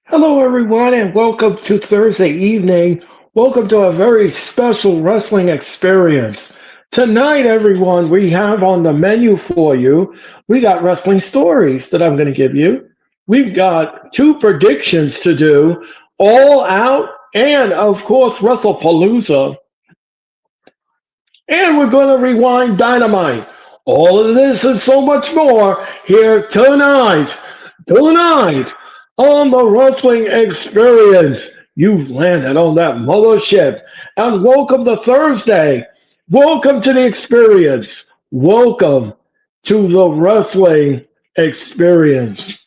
Hello, everyone, and welcome to Thursday evening. Welcome to a very special wrestling experience. Tonight, everyone, we have on the menu for you, we got wrestling stories that I'm going to give you. We've got two predictions to do, All Out, and of course, WrestlePalooza. And we're going to rewind Dynamite. All of this and so much more here tonight on the Wrestling Experience. You've landed on that mothership. And welcome to Thursday. Welcome to the experience. Welcome to the Wrestling Experience.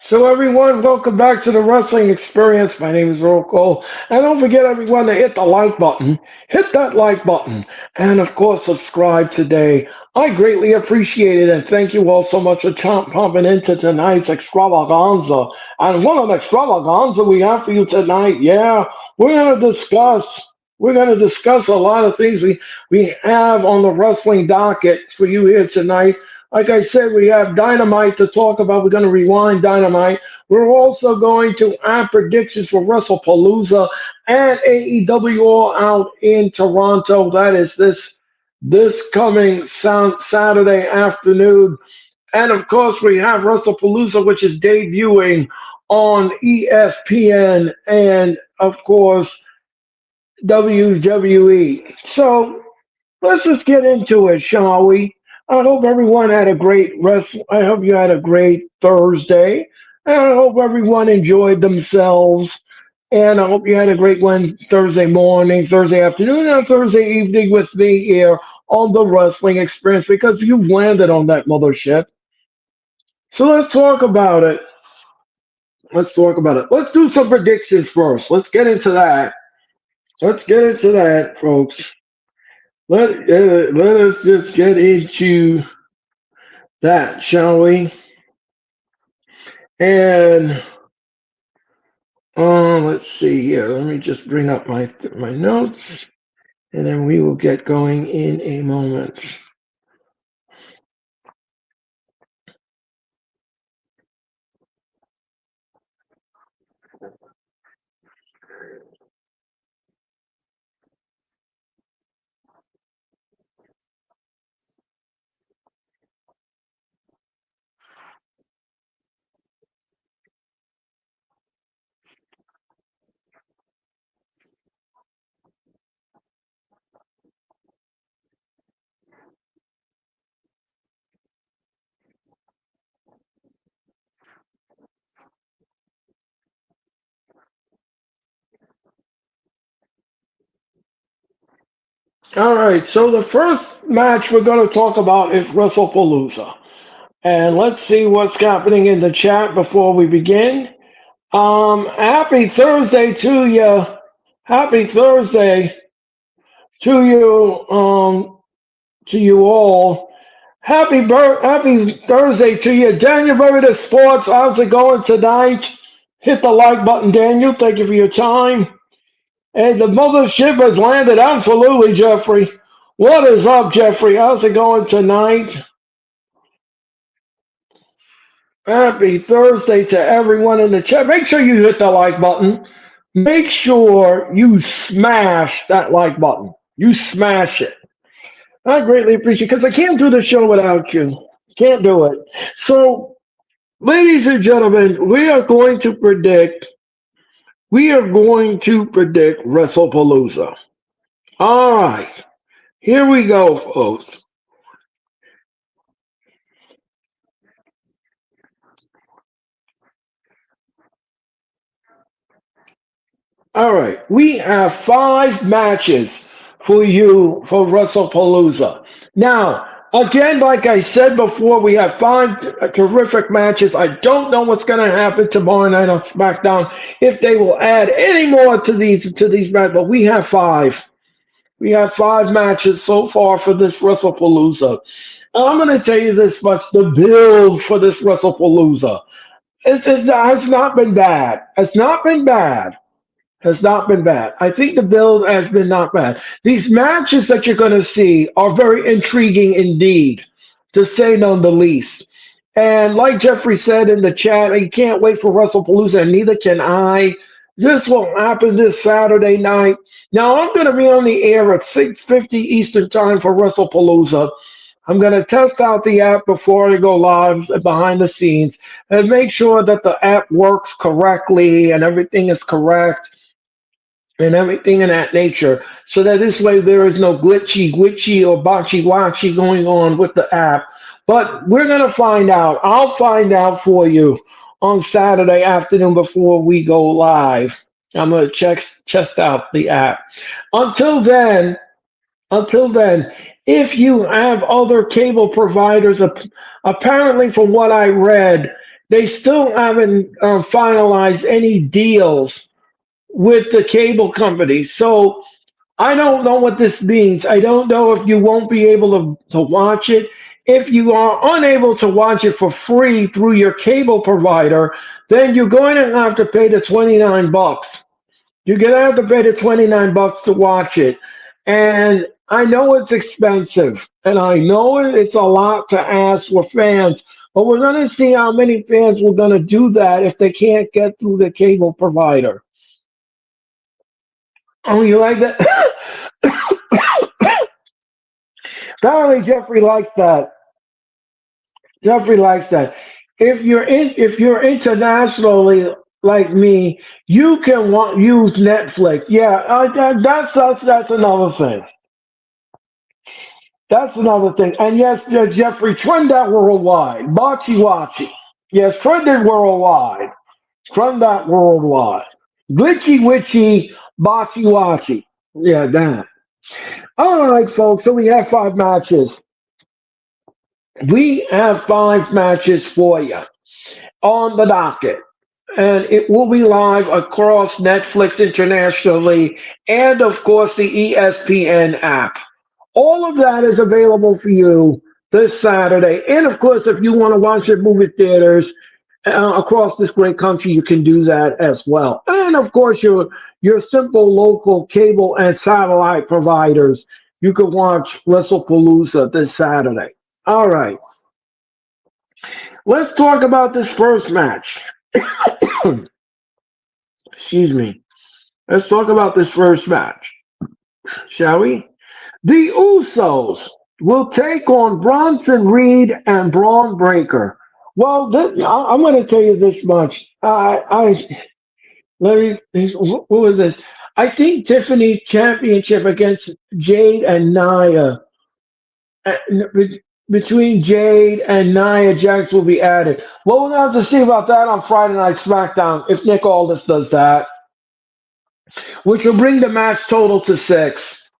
So, everyone, welcome back to the Wrestling Experience. My name is Earl Cole. And don't forget, everyone, to hit the like button. Hit that like button. And, of course, subscribe today. I greatly appreciate it. And thank you all so much for pumping into tonight's extravaganza. And what an extravaganza we have for you tonight. Yeah, we're going to discuss. We're going to discuss a lot of things we have on the wrestling docket for you here tonight. Like I said, we have Dynamite to talk about. We're going to rewind Dynamite. We're also going to add predictions for WrestlePalooza and AEW All Out in Toronto. That is this coming Saturday afternoon. And of course, we have WrestlePalooza, which is debuting on ESPN and, of course, WWE. So let's just get into it, shall we? I hope everyone had a great rest. I hope you had a great Thursday. And I hope everyone enjoyed themselves. And I hope you had a great Wednesday, Thursday morning, Thursday afternoon, and Thursday evening with me here on the Wrestling Experience because you've landed on that mothership. So let's talk about it. Let's talk about it. Let's do some predictions first. Let's get into that. Let's get into that, folks. Let us just get into that, shall we? And let's see here. Let me just bring up my notes, and then we will get going in a moment. All right. So the first match we're going to talk about is WrestlePalooza, and let's see what's happening in the chat before we begin. Happy Thursday to you. Happy Thursday to you. To you all. Happy Thursday to you, Daniel Berry Sports. How's it going tonight? Hit the like button, Daniel. Thank you for your time. And the mothership has landed. Absolutely, Jeffrey. What is up, Jeffrey? How's it going tonight? Happy Thursday to everyone in the chat. Make sure you hit the like button. Make sure you smash that like button. You smash it. I greatly appreciate because I can't do the show without you. Can't do it. So, ladies and gentlemen, we are going to predict WrestlePalooza. All right, here we go, folks. All right, we have five matches for you for WrestlePalooza. Now, again, like I said before, we have five terrific matches. I don't know what's going to happen tomorrow night on SmackDown if they will add any more to these matches, but we have five. We have five matches so far for this WrestlePalooza. I'm going to tell you this much: the build for this WrestlePalooza has not been bad. Has not been bad. Has not been bad. I think the build has been not bad. These matches that you're going to see are very intriguing indeed, to say none the least. And like Jeffrey said in the chat, he can't wait for WrestlePalooza, and neither can I. This will happen this Saturday night. Now I'm going to be on the air at 6:50 Eastern Time for WrestlePalooza. I'm going to test out the app before I go live behind the scenes and make sure that the app works correctly and everything is correct and everything in that nature, so that this way there is no glitchy or botchy watchy going on with the app. But we're gonna find out. I'll find out for you on Saturday afternoon before we go live. I'm gonna test out the app. Until then, until then, if you have other cable providers, apparently from what I read, they still haven't finalized any deals with the cable company. So I don't know what this means. I don't know if you won't be able to watch it. If you are unable to watch it for free through your cable provider, then you're going to have to pay the 29 bucks. You're going to have to pay the 29 bucks to watch it. And I know it's expensive, and I know it's a lot to ask for fans, but we're going to see how many fans we're going to do that if they can't get through the cable provider. Oh, you like that? Apparently, Jeffrey likes that. Jeffrey likes that. If you're internationally like me, you can use Netflix. Yeah, that's another thing. That's another thing. And yes, Jeffrey, trend that worldwide. Bachi wachi. Yes, trend it worldwide. Trend that worldwide. Glitchy witchy, bachi wachi. Yeah, that. All right, folks. So we have five matches. We have five matches for you on the docket, and it will be live across Netflix internationally and, of course, the ESPN app. All of that is available for you this Saturday. And, of course, if you want to watch it movie theaters across this great country, you can do that as well. And, of course, your simple local cable and satellite providers, you can watch WrestlePalooza this Saturday. All right. Let's talk about this first match. Excuse me. Let's talk about this first match, shall we? The Usos will take on Bronson Reed and Braun Breaker. Well, I'm going to tell you this much. Let me. What was it? I think Tiffany's championship against Jade and Nia. uh, Between Jade and Nia Jax will be added. Well, we'll have to see about that on Friday Night SmackDown if Nick Aldis does that, which will bring the match total to six.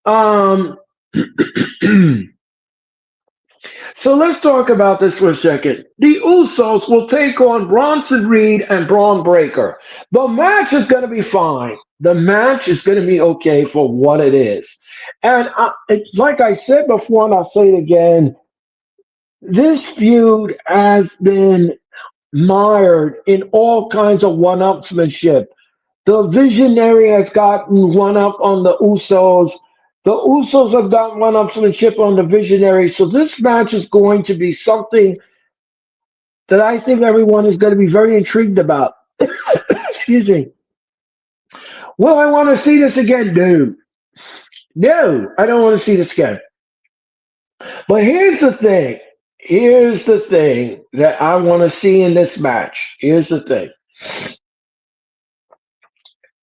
Um, so let's talk about this for a second. The Usos will take on Bronson Reed and Braun Breaker. The match is going to be fine. The match is going to be okay for what it is. And like I said before, and I'll say it again, this feud has been mired in all kinds of one-upsmanship. The Visionary has gotten one up on the Usos. The Usos have gotten one-upsmanship on the Visionary. So this match is going to be something that I think everyone is going to be very intrigued about. Excuse me. Will I want to see this again? Dude. No, I don't want to see the skin. But here's the thing. Here's the thing that I want to see in this match. Here's the thing.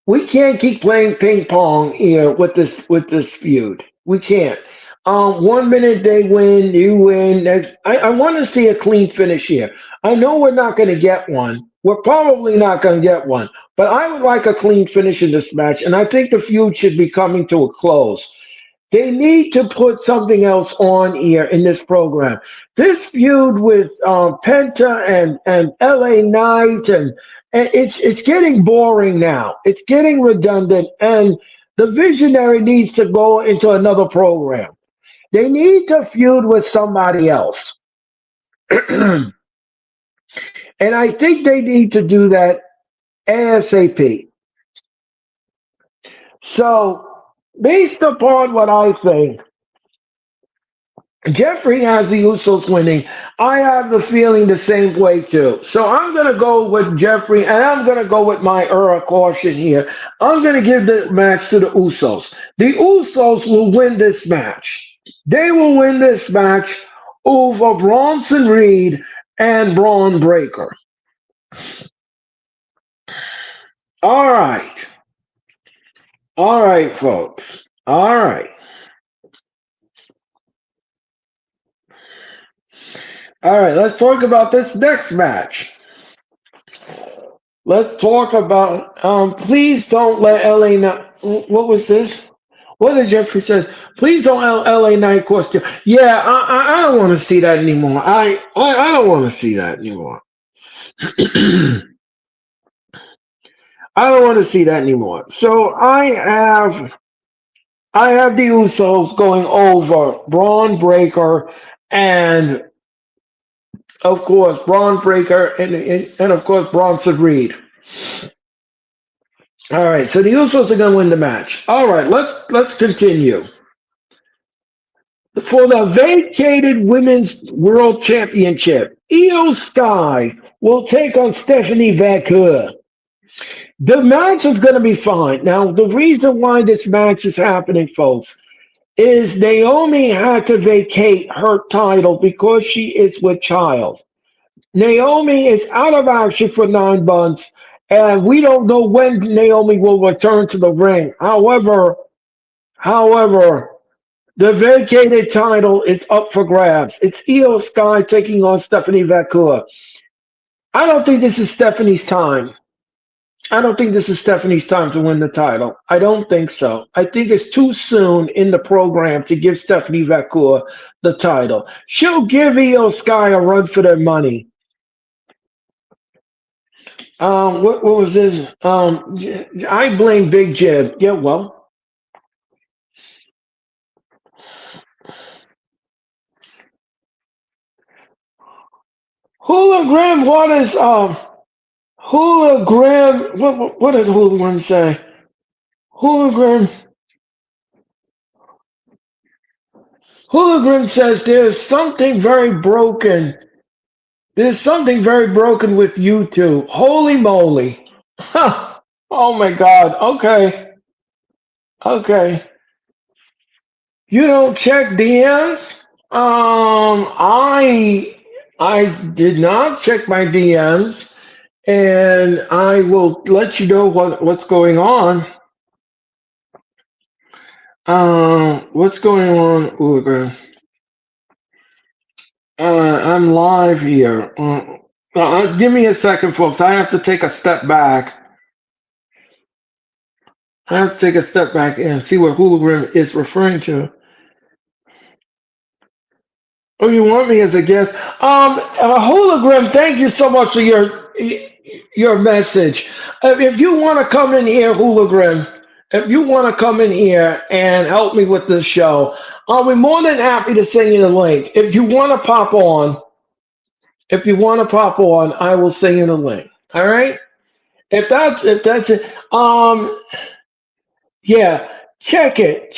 We can't keep playing ping pong here with this feud. We can't. 1 minute they win, you win. Next, I want to see a clean finish here. I know we're not going to get one. We're probably not going to get one, but I would like a clean finish in this match, and I think the feud should be coming to a close. They need to put something else on here in this program. This feud with Penta and LA Knight and it's getting boring now. It's getting redundant, and the visionary needs to go into another program. They need to feud with somebody else, and I think they need to do that ASAP. So, based upon what I think, Jeffrey has the Usos winning. I have the feeling the same way too. So I'm going to go with Jeffrey, and I'm going to go with my Earl caution here. I'm going to give the match to the Usos. The Usos will win this match. They will win this match over Bronson Reed and Braun Breaker. All right. All right, folks. All right. All right. Let's talk about this next match. Let's talk about. Please don't let LA. What was this? What did Jeffrey said? Please don't LA Knight cost you. Yeah, I don't want to see that anymore. I don't want to see that anymore. I don't want to see that anymore. So I have the Usos going over Braun Breaker and of course Braun Breaker and of course Bronson Reed. All right, so the Usos are going to win the match. All right, let's continue. For the vacated Women's World Championship, Io Sky will take on Stephanie Vaquer. The match is going to be fine. Now, the reason why this match is happening, folks, is Naomi had to vacate her title because she is with child. Naomi is out of action for 9 months, and we don't know when Naomi will return to the ring. However, the vacated title is up for grabs. It's Io Sky taking on Stephanie Vaquer. I don't think this is Stephanie's time. I don't think this is Stephanie's time to win the title. I don't think so. I think it's too soon in the program to give Stephanie Vaquer the title. She'll give Io Sky a run for their money. What was this? I blame Big Jib. Yeah, well, hologram. Hologram? What does hologram say? Hologram. Hologram says there's something very broken. There's something very broken with YouTube. Holy moly! Huh. Oh my God. Okay. Okay. You don't check DMs? I did not check my DMs, and I will let you know what's going on. What's going on, Uber? I'm live here. Give me a second, folks. I have to take a step back. I have to take a step back and see what hologram is referring to. Oh, you want me as a guest? Hologram, thank you so much for your message. If you want to come in here, hologram, if you want to come in here and help me with this show, I'll be more than happy to send you the link. If you want to pop on, I will send you the link. All right. If that's it, yeah, check it.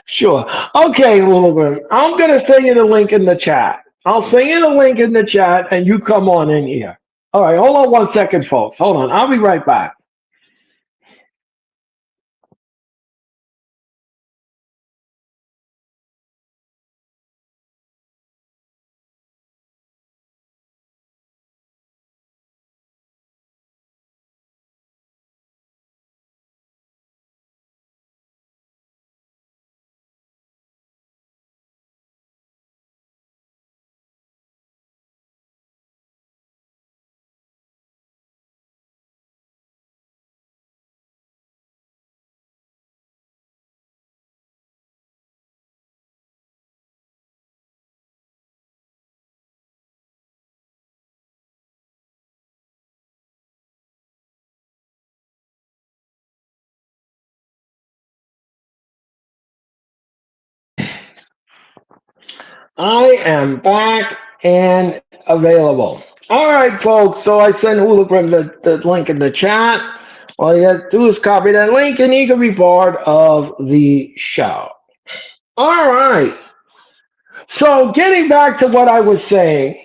Sure. Okay, hologram. I'm gonna send you the link in the chat. I'll send you the link in the chat, and you come on in here. All right, hold on 1 second, folks. Hold on. I'll be right back. I am back and available. All right, folks. So I sent Hologram the link in the chat. All you have to do is copy that link and you can be part of the show. All right. So getting back to what I was saying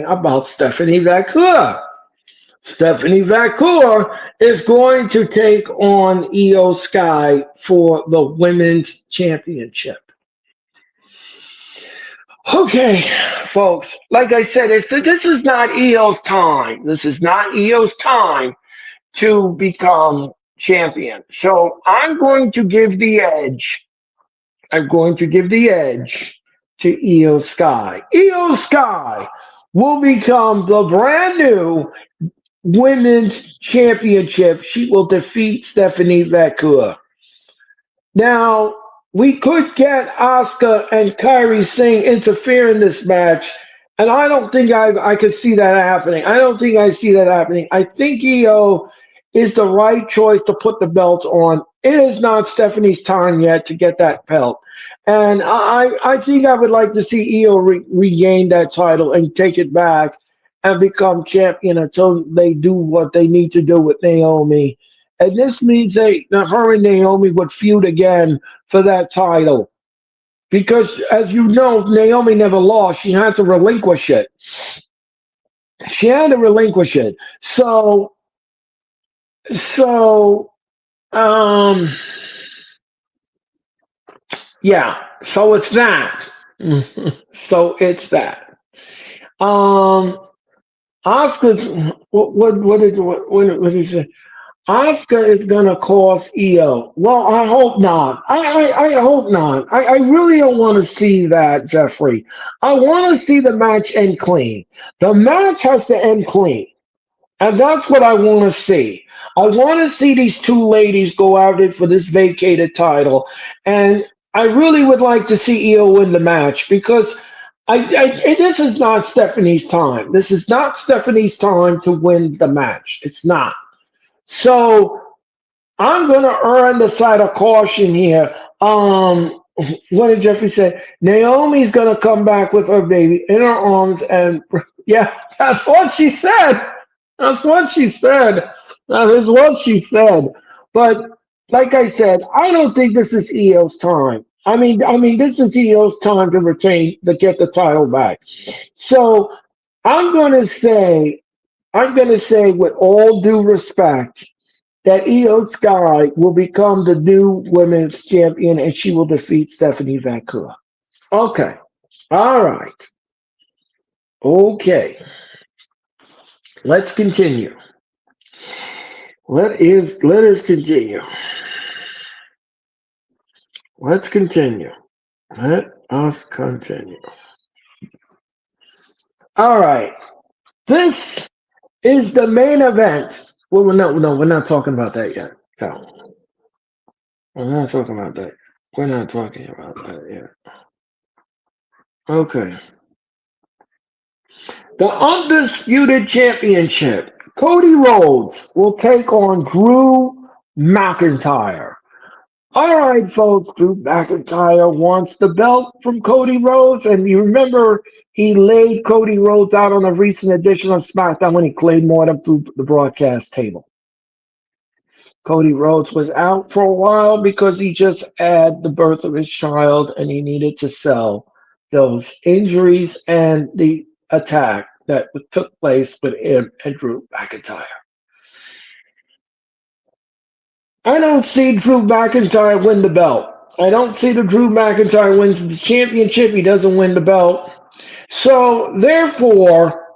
about Stephanie Vacour. Stephanie Vacour is going to take on Io Sky for the women's championship. Okay, folks, like I said, this is not Io's time. This is not Io's time to become champion. So I'm going to give the edge. I'm going to give the edge to Io Sky. Io Sky will become the brand new women's championship. She will defeat Stephanie Vacour. Now, we could get Asuka and Kyrie Singh interfere in this match, and I don't think I could see that happening. I don't think I see that happening. I think Io is the right choice to put the belt on. It is not Stephanie's time yet to get that belt. And I think I would like to see Io regain that title and take it back and become champion until they do what they need to do with Naomi. And this means her and Naomi would feud again for that title. Because as you know, Naomi never lost. She had to relinquish it. She had to relinquish it. So um yeah. So it's that. So it's that. Um Oscar's what did he say? Oscar is gonna cost Io. Well, I hope not. I hope not. I really don't want to see that, Jeffrey. I want to see the match end clean. The match has to end clean. And that's what I want to see. I want to see these two ladies go out it for this vacated title. And I really would like to see Io win the match because this is not Stephanie's time. This is not Stephanie's time to win the match. It's not. So I'm going to err on the side of caution here. What did Jeffrey say? Naomi's going to come back with her baby in her arms, and yeah, that's what she said. That's what she said. That is what she said. But like I said, I don't think this is Io's time. I mean, this is Io's time to get the title back. So I'm going to say, I'm going to say, with all due respect, that Io Sky will become the new women's champion and she will defeat Stephanie Vacour. Okay. All right. Okay. Let's continue. Let us continue. Let's continue. Let us continue. All right. This is the main event. Well, we're not talking about that yet. No, we're not talking about that. We're not talking about that yet. Okay. The undisputed championship. Cody Rhodes will take on Drew McIntyre. All right, folks, Drew McIntyre wants the belt from Cody Rhodes. And you remember he laid Cody Rhodes out on a recent edition of SmackDown when he claymore him through the broadcast table. Cody Rhodes was out for a while because he just had the birth of his child and he needed to sell those injuries and the that took place with him and Drew McIntyre. I don't see Drew McIntyre win the belt. I don't see the Drew McIntyre wins the championship. He doesn't win the belt. So therefore,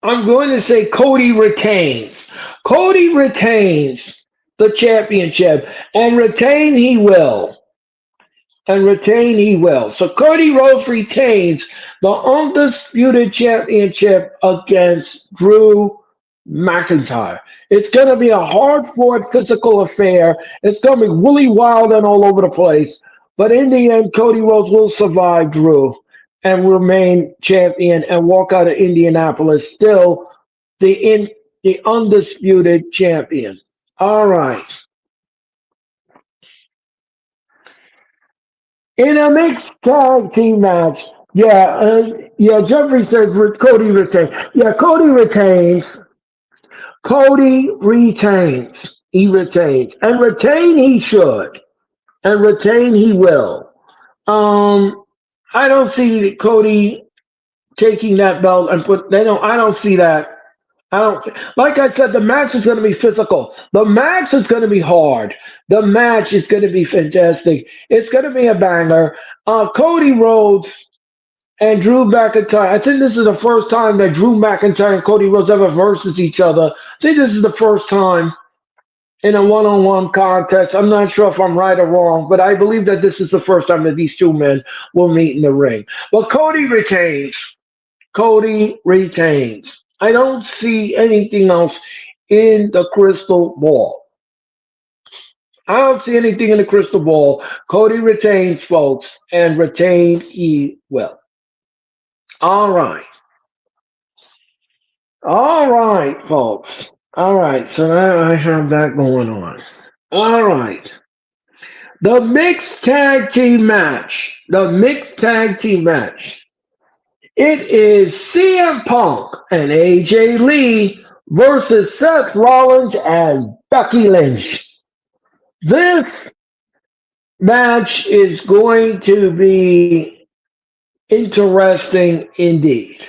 I'm going to say Cody retains. Cody retains the championship, and retain he will. And retain he will. So Cody Rhodes retains the undisputed championship against Drew McIntyre. It's going to be a hard fought physical affair. It's going to be really wild and all over the place. But in the end, Cody Rhodes will survive Drew and remain champion and walk out of Indianapolis still the undisputed champion. All right. In a mixed tag team match, Jeffrey says Cody retains. Yeah, Cody retains. Cody retains. He retains. And retain he should. And retain he will. I don't see Cody taking that belt and I don't see that. I don't like I said, the match is gonna be physical. The match is gonna be hard. The match is gonna be fantastic. It's gonna be a banger. Cody Rhodes and Drew McIntyre. I think this is the first time that Drew McIntyre and Cody Rhodes ever versus each other. I think this is the first time in a one-on-one contest. I'm not sure if I'm right or wrong, but I believe that this is the first time that these two men will meet in the ring. But Cody retains. Cody retains. I don't see anything else in the crystal ball. I don't see anything in the crystal ball. Cody retains, folks, and retain he will. All right. All right, folks. All right, so now I have that going on. All right. The mixed tag team match. The mixed tag team match. It is CM Punk and AJ Lee versus Seth Rollins and Becky Lynch. This match is going to be interesting indeed.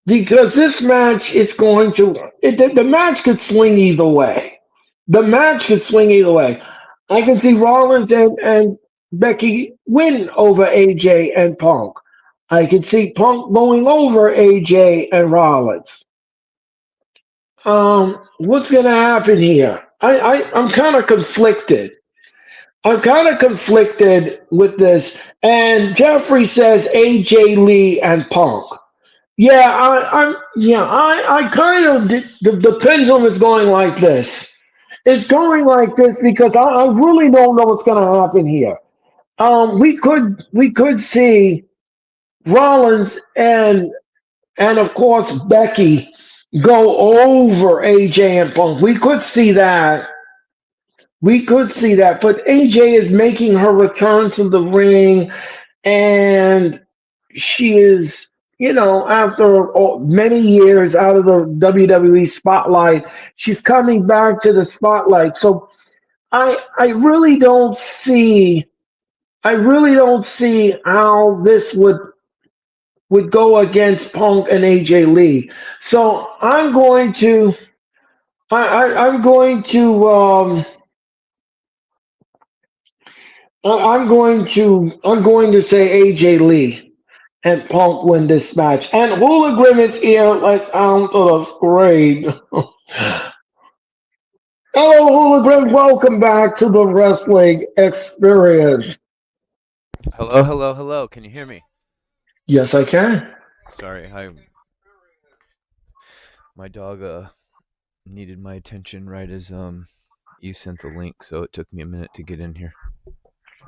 Because this match is going to, the match could swing either way. The match could swing either way. I can see Rollins and Becky win over AJ and Punk. I can see Punk going over AJ and Rollins. What's going to happen here? I'm kind of conflicted. I'm kind of conflicted with this. And Jeffrey says AJ Lee and Punk. Yeah, I kind of the pendulum is going like this. It's going like this because I really don't know what's going to happen here. We could see Rollins and of course Becky go over AJ and Punk. We could see that. We could see that, but AJ is making her return to the ring, and she is, after many years out of the WWE spotlight, she's coming back to the spotlight. So I really don't see, how this would go against Punk and AJ Lee. So I'm going to, I'm going to say AJ Lee and Punk win this match. And Hologram is here. Let's on to the screen. Hello, Hologram. Welcome back to the wrestling experience. Hello, hello, hello. Can you hear me? Yes, I can. Sorry, my dog needed my attention right as you sent the link, so it took me a minute to get in here.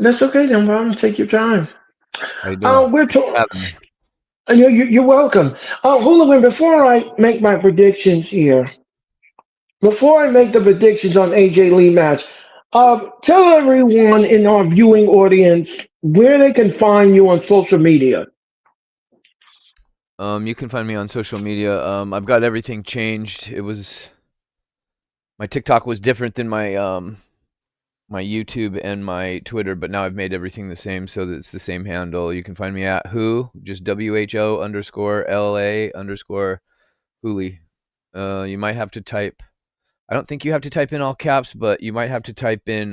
That's okay. No problem. Take your time. How you doing? We're Thanks for to- having me. you're welcome. Hologram, before I make my predictions here, before I make the predictions on AJ Lee match, tell everyone in our viewing audience where they can find you on social media. You can find me on social media. I've got everything changed. My TikTok was different than my my YouTube and my Twitter, but now I've made everything the same so that it's the same handle. You can find me at who, just WHO underscore LA underscore Hooli. You might have to type. I don't think you have to type in all caps, but you might have to type in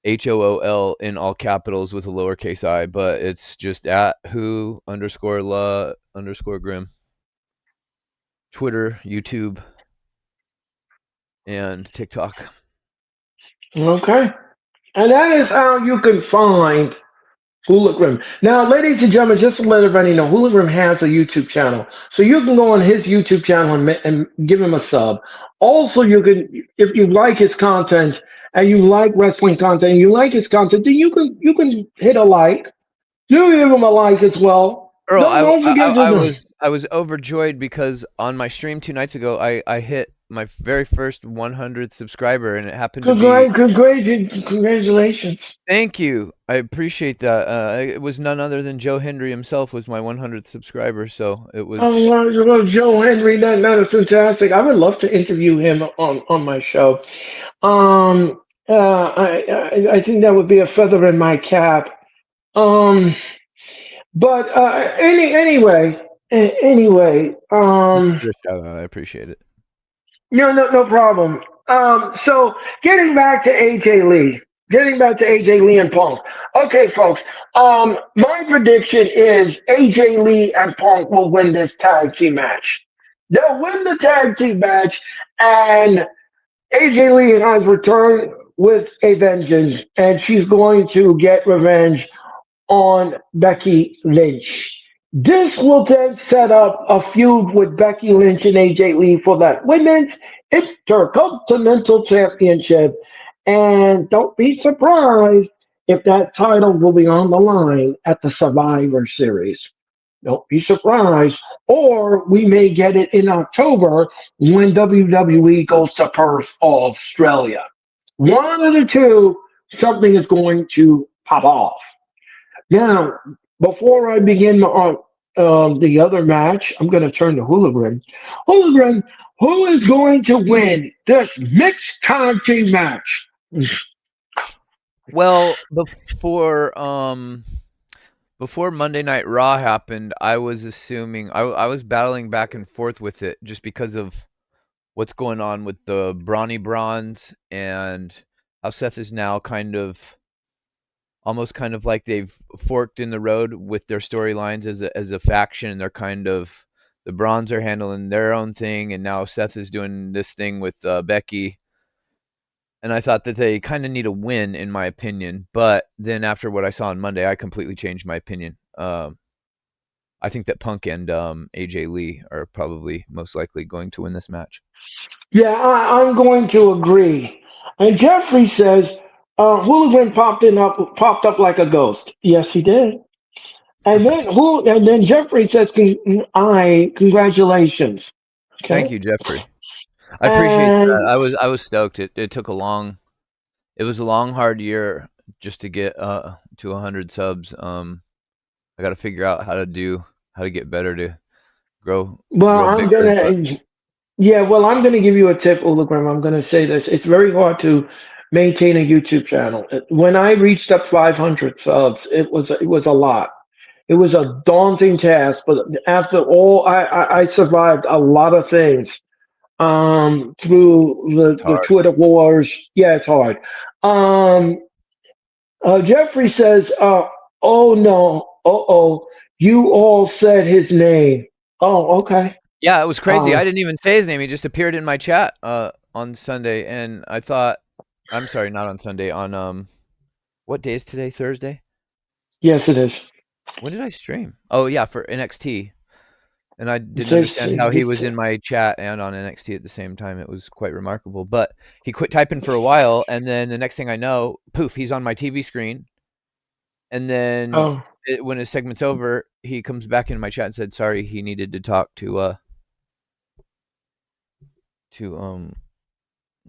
HOOL in all capitals with a lowercase I. But it's just at who underscore la underscore grim. Twitter, YouTube, and TikTok. Okay. And that is how you can find Hologram. Now, ladies and gentlemen, just to let everybody know, Hologram has a YouTube channel. So you can go on his YouTube channel and give him a sub. Also, you can, if you like his content and you like wrestling content and you like his content, then you can hit a like. You give him a like as well. Earl, Don't forget to do. I was overjoyed because on my stream 2 nights ago, I hit my very first 100th subscriber, and it happened to be. Congratulations. Thank you, I appreciate that. It was none other than Joe Hendry himself was my 100th subscriber, so it Oh, was. well, Joe Henry, that is fantastic. I would love to interview him on my show. Um, I think that would be a feather in my cap. Um, but anyway, Thank you for the shout out. I appreciate it. no problem. So getting back to AJ Lee, and Punk. Okay, folks. My prediction is AJ Lee and Punk will win this tag team match. They'll win the tag team match, and AJ Lee has returned with a vengeance, and she's going to get revenge on Becky Lynch. This will then set up a feud with Becky Lynch and AJ Lee for that women's intercontinental championship. And don't be surprised if that title will be on the line at the Survivor Series. Don't be surprised. Or we may get it in October when WWE goes to Perth, Australia. One of the two, something is going to pop off. Now, before I begin the other match, I'm going to turn to Hologram. Hologram, who is going to win this mixed tag team match? Well, before Monday Night Raw happened, I was assuming I was battling back and forth with it just because of what's going on with the Brawny Bronze and how Seth is now kind of almost kind of like they've forked in the road with their storylines as a faction, and they're kind of the Bronze are handling their own thing, and now Seth is doing this thing with Becky. And I thought that they kind of need a win, in my opinion. But then after what I saw on Monday, I completely changed my opinion. I think that Punk and AJ Lee are probably most likely going to win this match. Yeah, I'm going to agree. And Jeffrey says, Hooligan popped up like a ghost. Yes, he did. And then Jeffrey says, congratulations. Thank Okay. you, Jeffrey. I appreciate that. And I was stoked. It took a long it was a long hard year just to get to 100 subs. I got to figure out how to get better to well, grow bigger. But I'm gonna give you a tip, Hologram. I'm gonna say this. It's very hard to maintain a YouTube channel. When I reached up 500 subs, it was a lot. It was a daunting task, but after all, I survived a lot of things through it's the hard. Twitter wars. Yeah, it's hard. Um, Jeffrey says, "Oh no, you all said his name. Oh, okay. Yeah, it was crazy. Uh, I didn't even say his name. He just appeared in my chat on Sunday, and I thought, I'm sorry, not on Sunday. On what day is today? Thursday. yes, it is. When did I stream? Oh yeah, for NXT. And I It didn't says understand how he was in my chat and on NXT at the same time. It was quite remarkable. But he quit typing for a while, and then the next thing I know, poof, he's on my TV screen. And then oh, when his segment's over, he comes back into my chat and said, "Sorry, he needed to talk to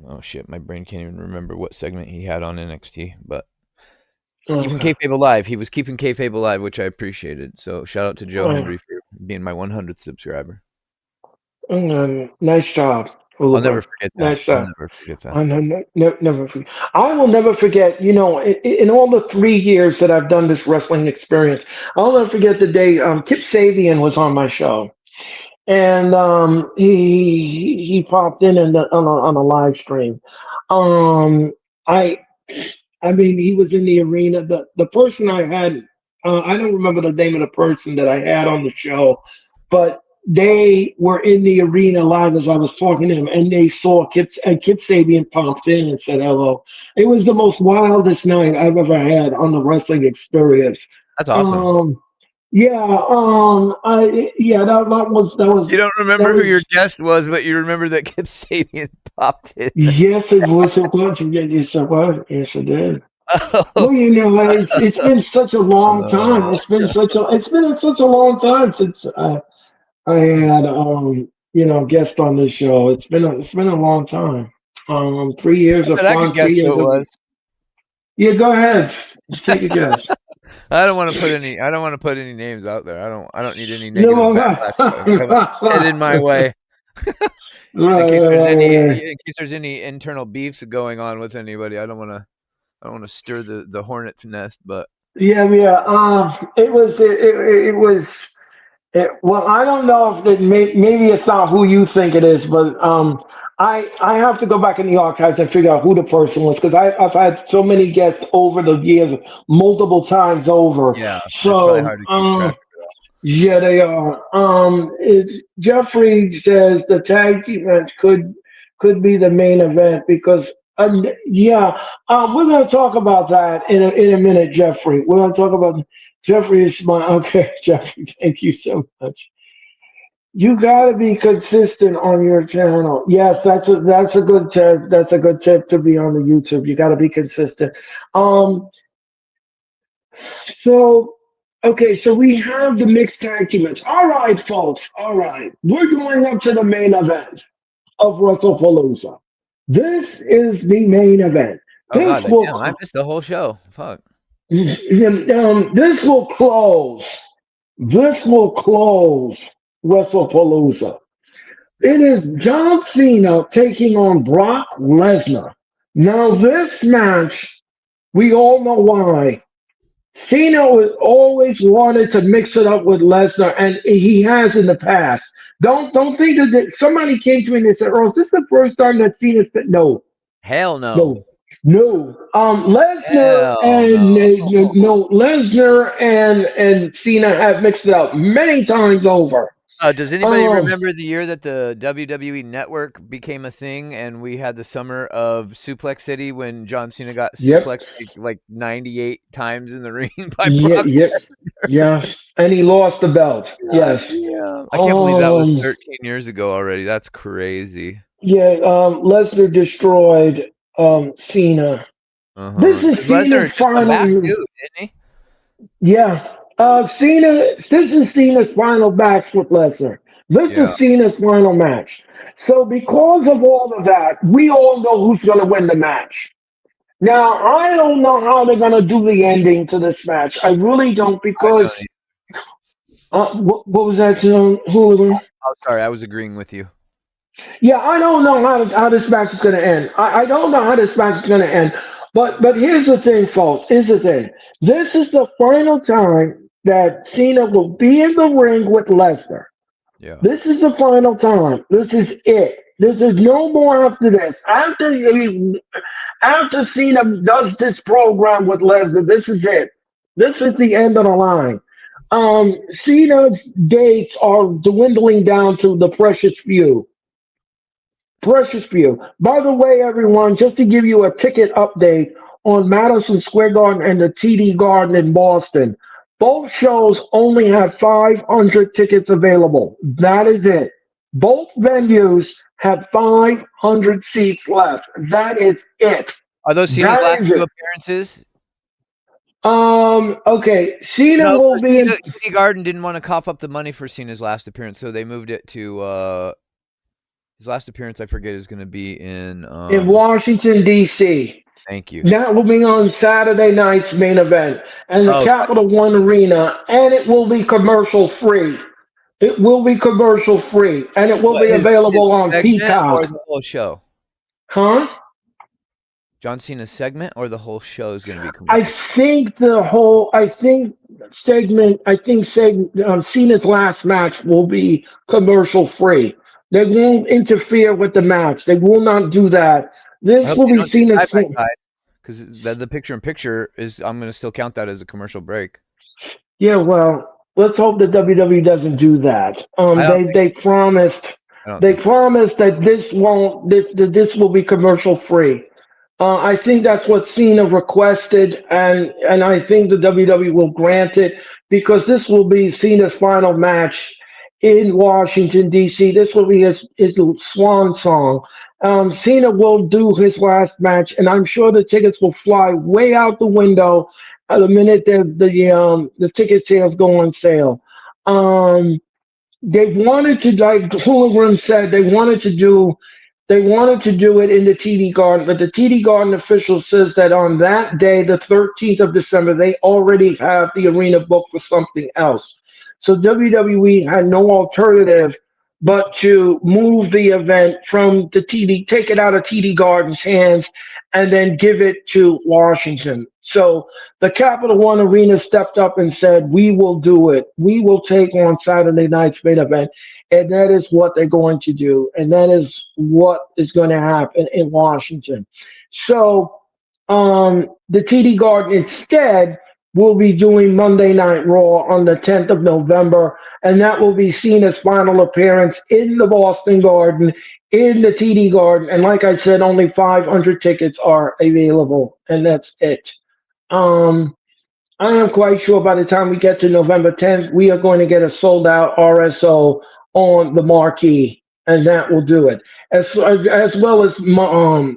oh shit, my brain can't even remember what segment he had on NXT." But keeping okay. kayfabe alive, he was keeping kayfabe alive, which I appreciated. So shout out to Joe Uh, Hendry for being my 100th subscriber. nice job. I'll never Boulevard. forget that. Nice. I'll never forget that. I never forget. I will never forget. In all the 3 years that I've done this wrestling experience, I'll never forget the day Kip Sabian was on my show, and he popped in on a live stream. Um, I I mean, he was in the arena. The person I had, I don't remember the name of the person that I had on the show, but they were in the arena live as I was talking to him, and they saw Kip Sabian popped in and said hello. It was the most wildest night I've ever had on the wrestling experience. That's awesome. Um, You don't that remember who your was. guest was, but you remember that Kip Sabian popped in. Yes, it was. It was. Yes, it was. Yes, it did. Oh, Well, it's been such a long time. It's been such a long time since I had guests on this show. It's been a long time. 3 years I of bet I could fun, guess three who years it of was. yeah. Go ahead, take a guess. I don't want to put any. I don't want to put any names out there. I don't need any negative No, backlash headed my way. In case there's any, right. in case there's any internal beefs going on with anybody, I don't want to. I don't want to stir the hornet's nest. But Yeah, yeah. It was. Well, I don't know if maybe it's not who you think it is, but I have to go back in the archives and figure out who the person was because I've had so many guests over the years, multiple times over. yeah, it's probably So hard to keep track of it all. yeah, they are. Is Jeffrey says the tag team match could be the main event because yeah, we're gonna talk about that in a minute, Jeffrey. We're gonna talk about Jeffrey is my okay, Jeffrey. Thank you so much. You gotta be consistent on your channel. Yes, that's a good tip. That's a good tip to be on the YouTube. You gotta be consistent. Um, so, okay, so we have the mixed tag team match. All right, folks. All right, we're going up to the main event of WrestlePalooza. This is the main event. Oh God, This will damn! I missed the whole show. Fuck. this will close. This will close WrestlePalooza. It is John Cena taking on Brock Lesnar. Now, this match, we all know why. Cena was always wanted to mix it up with Lesnar, and he has in the past. Don't think somebody came to me and they said, "Oh, is this the first time that Cena said no, Hell no. no, no?" Lesnar Hell and no. no Lesnar and Cena have mixed it up many times over. Does anybody Um, remember the year that the WWE Network became a thing and we had the summer of Suplex City when John Cena got yep, suplexed like 98 times in the ring by yep, Brock? yep, yes, and he lost the belt. God Yes. damn. I can't believe that was Um, 13 years ago already. That's crazy. yeah, Lesnar destroyed Cena. This Uh-huh. is Did Lesnar Cena's just come back final. too, didn't he? Yeah, Cena. This is Cena's final match with Lesnar. This Yeah, is Cena's final match. So because of all of that, we all know who's going to win the match. Now I don't know how they're going to do the ending to this match. I really don't I don't because e what was that, Hooligan? Oh, sorry, I was agreeing with you. Yeah, I don't know how this match is going to end. I don't know how this match is going to end. But here's the thing, folks. Here's the thing. This is the final time that Cena will be in the ring with Lesnar. Yeah. This is the final time. This is it. This is no more after this. After Cena does this program with Lesnar, this is it. This is the end of the line. Cena's dates are dwindling down to the precious few. Precious few. By the way, everyone, just to give you a ticket update on Madison Square Garden and the TD Garden in Boston, both shows only have 500 tickets available. That is it. Both venues have 500 seats left. That is it. Are those Cena's That last is two it. appearances? Okay. Cena No, will because be in TD Garden didn't want to cough up the money for Cena's last appearance, so they moved it to his last appearance I forget is gonna be in Washington D.C. thank you. That will be on Saturday night's main event and the Oh, Capital One Arena, and it will be commercial free. It will be commercial free, and it will What, be his available on segment or Peacock. the whole show? Huh? John Cena's segment or the whole show is going to be I commercial free? think the whole, I think segment, I think Cena's last match will be commercial free. They won't interfere with the match. They will not do that. I This hope will they be don't do Cena's. side by side because the picture in picture is. I'm going to still count that as a commercial break. Yeah, well, let's hope the WWE doesn't do that. I don't think. They promised, I don't think so. that this will be commercial free. I think that's what Cena requested, and I think the WWE will grant it because this will be Cena's final match in Washington D.C. This will be his swan song. Cena will do his last match, and I'm sure the tickets will fly way out the window the minute the ticket sales go on sale. Um, they wanted to, like Hologram said, they wanted to do it in the TD Garden, but the TD Garden official says that on that day, the 13th of December, they already have the arena booked for something else. So WWE had no alternative but to move the event from the TD, take it out of TD Garden's hands, and then give it to Washington. So the Capital One Arena stepped up and said, "We will do it. We will take on Saturday night's main event." And that is what they're going to do. And that is what is going to happen in Washington. So the TD Garden instead will be doing Monday Night Raw on the 10th of November. And that will be Cena's final appearance in the Boston Garden, in the TD Garden. And like I said, only 500 tickets are available. And that's it. Um, I am quite sure by the time we get to November 10th, we are going to get a sold out RSO on the marquee, and that will do it. As well as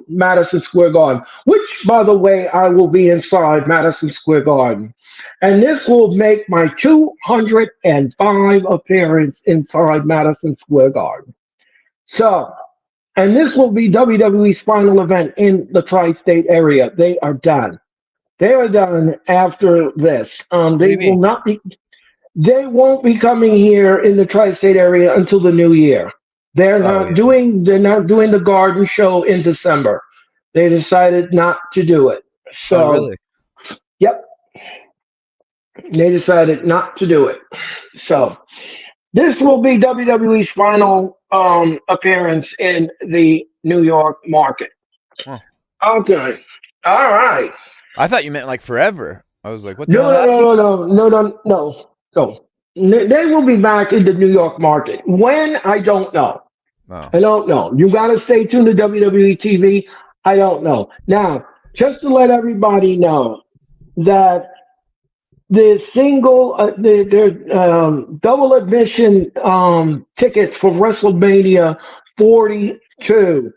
Madison Square Garden, which, by the way, I will be inside Madison Square Garden. And this will make my 205 appearance inside Madison Square Garden. So, and this will be WWE's final event in the tri state area. They are done. They are done after this. What do They you will mean? not be. They won't be coming here in the tri-state area until the new year. They're Oh not yeah. doing. They're not doing the garden show in December. They decided not to do it. Oh So, really? yep, they decided not to do it. So, this will be WWE's final appearance in the New York market. Huh. Okay. All right. I thought you meant like forever. I was like, what the No, hell no, happened? no, no, no, no, no, no, no. They will be back in the New York market. When? I don't know. Oh. I don't know. You got to stay tuned to WWE TV. I don't know. Now, just to let everybody know that there's double admission tickets for WrestleMania 42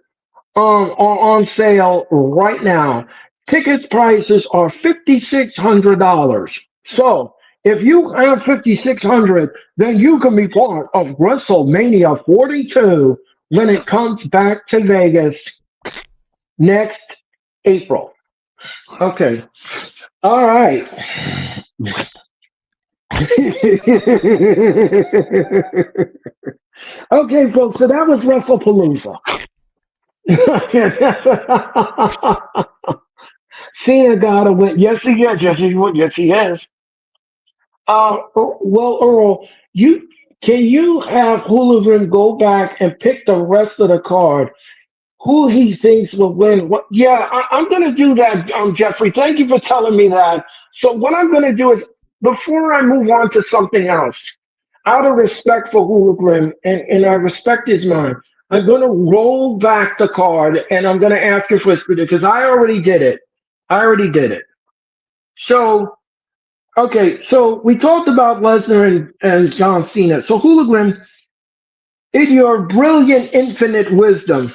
are on sale right now. Ticket prices are $5,600. So if you have 5,600, then you can be part of WrestleMania 42 when it comes back to Vegas next April. Okay. All right. Okay, folks. So that was WrestlePalooza. Cena got a win. Yes, he is. Yes, he is. Well, Earl, can you have Hooligan go back and pick the rest of the card? Who he thinks will win? What? Yeah, I'm going to do that, Jeffrey. Thank you for telling me that. So what I'm going to do is, before I move on to something else, out of respect for Hooligan and I respect his mind, I'm going to roll back the card and I'm going to ask you for a spirit because I already did it. I already did it. So okay, so we talked about Lesnar and John Cena. So, Hooligan, in your brilliant infinite wisdom,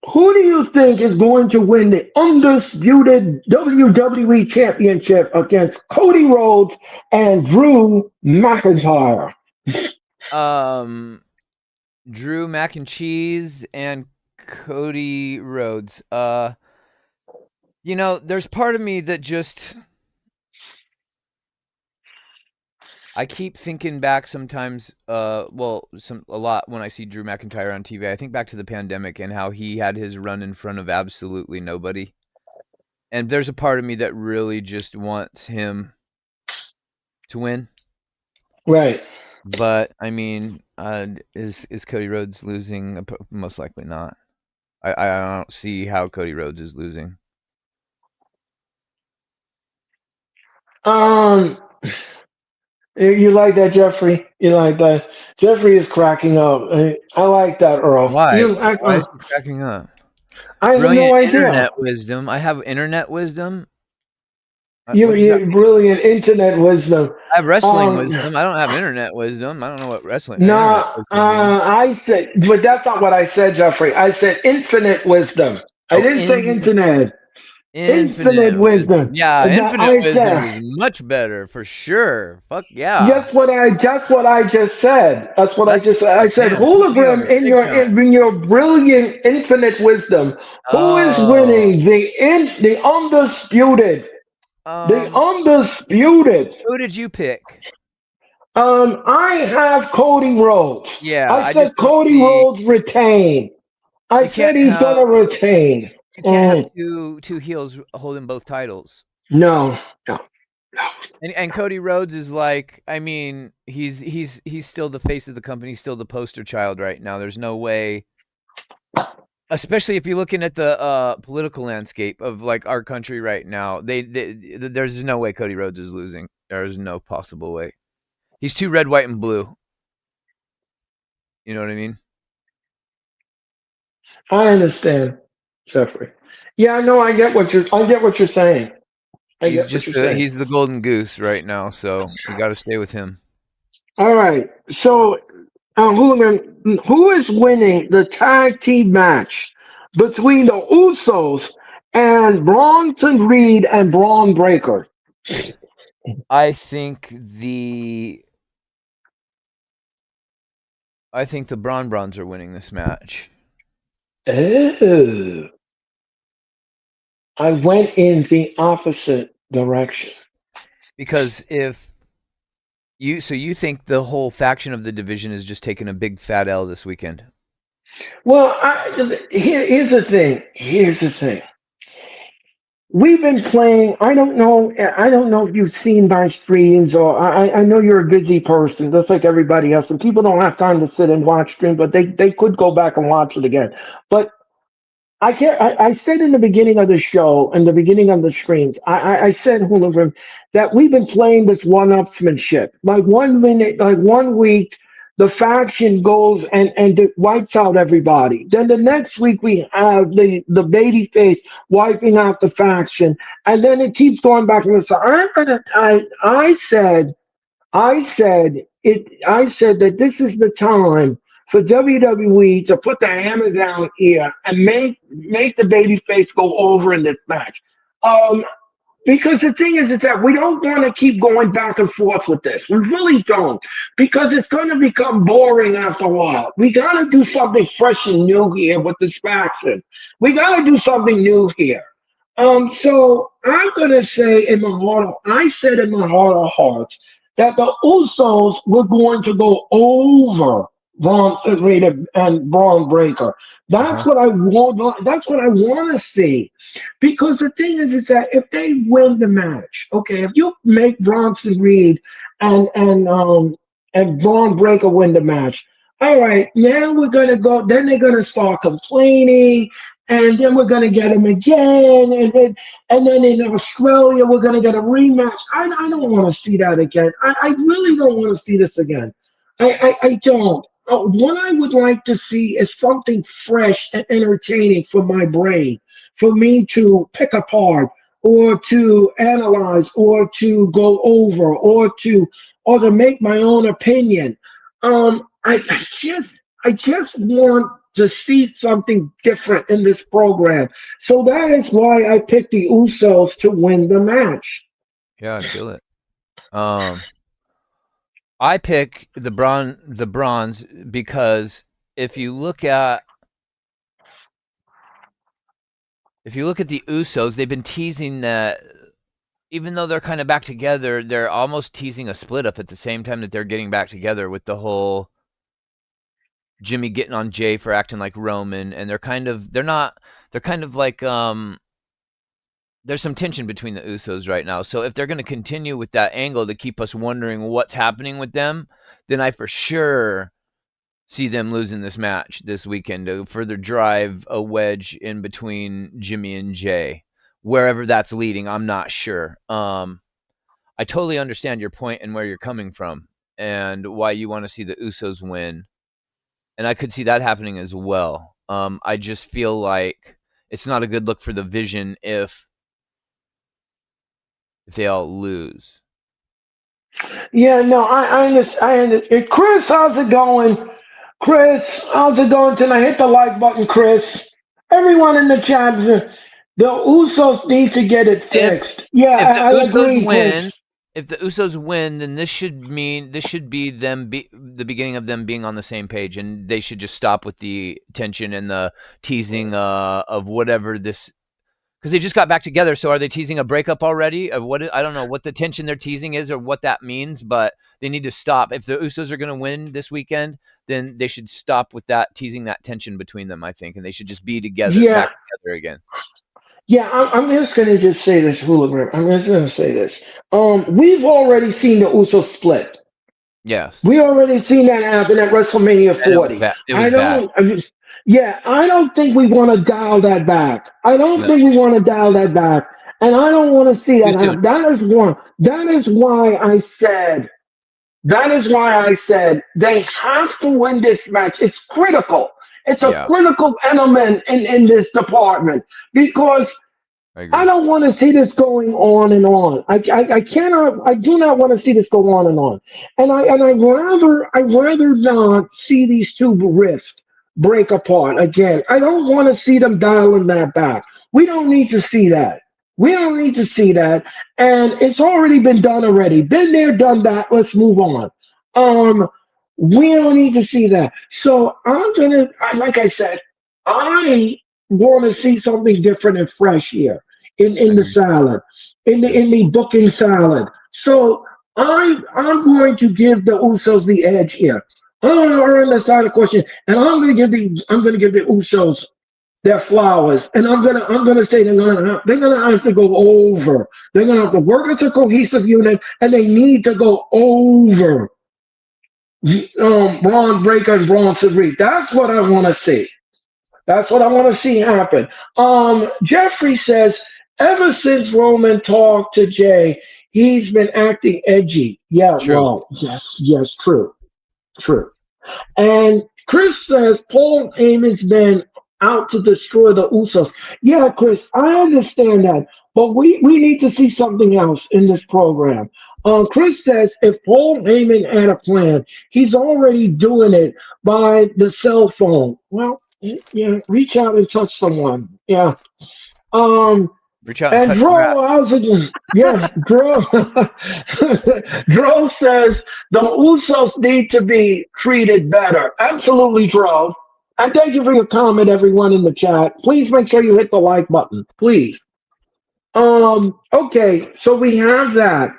who do you think is going to win the undisputed WWE Championship against Cody Rhodes and Drew McIntyre? Um, Drew Mac and Cheese and Cody Rhodes. There's part of me that just I keep thinking back sometimes, well, a lot when I see Drew McIntyre on TV. I think back to the pandemic and how he had his run in front of absolutely nobody. And there's a part of me that really just wants him to win. Right. But I mean, is Cody Rhodes losing? Most likely not. I don't see how Cody Rhodes is losing. Um, you like that, Jeffrey? You like that? Jeffrey is cracking up. I like that, Earl. Why? You, Why is he cracking up? I have no Brilliant idea. internet wisdom. I have internet wisdom. You, What does that you mean? brilliant internet wisdom. I have wrestling Um, wisdom. I don't have internet wisdom. I don't know what wrestling internet nah, wisdom means. I said, but that's not what I said, Jeffrey. I said infinite wisdom. I Oh, didn't say internet. Infinite infinite wisdom. wisdom. Yeah, That infinite I wisdom said. is much better for sure. Fuck yeah. That's what I just said. That's what I That's just said. I said, damn. Put me hologram over in big your time. in your brilliant infinite wisdom. Who is Oh. winning the undisputed? The Um. undisputed. Who did you pick? I have Cody Rhodes. Yeah, I I said just don't Cody see. Rhodes retain. I You said can't he's have. gonna retain. You can't have Mm, two heels holding both titles. no, no, no. And Cody Rhodes is like, I mean, he's still the face of the company, still the poster child right now. There's no way, especially if you're looking at the political landscape of like our country right now. There's no way Cody Rhodes is losing. There's no possible way. He's too red, white, and blue. You know what I mean? I understand, Jeffrey. Yeah, no, I get what you're saying. I He's get what just you're saying. he's the golden goose right now, so we got to stay with him. All right. So, Hooligan, who is winning the tag team match between the Usos and Bronson Reed and Braun Breaker? I think the I think the Braun Browns are winning this match. Oh, I went in the opposite direction. Because if you think the whole faction of the division is just taking a big fat L this weekend? Well, here's the thing. Here's the thing. We've been playing. I don't know. I don't know if you've seen my streams, or I know you're a busy person, just like everybody else, and people don't have time to sit and watch stream, but they could go back and watch it again. But I can't. I said in the beginning of the show, in the beginning of the streams, I said, Hologram, that we've been playing this one-upsmanship. Like 1 minute, like 1 week, the faction goes and it wipes out everybody. Then the next week we have the baby face wiping out the faction, and then it keeps going back and forth. So I'm gonna. I said that this is the time for WWE to put the hammer down here and make the babyface go over in this match. Um, because the thing is that we don't want to keep going back and forth with this. We really don't, because it's going to become boring after a while. We got to do something fresh and new here with this faction. We got to do something new here. So I'm gonna say in my heart, I said in my heart of hearts that the Usos were going to go over Bronson Reed and Braun Breaker. That's Uh-huh. what I want. That's what I want to see. Because the thing is that if they win the match, okay, if you make Bronson Reed and Braun Breaker win the match, all right, now we're gonna go. Then they're gonna start complaining, and then we're gonna get him again, and then in Australia we're gonna get a rematch. I don't want to see that again. I really don't want to see this again. I don't. What I would like to see is something fresh and entertaining for my brain, for me to pick apart or to analyze or to go over or to make my own opinion. I just want to see something different in this program. So that is why I picked the Usos to win the match. Yeah, I feel it. Um, I pick the bronze because if you look at if you look at the Usos, they've been teasing that even though they're kind of back together, they're almost teasing a split up at the same time that they're getting back together with the whole Jimmy getting on Jay for acting like Roman, and they're kind of like there's some tension between the Usos right now. So if they're going to continue with that angle to keep us wondering what's happening with them, then I for sure see them losing this match this weekend to further drive a wedge in between Jimmy and Jay. Wherever that's leading, I'm not sure. I totally understand your point and where you're coming from and why you want to see the Usos win. And I could see that happening as well. I just feel like it's not a good look for the Vision if they all lose. Yeah, no, I understand. I understand. Chris, how's it going? Chris, how's it going tonight? Hit the like button, Chris. Everyone in the chat, the Usos need to get it If fixed. Yeah, if the I Usos agree, Chris. win, if the Usos win, then this should be the beginning of them being on the same page, and they should just stop with the tension and the teasing of whatever this because they just got back together. So are they teasing a breakup already? Of what I don't know what the tension they're teasing is or what that means, but they need to stop. If the Usos are going to win this weekend, then they should stop with that teasing that tension between them. I think, and they should just be together, Yeah, back together again. yeah. I'm just gonna just say this, Hologram. I'm just gonna say this. We've already seen the Usos split. Yes, We already seen that happen at WrestleMania and it was 40. bad. It was bad. Yeah, I don't think we want to dial that back. I don't No, think we want to dial that back. And I don't want to see too that soon. happen. That is one. That is why I said they have to win this match. It's critical. It's a Yeah, critical element in this department because I I agree. don't want to see this going on and on. I cannot. I do not want to see this go on and on. And I rather not see these two rift break apart again. I don't want to see them dialing that back. We don't need to see that. We don't need to see that. And it's already been done already. Been there, done that. Let's move on. Um, we don't need to see that. So like I said, I want to see something different and fresh here I in the agree. salad, in Yes. the booking salad. So I'm going to give the Usos the edge here. I'm going to earn the side of question, and I'm going to give the Usos their flowers, and I'm gonna say they're gonna have to go over. They're gonna have to work as a cohesive unit, and they need to go over Braun Breaker and Bronson Reed. That's what I want to see. That's what I want to see happen. Jeffrey says, ever since Roman talked to Jay, he's been acting edgy. Yeah, True. well, yes, yes, true, true. And Chris says Paul Heyman's been out to destroy the Usos. Yeah, Chris, I understand that, but we need to see something else in this program. Chris says if Paul Heyman had a plan, he's already doing it by the cell phone. Well, yeah, reach out and touch someone. Yeah. Um, Reach out and and touch grass. Dro, how's it going? Yeah, Dro. Dro says the Usos need to be treated better. Absolutely, Dro. And thank you for your comment, everyone in the chat. Please make sure you hit the like button, please. Okay, so we have that.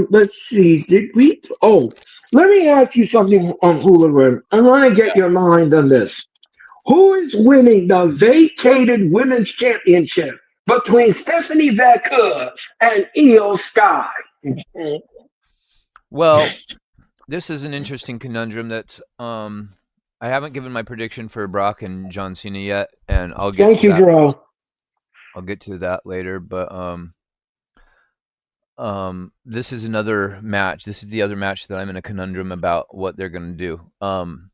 Let's see. Did we? Oh, let me ask you something on Hula Rim. I want to get Yeah. your mind on this. Who is winning the vacated women's championship between Stephanie Vaquer and Io Sky? Well, this is an interesting conundrum that's I haven't given my prediction for Brock and John Cena yet, and Thank you, Dro. I'll get to that later, but this is another match. This is the other match that I'm in a conundrum about what they're going to do. I'm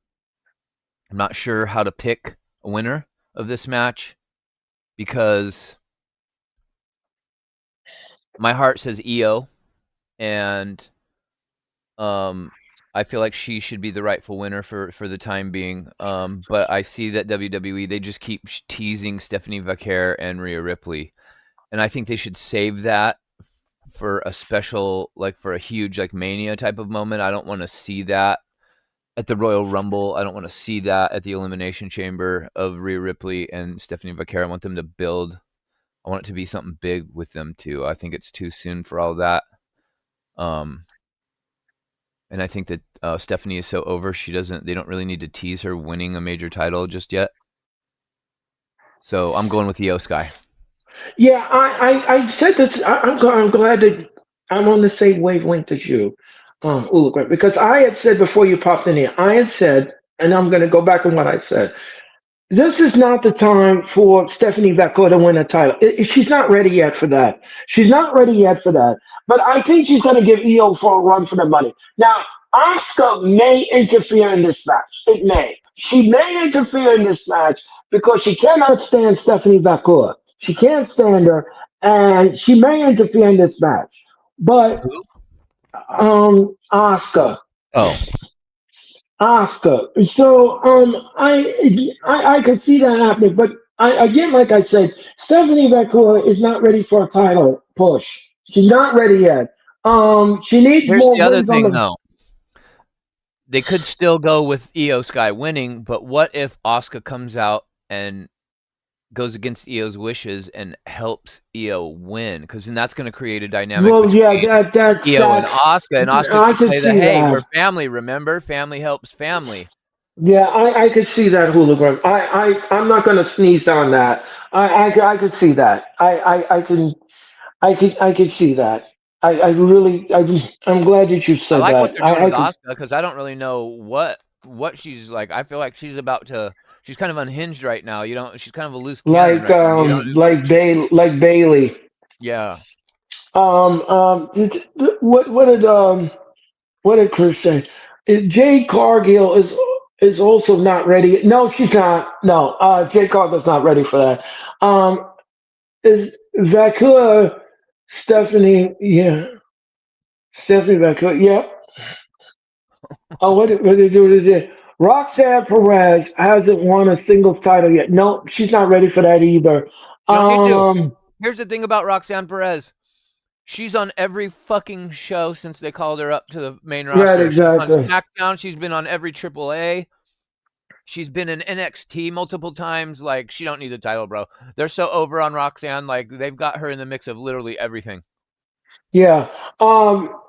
not sure how to pick a winner of this match because my heart says Io and Um, I feel like she should be the rightful winner for the time being. But I see that WWE they just keep teasing Stephanie Vaquer and Rhea Ripley, and I think they should save that for a special, like for a huge like Mania type of moment. I don't want to see that at the Royal Rumble. I don't want to see that at the Elimination Chamber of Rhea Ripley and Stephanie Vaquer. I want them to build. I want it to be something big with them too. I think it's too soon for all that. Um, and I think that Stephanie is so over. She doesn't. They don't really need to tease her winning a major title just yet. So I'm going with Io Sky. Yeah, I said this. I'm glad that I'm on the same wavelength as you, Ula, because I had said before you popped in here, I had said, and I'm going to go back on what I said. This is not the time for Stephanie Becker to win a title. She's not ready yet for that. She's not ready yet for that. But I think she's going to give EO for a run for the money. Now, Asuka may interfere in this match. It may. She may interfere in this match because she cannot stand Stephanie Becker. She can't stand her, and she may interfere in this match. But Who? Asuka. Oh, Oscar. So I could see that happening, but again, like I said, Stephanie Becker is not ready for a title push. She's not ready yet. She needs here's more the other wins on thing the though. They could still go with Io Sky winning, but what if Asuka comes out and goes against Io's wishes and helps Io win? Because then that's going to create a dynamic well, yeah, between Io and Asuka I could could play the see hey, that. we're family. Remember, family helps family. Yeah, I could see that hooligan. I'm not going to sneeze on that. I could see that. I can see that. I really, I'm glad that you I said like what that. they're doing I with could, Asuka because I don't really know what she's like. I feel like she's about to. She's kind of unhinged right now. You don't. She's kind of a loose cannon right now. You don't. Like Bailey. Yeah. What did Chris say? Jade Cargill is also not ready. No, she's not. No, Jade Cargill's not ready for that. Is Vakula Stephanie? Yeah, Stephanie Vakula. Yep. Oh, what is it? Roxanne Perez hasn't won a singles title yet. No, she's not ready for that either. She don't need to. Um, Here's the thing about Roxanne Perez. She's on every fucking show since they called her up to the main right, roster. She's on exactly. SmackDown. She's been on every AAA. She's been in NXT multiple times. Like she don't need the title, bro. They're so over on Roxanne. Like they've got her in the mix of literally everything. Yeah,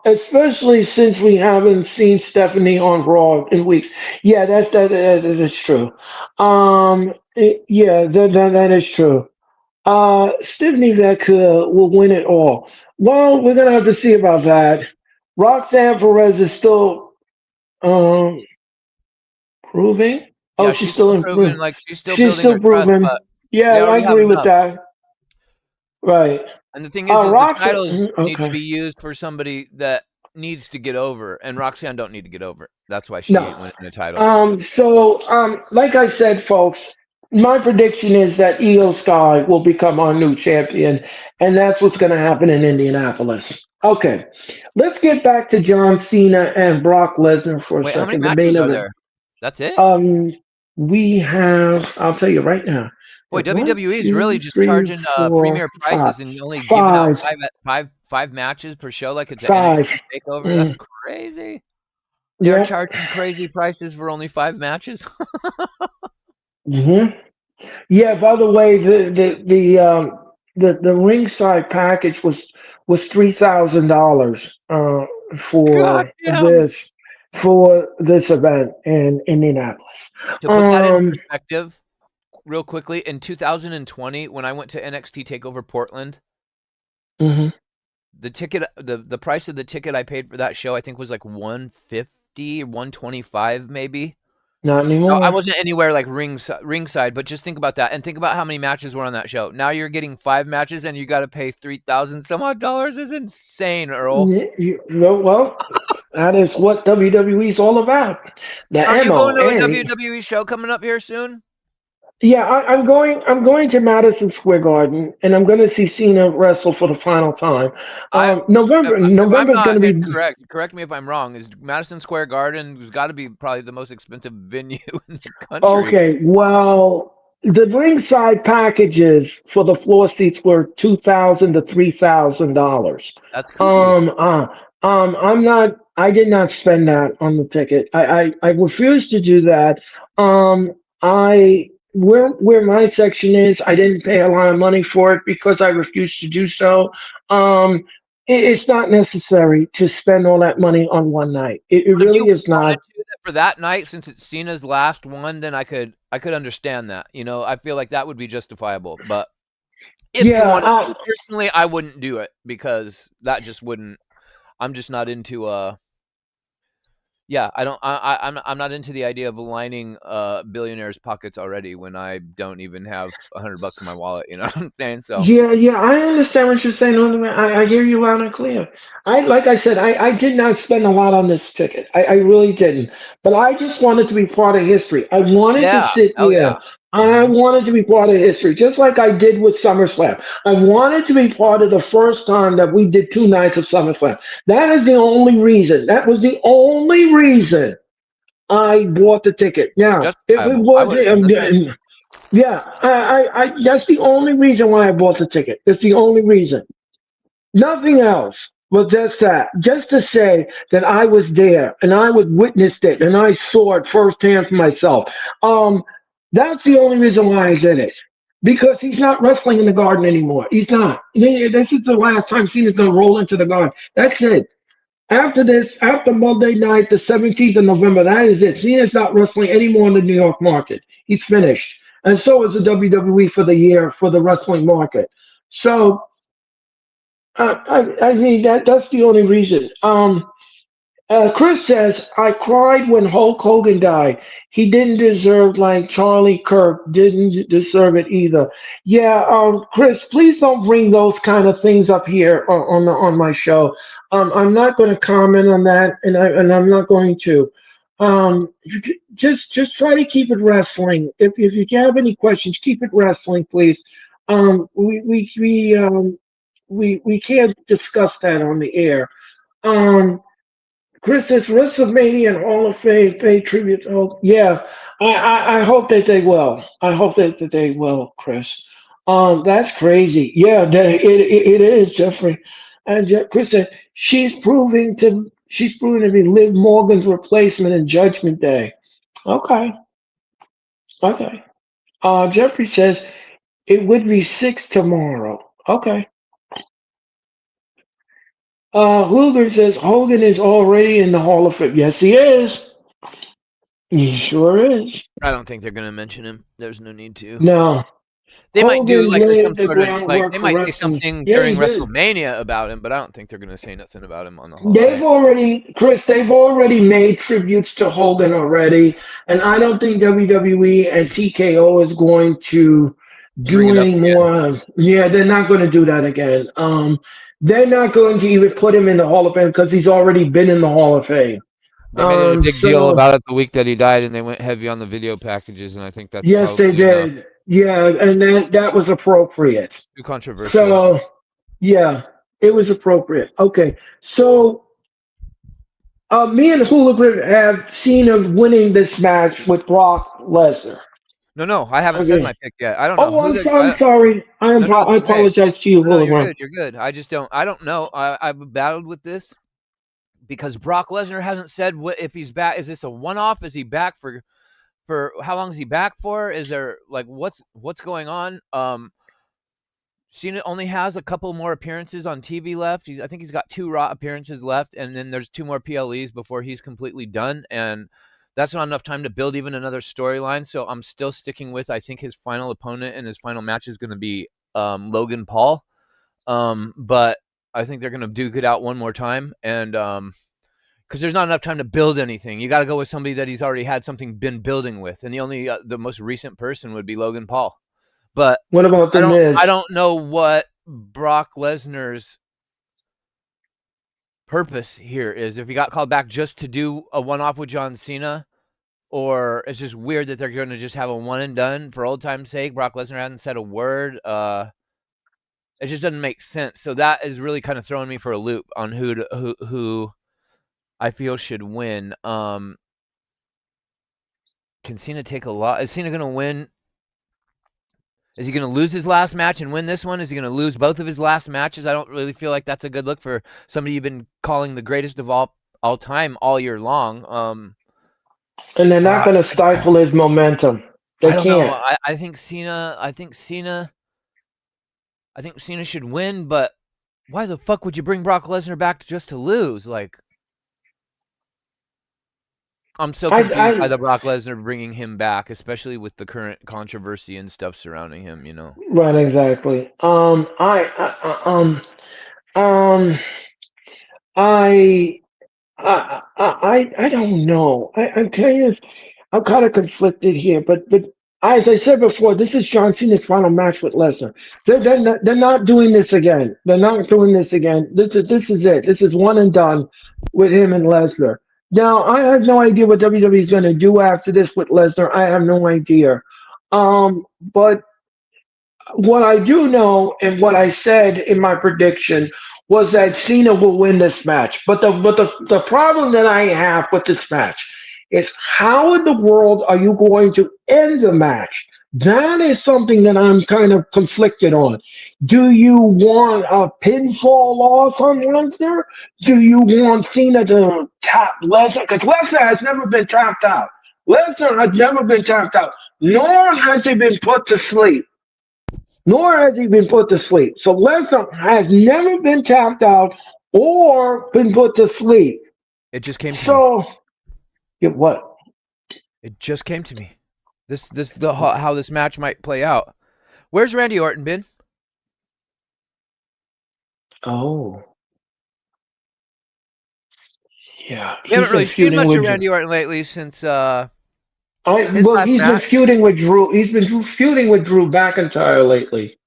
especially since we haven't seen Stephanie on Raw in weeks. Yeah, that's true. Yeah, that is true. Stephanie Vecchia will win it all. Well, we're gonna have to see about that. Roxanne Perez is still um proving. Oh, Yeah, she's she's still still proving improving. like she's still She's building still her trust, proving. but Yeah, they I already have agree with enough. that. Right. And the thing is the titles need to Okay. be used for somebody that needs to get over, and Roxanne don't need to get over. That's why she No. ain't winning a title. Like I said, folks, my prediction is that Io Sky will become our new champion, and that's what's going to happen in Indianapolis. Okay, let's get back to John Cena and Brock Lesnar for a Wait, how many second. The main matches are event. there? That's it? Um, we have. I'll tell you right now. Boy, One, WWE is really two, just three, charging four, premier five, prices and only giving out five, five matches per show like it's an five. NXT takeover. That's Mm, crazy. They are yep. charging crazy prices for only five matches. Hmm. Yeah. By the way, the ringside package was $3,000 God damn. for this event in Indianapolis. To put that in Um. perspective, real quickly, in 2020, when I went to NXT Takeover Portland, Mhm. the price of the ticket I paid for that show I think was like 150 or 125 maybe. Not No, I anymore. wasn't anywhere like ringside, but just think about that and think about how many matches were on that show. Now you're getting five matches and you got to pay 3,000 some odd dollars. Is insane, Earl. Well, that is what WWE's all about. The Aren't you going to a MOA. WWE show coming up here soon? Yeah, I'm going. I'm going to Madison Square Garden, and I'm going to see Cena wrestle for the final time. I if I'm November is going not to be. incorrect me if I'm wrong. Is Madison Square Garden has got to be probably the most expensive venue in the country? Okay, well, the ringside packages for the floor seats were $2,000 to $3,000. That's cool. I'm not. I did not spend that on the ticket. I refuse to do that. I where my section is, I didn't pay a lot of money for it because I refused to do so. Um, it's not necessary to spend all that money on one night. It But if you really is not. wanted to for that night, since it's Cena's last one, then I could understand that. I feel like that would be justifiable. But if you Yeah, wanted to, personally, I wouldn't do it because that just wouldn't. I'm just not into yeah, I don't. I'm not into the idea of lining billionaires' pockets already when I don't even have $100 in my wallet. You know what I'm saying? So yeah, yeah. I understand what you're saying. I hear you loud and clear. Like I said, I did not spend a lot on this ticket. I really didn't. But I just wanted to be part of history. I wanted to yeah, sit hell there. yeah. I Hmm. wanted to be part of history, just like I did with SummerSlam. I wanted to be part of the first time that we did 2 nights of SummerSlam. That is the only reason. That was the only reason I bought the ticket. Now, if it Justifiable. I was, would have done the same. yeah, that's the only reason why I bought the ticket. That's the only reason. Nothing else. But just that. Just to say that I was there and I was witnessed it and I saw it firsthand for myself. Um, that's the only reason why I did it. Because he's not wrestling in the garden anymore. He's not. This is the last time Cena's gonna roll into the garden. That's it. After this, after Monday night, the 17th of November, that is it. Cena's not wrestling anymore in the New York market. He's finished. And so is the WWE for the year for the wrestling market. So I mean that's the only reason. Chris says, I cried when Hulk Hogan died. He didn't deserve, like Charlie Kirk didn't deserve it either. Yeah, Chris, please don't bring those kind of things up here on my show. I'm not going to comment on that, and I'm not going to. Just try to keep it wrestling. If you have any questions, keep it wrestling, please. We can't discuss that on the air. Um, Chris says WrestleMania and Hall of Fame pay tribute. Oh, yeah, I hope that they will. I hope that they will, Chris. That's crazy. Yeah, it is, Jeffrey. And Chris said she's proving to be Liv Morgan's replacement in Judgment Day. Okay, okay. Jeffrey says it would be six tomorrow. Okay. Luger says Hogan is already in the Hall of Fame. Yes, he is. He sure is. I don't think they're gonna mention him. There's no need to. No, They might do Hogan like laid some the sort of like groundwork they for might say wrestling. something Yeah, he during did. WrestleMania about him, but I don't think they're gonna say nothing about him on the Hall of They've Fame. already, Chris, they've already made tributes to Hogan already, and I don't think WWE and TKO is going to To bring do it up any again. more. Yeah, they're not going to do that again. They're not going to even put him in the Hall of Fame because he's already been in the Hall of Fame. They made it a big deal So about it the week that he died, and they went heavy on the video packages, and I think that's yes, they probably enough. did. Yeah, and that was appropriate. Too controversial. So yeah, it was appropriate. Okay, so me and Hooligan have seen him winning this match with Brock Lesnar. No, no, I haven't said Okay. my pick yet. I don't know Oh, who I'm sorry. no, no, it's I okay. apologize to you, No, no, you're Hooligan. good. You're good. I don't know. I've battled with this because Brock Lesnar hasn't said what if he's back. Is this a one-off? Is he back for how long is he back for? Is there like what's going on? Cena only has a couple more appearances on TV left. I think he's got two Raw appearances left, and then there's two more PLEs before he's completely done. And that's not enough time to build even another storyline. So I'm still sticking with I think his final opponent and his final match is going to be Logan Paul. But I think they're going to duke it out one more time, and because there's not enough time to build anything, you got to go with somebody that he's already had something been building with, and the most recent person would be Logan Paul. But What about I the don't I Miz? don't know what Brock Lesnar's purpose here is. If he got called back just to do a one-off with John Cena, or it's just weird that they're going to just have a one and done for old time's sake. Brock Lesnar hasn't said a word. It just doesn't make sense. So that is really kind of throwing me for a loop on who I feel should win. Can Cena take a lot? Is Cena going to win? Is he going to lose his last match and win this one? Is he going to lose both of his last matches? I don't really feel like that's a good look for somebody you've been calling the greatest of all time all year long. And they're not Uh, going to stifle his momentum. They I don't know. can't. I think Cena should win, but why the fuck would you bring Brock Lesnar back just to lose? Like, I'm so confused by I the Brock Lesnar bringing him back, especially with the current controversy and stuff surrounding him, you know. right exactly. Um, I, I don't know. I'm kind of conflicted here, but as I said before, this is John Cena's final match with Lesnar. They're not doing this again. They're not doing this again. This is it. This is one and done with him and Lesnar. Now I have no idea what WWE is going to do after this with Lesnar. I have no idea. But what I do know and what I said in my prediction was that Cena will win this match. But the problem that I have with this match is how in the world are you going to end the match? That is something that I'm kind of conflicted on. Do you want a pinfall loss on Lesnar? Do you want Cena to tap Lesnar? Because Lesnar has never been tapped out. Lesnar has never been tapped out, nor has he been put to sleep, nor has he been put to sleep. So Lesnar has never been tapped out or been put to sleep. It just came to me. So, yeah, what? It just came to me. This the how this match might play out. Where's Randy Orton been? Oh, yeah, We haven't he's been really seen feuding much of with Drew. Randy Orton lately since his Well, last he's been match. feuding with Drew. Feuding with Drew McIntyre lately.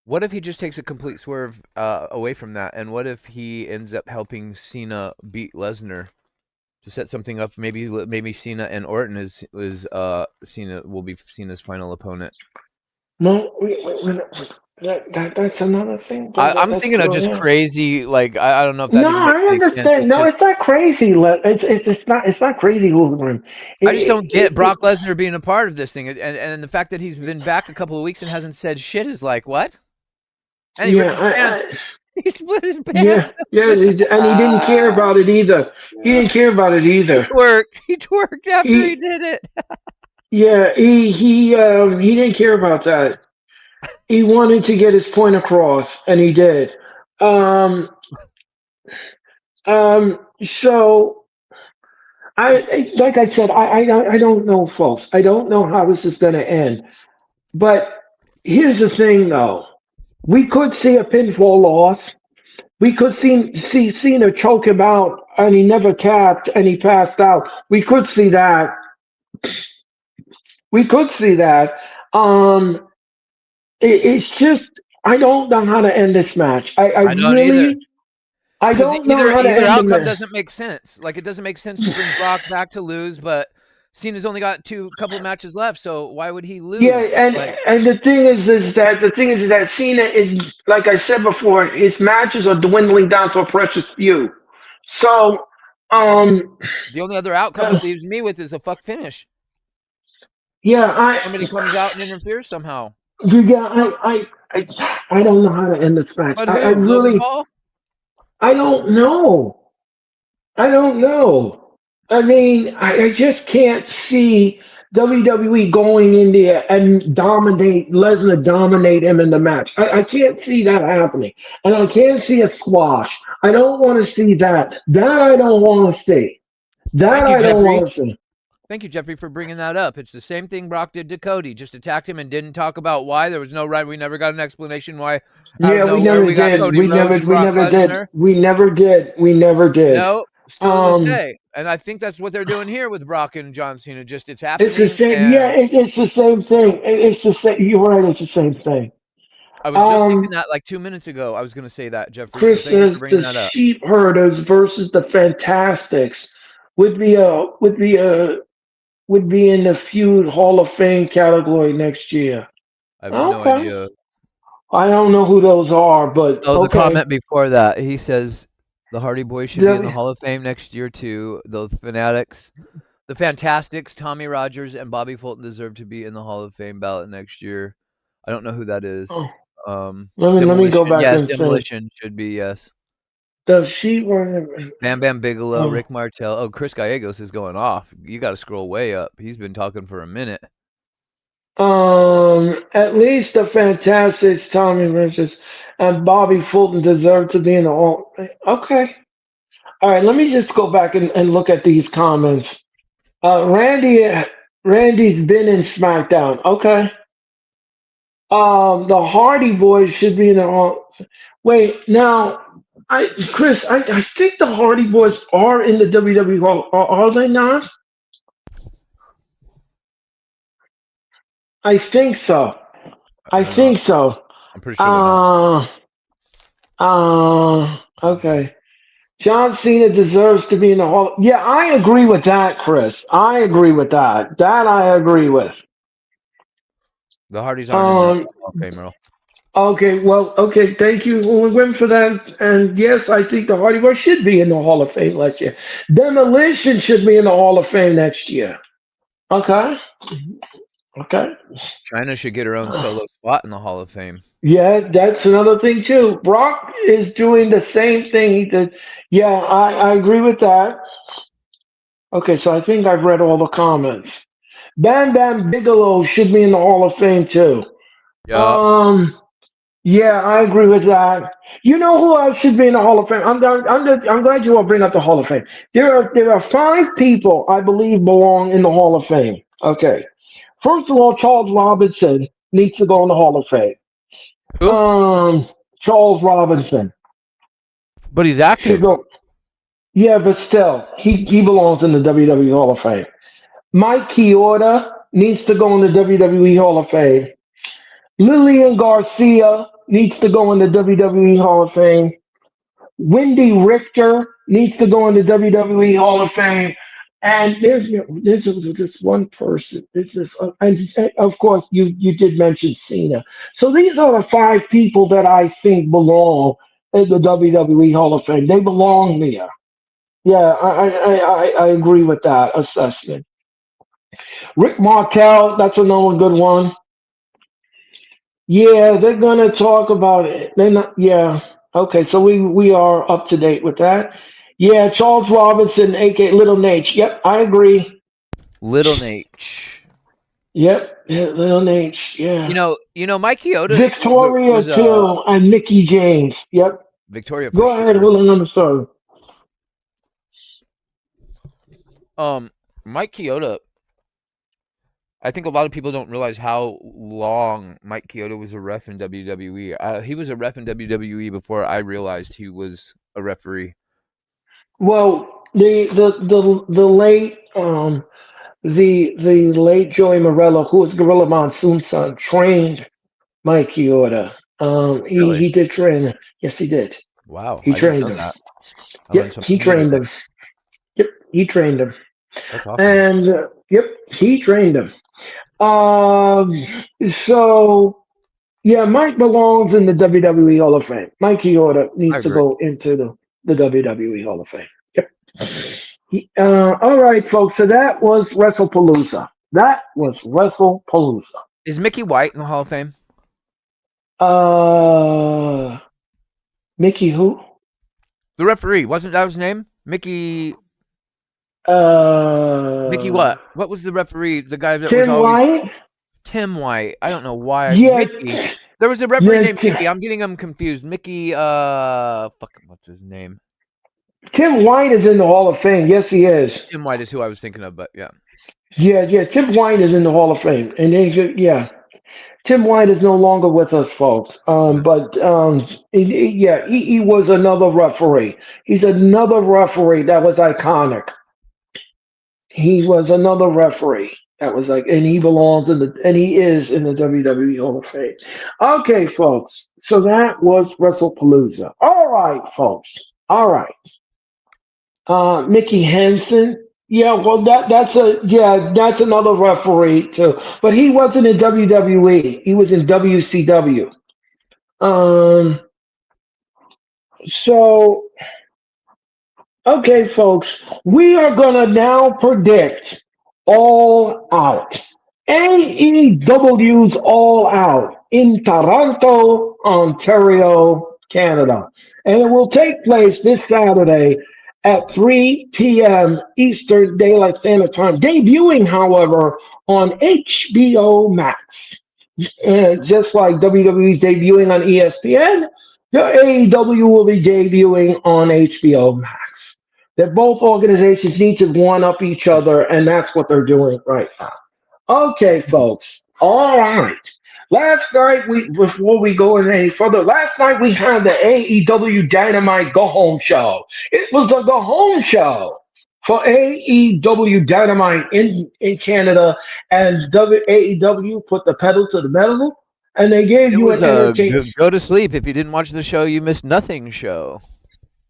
What if he just takes a complete swerve away from that? And what if he ends up helping Cena beat Lesnar to set something up? Maybe Cena and Orton is Cena will be Cena's final opponent. No, that's another thing. I'm That's thinking of true. just Yeah. crazy. Like I don't know if that No, even makes I any sense. understand. It's No, just it's not crazy. It's not crazy over him. I just don't get It, Brock Lesnar being a part of this thing, and the fact that he's been back a couple of weeks and hasn't said shit is like what? And he ripped yeah, his pants. He split his pants. yeah, yeah, and he didn't care Ah, about it either. He didn't care about it he either. twerked. He twerked after he He, did it. yeah, he didn't care about that. He wanted to get his point across, and he did. Um, so like I said, I don't know, folks. I don't know how this is going to end. But here's the thing, though. We could see a pinfall loss. We could see Cena choke him out, and he never tapped, and he passed out. We could see that. We could see that. Um, it's just I don't know how to end this match. I don't either. I Because don't know either how to either end the outcome match. doesn't make sense. Like it doesn't make sense to bring Brock back to lose, but Cena's only got couple of matches left, so why would he Yeah, lose? Like and the thing is that Cena is, like I said before, his matches are dwindling down to a precious few. So, um, the only other outcome uh, it leaves me with is a fuck finish. yeah, Somebody comes out and interferes somehow. yeah, I don't know how to end this match. But I who? Logan really, Paul? I don't know. I don't know. I mean, I just can't see WWE going in there and dominate him in the match. I can't see that happening. And I can't see a squash. I don't want to see that. That I don't want to see. That Thank you, I don't want Jeffrey. to see. Thank you, Jeffrey, for bringing that up. It's the same thing Brock did to Cody. Just attacked him and didn't talk about why. There was no right. We never got an explanation why. Out of Yeah, we nowhere, never we got did. Cody Rhodes and We Brock never did. Lesnar. We never did. We never did. No, still to this Um, day. And I think that's what they're doing here with Brock and John Cena. Just it's it's the happening. same. Yeah, And it's the same thing. It's the same. You're right. It's the same thing. I was just thinking Um, that like 2 minutes ago. I was going to say that, Jeffrey. So Chris thank you for says bringing the that up. sheep herders versus the Fantastics would be in the feud Hall of Fame category next year. I have no Okay. idea. I don't know who those are, but Oh, the okay. comment before that. He says the Hardy Boys should be in the The- Hall of Fame next year too. The Fanatics, the Fantastics, Tommy Rogers, and Bobby Fulton deserve to be in the Hall of Fame ballot next year. I don't know who that is. oh, let me go Demolition, back yes, and say Demolition should be yes. the sheep herders. Bam Bam Bigelow, Oh, Rick Martel. Oh, Chris Gallegos is going off. You got to scroll way up. He's been talking for a minute. At least the Fantastics, Tommy Richards, and Bobby Fulton deserve to be in the Hall. Okay. All right. Let me just go back and look at these comments. Randy's been in SmackDown. Okay. The Hardy Boys should be in the Hall. Wait, now, Chris, I think the Hardy Boys are in the WWE Hall. Are they not? I think so. I Uh, think so. I'm pretty sure they're not. Uh, okay. John Cena deserves to be in the Hall. Yeah, I agree with that, Chris. I agree with that. That I agree with. The Hardys aren't in the Um, Hall of Fame, Earl. okay, well, okay, thank you, Wim, for that. And yes, I think the Hardy Boys should be in the Hall of Fame next year. Demolition should be in the Hall of Fame next year. Okay, okay. China should get her own solo spot in the Hall of Fame. Yes, that's another thing too. Brock is doing the same thing he did. Yeah, I agree with that. Okay, so I think I've read all the comments. Bam Bam Bigelow should be in the Hall of Fame too. Yup. Um, yeah, I agree with that. You know who else should be in the Hall of Fame? I'm glad you all bring up the Hall of Fame. There are five people I believe belong in the Hall of Fame. Okay, first of all, Charles Robinson needs to go in the Hall of Fame. Who? Um, Charles Robinson But he's should active. go. Yeah, but still, he belongs in the WWE Hall of Fame. Mike Chioda needs to go in the WWE Hall of Fame. Lillian Garcia needs to go in the WWE Hall of Fame. Wendy Richter needs to go in the WWE Hall of Fame. And there's just one person. This is and of course you did mention Cena. So these are the five people that I think belong in the WWE Hall of Fame. They belong there. Yeah, I agree with that assessment. Rick Martel, that's another good one. Yeah, they're gonna talk about it. They're not. Yeah. Okay, so we are up to date with that. Yeah, Charles Robinson, aka Little Nate. Yep, I agree. Little Nate. Yep, yeah, Little Nate. You Yeah, know, you know, Mike Chioda Victoria was too, and Mickey James. Yep. Victoria for Go ahead, sure. William number seven. Um, Mike Chioda. I think a lot of people don't realize how long Mike Chioda was a ref in WWE. He was a ref in WWE before I realized he was a referee. Well, the late the late Joey Morello, who was Gorilla Monsoon's son, trained Mike Chioda. Really? He did train him. Yes, he did. Wow, He I didn't trained know him. that. I learned Yep, he something new trained today. him. Yep, he trained him. That's awesome. And yep, he trained him. Um, so yeah, Mike belongs in the WWE Hall of Fame. Mike Chioda I needs to agree. go into the WWE Hall of Fame. Yep. All right, folks. So that was WrestlePalooza. That was WrestlePalooza. Is Mickey White in the Hall of Fame? Uh, Mickey who? The referee, wasn't that his name? Mickey Uh, what? What was the referee? The guy that was Tim always White. Tim White. I don't know why. Yeah, Mickey. There was a referee yeah. named Mickey. I'm getting him confused. Mickey, fucking, what's his name? Tim White is in the Hall of Fame. Yes, he is. Tim White is who I was thinking of, but yeah. Yeah, yeah. Tim White is in the Hall of Fame, and yeah, Tim White is no longer with us, folks. But yeah, he was another referee. He's another referee that was iconic. He was another referee that was like, and he belongs in the, and he is in the WWE Hall of Fame. Okay, folks. So that was WrestlePalooza. All right, folks. All right. Mickey Henson. Yeah, well, that's another referee too. But he wasn't in WWE. He was in WCW. Um, so okay, folks, we are gonna now predict All Out. AEW's All Out in Toronto, Ontario, Canada. And it will take place this Saturday at 3 p.m. Eastern Daylight Standard Time, debuting, however, on HBO Max. And just like WWE's debuting on ESPN, the AEW will be debuting on HBO Max. That both organizations need to one up each other, and that's what they're doing right now. Okay, folks. All right. Last night, before we go any further, last night we had the AEW Dynamite Go Home Show. It was a Go Home Show for AEW Dynamite in Canada, and AEW put the pedal to the metal, and they gave It you was an a entertain. go to sleep. If you didn't watch the show, you missed nothing show.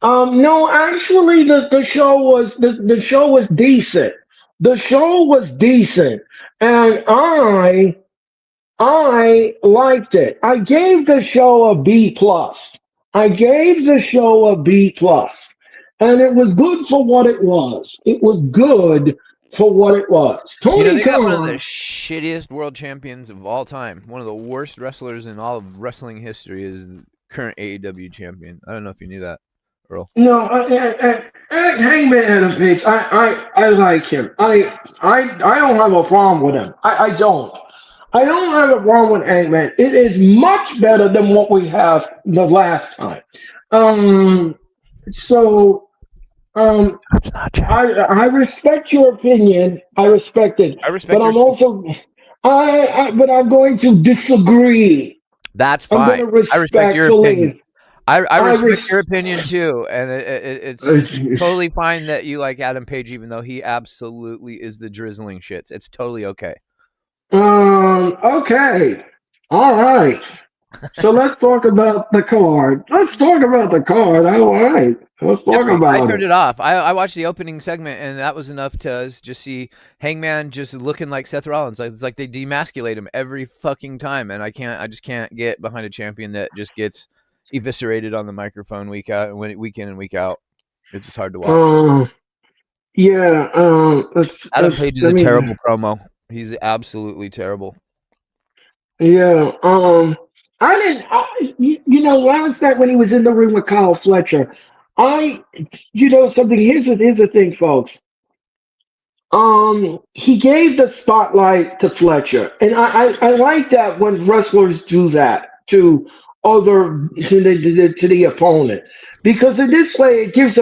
No, actually, the show was decent. The show was decent, and I liked it. I gave the show a B plus. I gave the show a B plus, and it was good for what it was. It was good for what it was. You know, Tony they got one of the Khan. shittiest world champions of all time. One of the worst wrestlers in all of wrestling history is the current AEW champion. I don't know if you knew that, Earl. No, Hangman Adam Page. I like him. I don't have a problem with him. I don't. I don't have a problem with Hangman. It is much better than what we have the last time. Um. So. Um. That's not Jack. I respect your opinion. I respect it, I but respect I'm yours too. also but I'm going to disagree. That's I'm going fine. to I respect your opinion. respectfully. I I respect your res. opinion too, and it's totally fine that you like Adam Page, even though he absolutely is the drizzling shits. It's totally okay. Okay. All right. So let's talk about the card. Let's talk about the card. All right. Let's talk Different. I about turned it. it off. I watched the opening segment, and that was enough to just see Hangman just looking like Seth Rollins. Like, it's like they demasculate him every fucking time, and I just can't get behind a champion that just gets eviscerated on the microphone week in and week out. It's just hard to watch. Um. Yeah. Adam Page is Let a me. terrible promo. He's absolutely terrible. Yeah. I didn't. Last night when he was in the room with Kyle Fletcher, I. Something. Here's the thing, folks. He gave the spotlight to Fletcher, and I like that when wrestlers do that to the opponent, because in this way it gives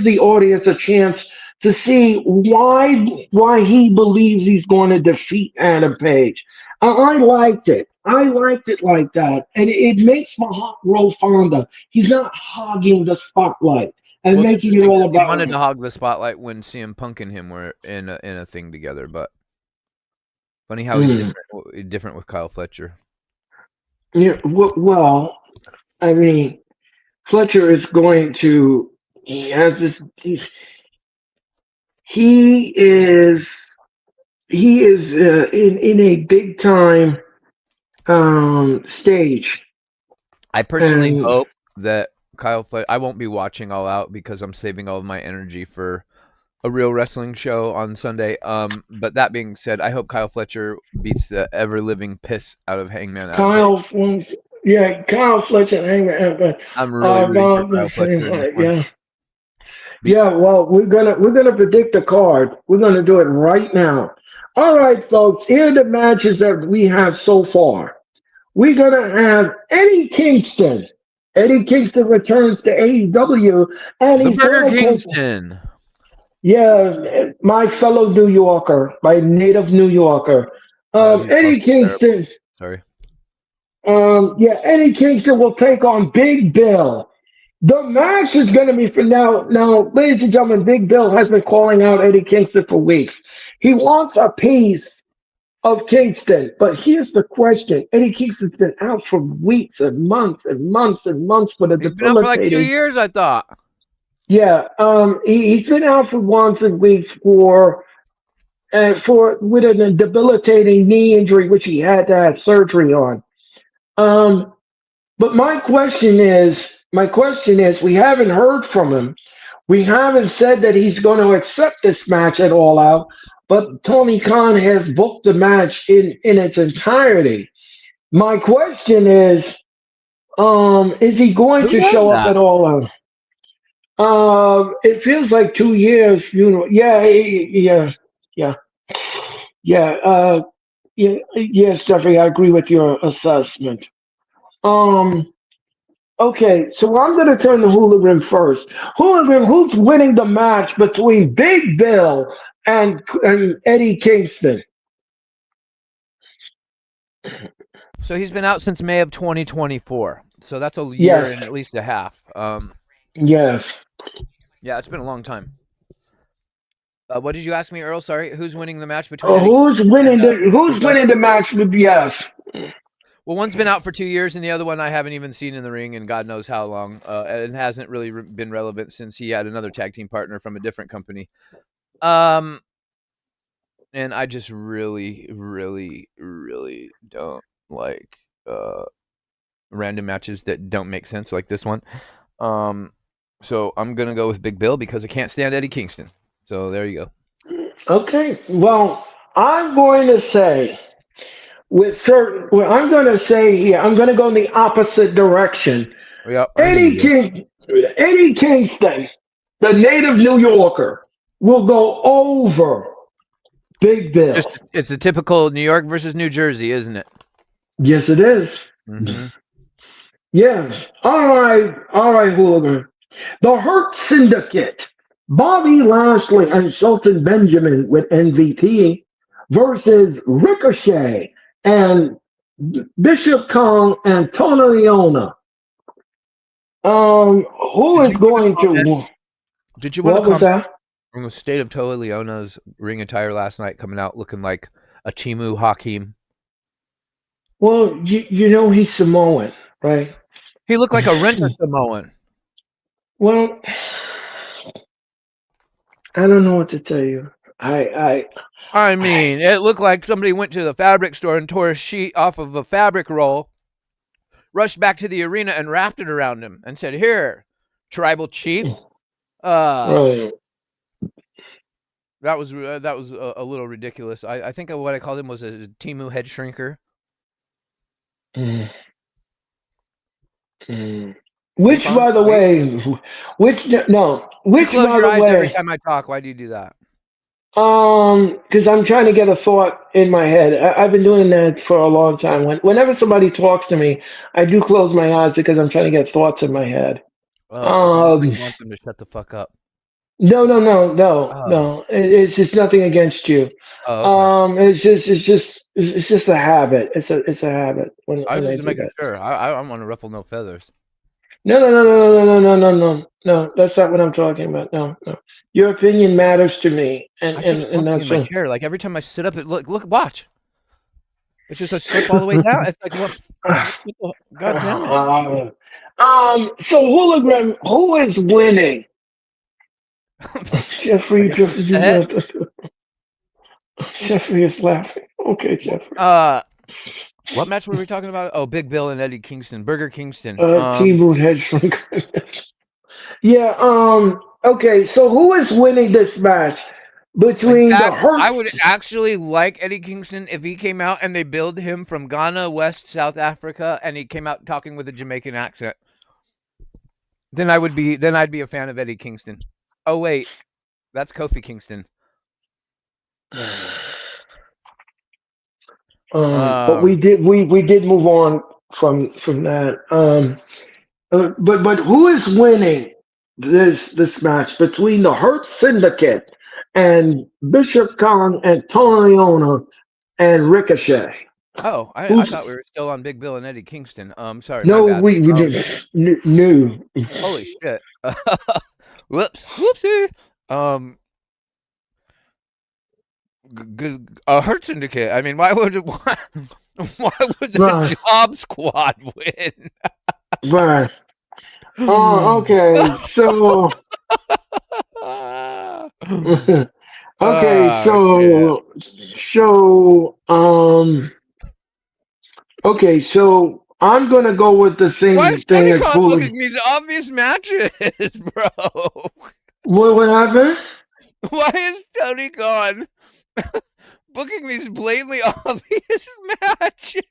the audience a chance to see why he believes he's going to defeat Adam Page. I liked it. I liked it like that, and it makes my heart grow fonder. He's not hogging the spotlight and Well, it's making it interesting all because he about wanted him. to hog the spotlight when CM Punk and him were in a thing together, but funny how he's Mm. different with Kyle Fletcher. Yeah, well, I mean, Fletcher is going to. He has this. He is. He is in a big time stage, I personally and hope that I won't be watching All Out because I'm saving all of my energy for a real wrestling show on Sunday. But that being said, I hope Kyle Fletcher beats the ever living piss out of Hangman Adam Page. Kyle. Yeah, Kyle Fletcher and Hangman. I'm really rooting for About the Kyle same. Fletcher in this one. Yeah, Be- yeah. Well, we're gonna predict the card. We're gonna do it right now. All right, folks. Here are the matches that we have so far. We're gonna have Eddie Kingston. Eddie Kingston returns to AEW, and the he's Burger gonna take, Kingston. yeah, my fellow New Yorker, my native New Yorker, He's Eddie also terrible. Kingston. Sorry. Yeah, Eddie Kingston will take on Big Bill. The match is going to be for now. Now, ladies and gentlemen, Big Bill has been calling out Eddie Kingston for weeks. He wants a piece of Kingston. But here's the question. Eddie Kingston's been out for weeks and months and months and months with a He's been out for like 2 debilitating. years, I thought. Yeah, he's been out for months and weeks for with a debilitating knee injury, which he had to have surgery on. Um, but my question is, we haven't heard from him. We haven't said that he's going to accept this match at All Out. But Tony Khan has booked the match in its entirety. My question is he going Who to does show up that? at All Out? It feels like 2 years. Yeah, yeah, yeah. Yeah, yes, Jeffrey, I agree with your assessment. Um, okay, so I'm going to turn to Hooligan first. Hooligan, who's winning the match between Big Bill and Eddie Kingston? So he's been out since May of 2024. So that's a year Yes, and at least a half. yes. Yeah, it's been a long time. What did you ask me, Earl? Sorry, who's winning the match between Eddie and Who's Big Bill? winning the match with yes? Well, one's been out for 2 years, and the other one I haven't even seen in the ring, and God knows how long. And hasn't really been relevant since he had another tag team partner from a different company. Um, and I just really, really, really don't like uh random matches that don't make sense like this one. Um, so I'm gonna go with Big Bill because I can't stand Eddie Kingston. So there you go. Okay, well, I'm going to say with certain. Well, I'm going to say here. I'm going to go in the opposite direction. Yep, I knew Eddie you would. King, Eddie Kingston, the native New Yorker, will go over Big Just Bill. it's a typical New York versus New Jersey, isn't it? Yes, it is. Mm-hmm. Yes. All right, Hooligan. The Hurt Syndicate, Bobby Lashley and Shelton Benjamin with NVT versus Ricochet and Bishop Kong and Tony Leona. Who Did is you want to going comment? to? Did you want to What was comment that? on the state of Toa Leona's ring attire last night, coming out looking like a Timu Hakim? Well, you know he's Samoan, right? He looked like a renter Samoan. Well, I don't know what to tell you. I I mean, it looked like somebody went to the fabric store and tore a sheet off of a fabric roll, rushed back to the arena and wrapped it around him and said, "Here, tribal chief." Uh, right. that was a little ridiculous. I think what I called him was a Timu head shrinker. Mm, mm. Keep Which, on. by the Wait. way, which no, You which, close by your the eyes every way, time I talk. Why do you do that? because I'm trying to get a thought in my head. I've been doing that for a long time. Whenever somebody talks to me, I do close my eyes because I'm trying to get thoughts in my head. It sounds like Um, you want them to shut the fuck up. no, no, no, no, Oh. no. It's just nothing against you. Oh, okay. It's just a habit. It's a habit I was when I just do making that. sure. I want to ruffle no feathers. No, no, no, no, no, no, no, no, no, no. No, that's not what I'm talking about. No, no. Your opinion matters to me, I keep and slipping in that's my chair. Like every time I sit up, look, watch. It's just I slip all the way down. It's like what the God damn it. So hologram, who is winning? I Jeffrey, guess I'm Jeffrey, just ahead. Jeffrey is laughing. Okay, Jeffrey. Uh, what match were we talking about? Oh, Big Bill and Eddie Kingston, Burger Kingston. T-Boot head shrink. Yeah. Okay. So who is winning this match In between the fact, I Hurts? would actually like Eddie Kingston if he came out and they billed him from Ghana, West South Africa, and he came out talking with a Jamaican accent. Then I'd be a fan of Eddie Kingston. Oh wait, that's Kofi Kingston. But Um, we did move on from that. But who is winning this match between the Hurt Syndicate and Bishop Kong and Tony Leona and Ricochet? oh, I Who's thought we were still on Big Bill and Eddie Kingston. Sorry, my no, bad. we did new. Holy shit. Whoops, whoopsie. Um, good. Hurt Syndicate. I mean, why would Right, the Job Squad win? right. Okay. So okay, Oh shit. so okay, so I'm gonna go with the Why same is thing Tony as Khan Hula. booking these obvious matches, bro? What happened? Why is Tony Khan booking these blatantly obvious matches?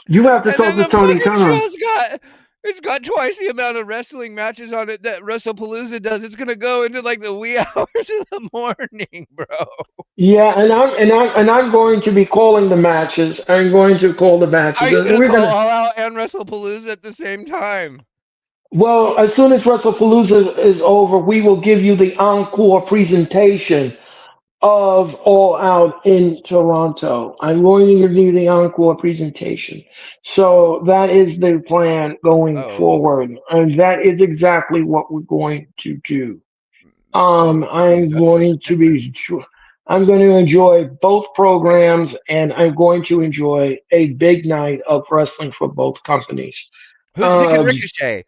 You have to And talk then to the Tony fucking Khan. show's got It's got twice the amount of wrestling matches on it that WrestlePalooza does. It's gonna go into like the wee hours of the morning, bro. Yeah, and I'm going to be calling the matches. I'm going to call the Are matches, you and gonna we're call gonna. All Out and WrestlePalooza at the same time? Well, as soon as WrestlePalooza is over, we will give you the encore presentation of All Out in Toronto. I'm going to give you the encore presentation. So that is the plan going Oh, forward, and that is exactly what we're going to do. oh, geez, I'm that's what. going to be. I'm going to enjoy both programs, and I'm going to enjoy a big night of wrestling for both companies. Who's picking Um, Ricochet?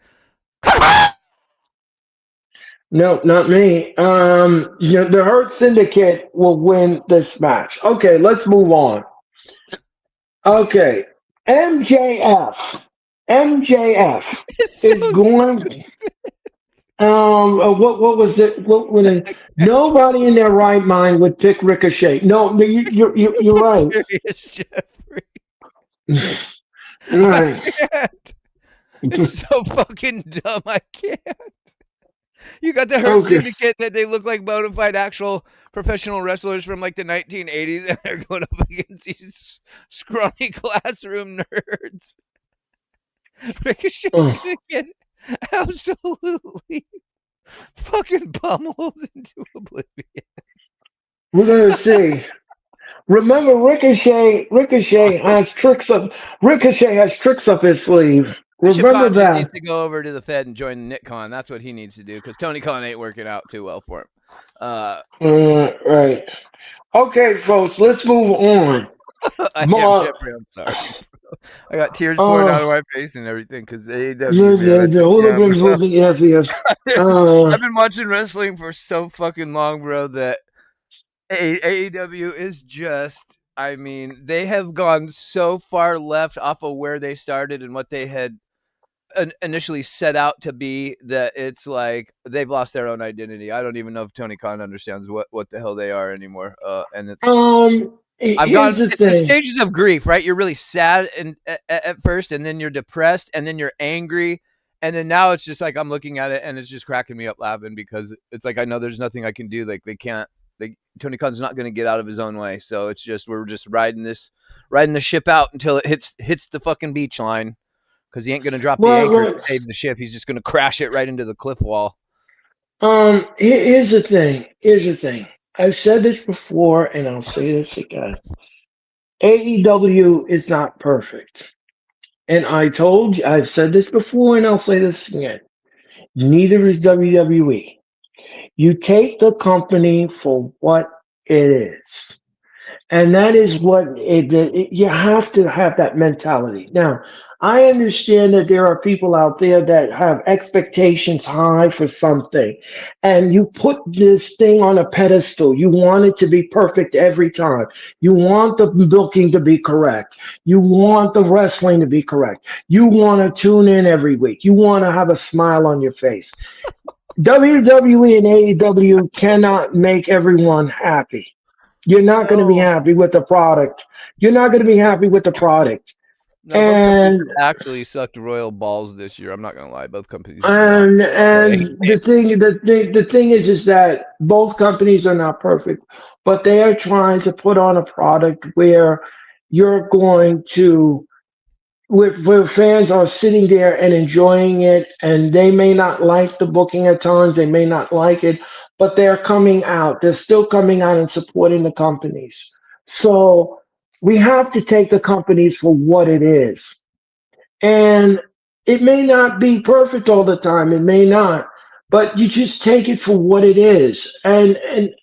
no, not me. The Hurt Syndicate will win this match. Okay, let's move on. Okay, MJF. MJF It's is so going. What was it? What would it? Nobody in their right mind would pick Ricochet. No, you're right. serious, Jeffrey. I Right. can't. It's so fucking dumb. I can't. You got the Hurt Okay. Syndicate that they look like bona fide actual professional wrestlers from like the 1980s, and they're going up against these scrawny classroom nerds. Ricochet's Uh, gonna get absolutely fucking pummeled into oblivion. we're gonna see. Remember, Ricochet has tricks up. Ricochet has tricks up his sleeve. Bishop Remember Khan just needs that. to go over to the Fed and join the NitCon. That's what he needs to do because Tony Khan ain't working out too well for him. Right. Okay, folks. Let's move on. I am Ma, Jeffrey. I'm sorry. I got tears pouring out uh, of my face and everything because AEW, man. the holograms losing. Yes, yes. Uh, I've been watching wrestling for so fucking long, bro, that AEW is just. I mean, they have gone so far left off of where they started and what they had initially set out to be that it's like they've lost their own identity. I don't even know if Tony Khan understands what the hell they are anymore. And it's I've here's gone. the It's the thing. stages of grief, right? You're really sad and at first, and then you're depressed, and then you're angry, and then now it's just like I'm looking at it, and it's just cracking me up laughing because it's like I know there's nothing I can do. Like they can't. Tony Khan's not going to get out of his own way, so it's just we're just riding the ship out until it hits the fucking beach line because he ain't going to drop the anchor to Well, save the ship. He's just going to crash it right into the cliff wall. here's the thing. Here's the thing. I've said this before, and I'll say this again. AEW is not perfect. And I've said this before, and I'll say this again. Neither is WWE. You take the company for what it is. And that is what you have to have that mentality. Now, I understand that there are people out there that have expectations high for something, and you put this thing on a pedestal. You want it to be perfect every time. You want the booking to be correct. You want the wrestling to be correct. You want to tune in every week. You want to have a smile on your face. WWE and AEW cannot make everyone happy. You're not going to be No, happy with the product. You're not going to be happy with the product. no, both companies And have actually sucked royal balls this year. I'm not going to lie. Both companies have not and play. and the thing is that both companies are not perfect, but they are trying to put on a product where you're going to where fans are sitting there and enjoying it, and they may not like the booking at times, they may not like it, but they're coming out. They're still coming out and supporting the companies. So we have to take the companies for what it is. And it may not be perfect all the time, it may not, but you just take it for what it is. And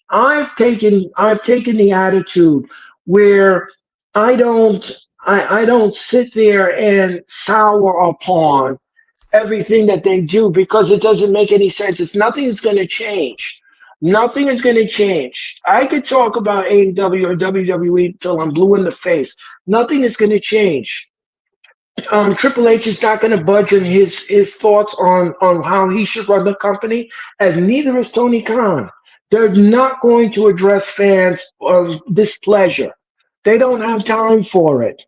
I've taken the attitude where I don't I don't sit there and sour upon everything that they do because it doesn't make any sense. It's nothing is going to change. Nothing is going to change. I could talk about AEW or WWE till I'm blue in the face. Nothing is going to change. Triple H is not going to budge in his thoughts on how he should run the company, and neither is Tony Khan. They're not going to address fans' displeasure. They don't have time for it.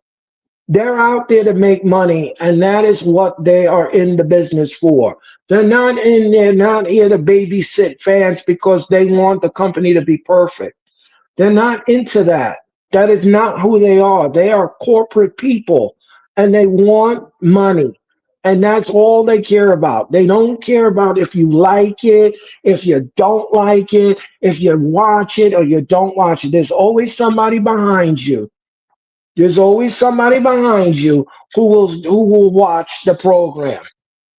They're out there to make money, and that is what they are in the business for. They're not in there, not here to babysit fans because they want the company to be perfect. They're not into that. That is not who they are. They are corporate people and they want money. And that's all they care about. They don't care about if you like it, if you don't like it, if you watch it or you don't watch it. There's always somebody behind you. There's always somebody behind you who will watch the program.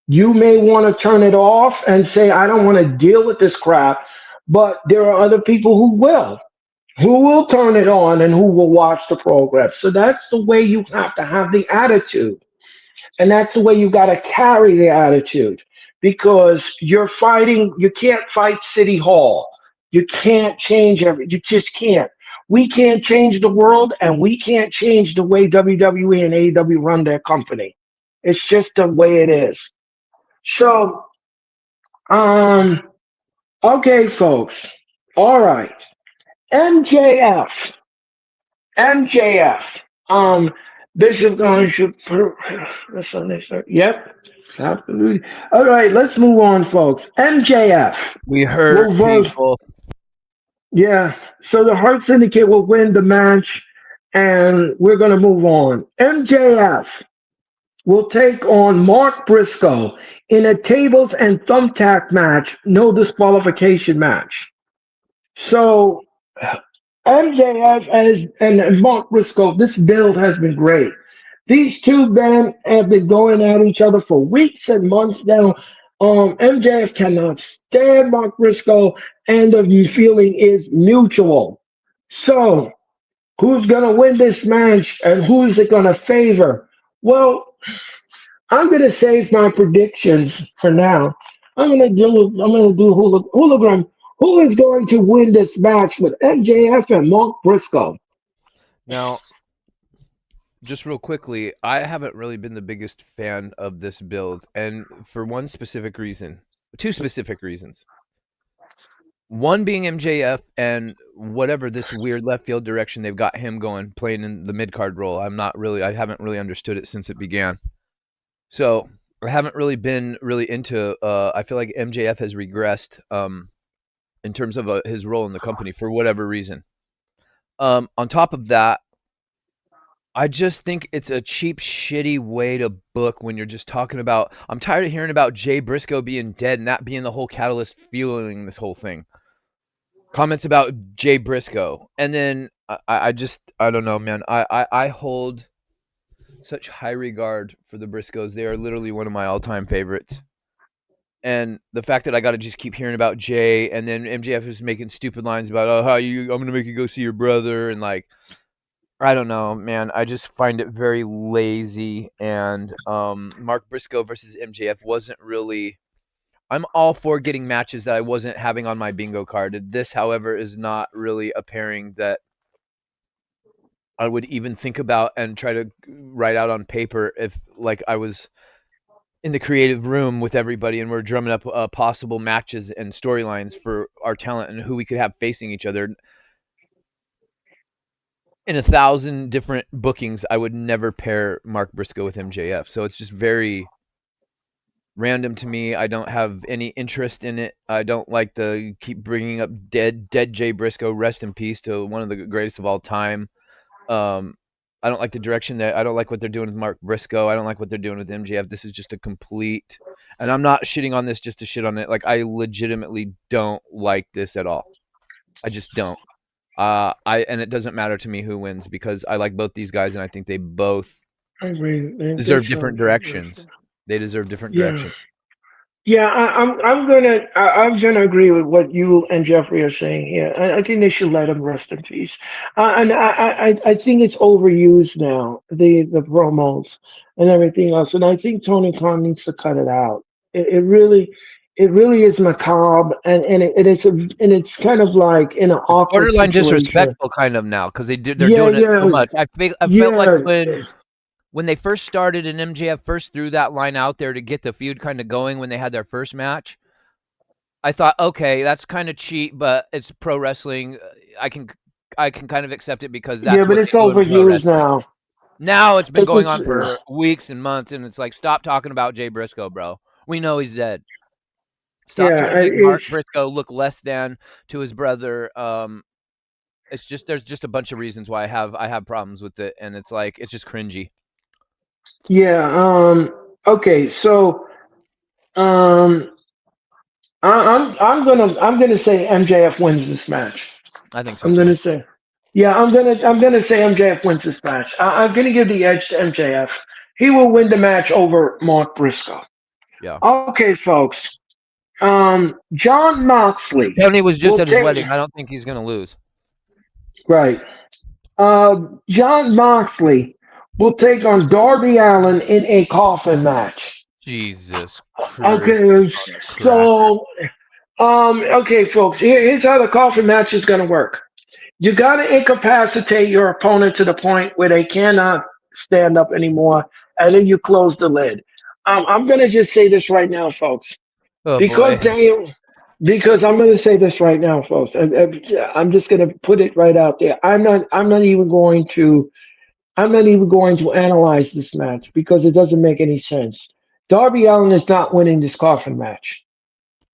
You may want to turn it off and say, I don't want to deal with this crap, but there are other people who will turn it on and who will watch the program. So that's the way you have the attitude. And that's the way you got to carry the attitude because you're fighting, you can't fight City Hall. You can't change you just can't. We can't change the world and we can't change the way WWE and AEW run their company. It's just the way it is. So, um, okay, folks. All right. MJF. MJF. Bishop going to shoot for the Sunday start. Yep, absolutely. All right, let's move on, folks. MJF We will hurt verse. people. Yeah, so the Heart Syndicate will win the match, and we're gonna move on. MJF will take on Mark Briscoe in a tables and thumbtack match, no disqualification match. So MJF as and Mark Briscoe, this build has been great. These two men have been going at each other for weeks and months now. MJF cannot stand Mark Briscoe, and the feeling is mutual. So, who's going to win this match and who's it going to favor? Well, I'm going to save my predictions for now. I'm going to do hologram. Who is going to win this match with MJF and Mark Briscoe? Now, just real quickly, I haven't really been the biggest fan of this build, and for one specific reason, two specific reasons. One being MJF and whatever this weird left field direction they've got him going, playing in the mid card role. I haven't really understood it since it began. So I haven't really been really into. I feel like MJF has regressed in terms of his role in the company for whatever reason. On top of that, I just think it's a cheap, shitty way to book when you're just talking about. I'm tired of hearing about Jay Briscoe being dead and that being the whole catalyst fueling this whole thing. Comments about Jay Briscoe, and then I don't know, man. I hold such high regard for the Briscoes. They are literally one of my all-time favorites. And the fact that I got to just keep hearing about Jay, and then MJF is making stupid lines about, oh, I'm gonna make you go see your brother, and like, I don't know, man. I just find it very lazy. And Mark Briscoe versus MJF wasn't really. I'm all for getting matches that I wasn't having on my bingo card. This, however, is not really a pairing that I would even think about and try to write out on paper if, like, I was in the creative room with everybody and we're drumming up possible matches and storylines for our talent and who we could have facing each other. In 1,000 different bookings, I would never pair Mark Briscoe with MJF. So it's just very random to me. I don't have any interest in it. I don't like to keep bringing up dead Jay Briscoe. Rest in peace to one of the greatest of all time. Um, I don't like the direction that I don't like what they're doing with Mark Briscoe. I don't like what they're doing with MJF. This is just a complete, and I'm not shitting on this just to shit on it. Like I legitimately don't like this at all. I just don't. And it doesn't matter to me who wins because I like both these guys and I think they both I agree. deserve This, different directions. They deserve different yeah. directions. Yeah, I'm gonna agree with what you and Jeffrey are saying here. I think they should let him rest in peace. And I think it's overused now, the promos and everything else. And I think Tony Khan needs to cut it out. It really is macabre, and it's kind of like in an awkward Borderline situation. disrespectful kind of now because they're Yeah, doing it so yeah, much. I felt like yeah, when they first started and MJF first threw that line out there to get the feud kind of going when they had their first match, I thought, okay, that's kind of cheap, but it's pro wrestling. I can I can kind of accept it because yeah. that's But what it's they do in pro overused wrestling. now. Now it's been It's going just, on for weeks and months, and it's like, stop talking about Jay Briscoe, bro. We know he's dead. Stop trying yeah, to make Mark it's Briscoe look less than to his brother. It's just there's just a bunch of reasons why I have problems with it, and it's like it's just cringy. yeah. Okay, so um, I'm gonna say MJF wins this match. I think so I'm too. gonna say, yeah, I'm gonna say MJF wins this match. I'm gonna give the edge to MJF. He will win the match over Mark Briscoe. Yeah. Okay, folks. John Moxley Tony was just will at his take wedding. I don't think he's gonna lose. right. John Moxley will take on Darby Allen in a coffin match. Jesus Christ Okay, on a cracker. so okay, folks. Here's how the coffin match is gonna work. You got to incapacitate your opponent to the point where they cannot stand up anymore, and then you close the lid. I'm going to just say this right now, folks, Oh boy. because because I'm going to say this right now, folks. I'm just going to put it right out there. I'm not even going to. I'm not even going to analyze this match because it doesn't make any sense. Darby Allin is not winning this coffin match.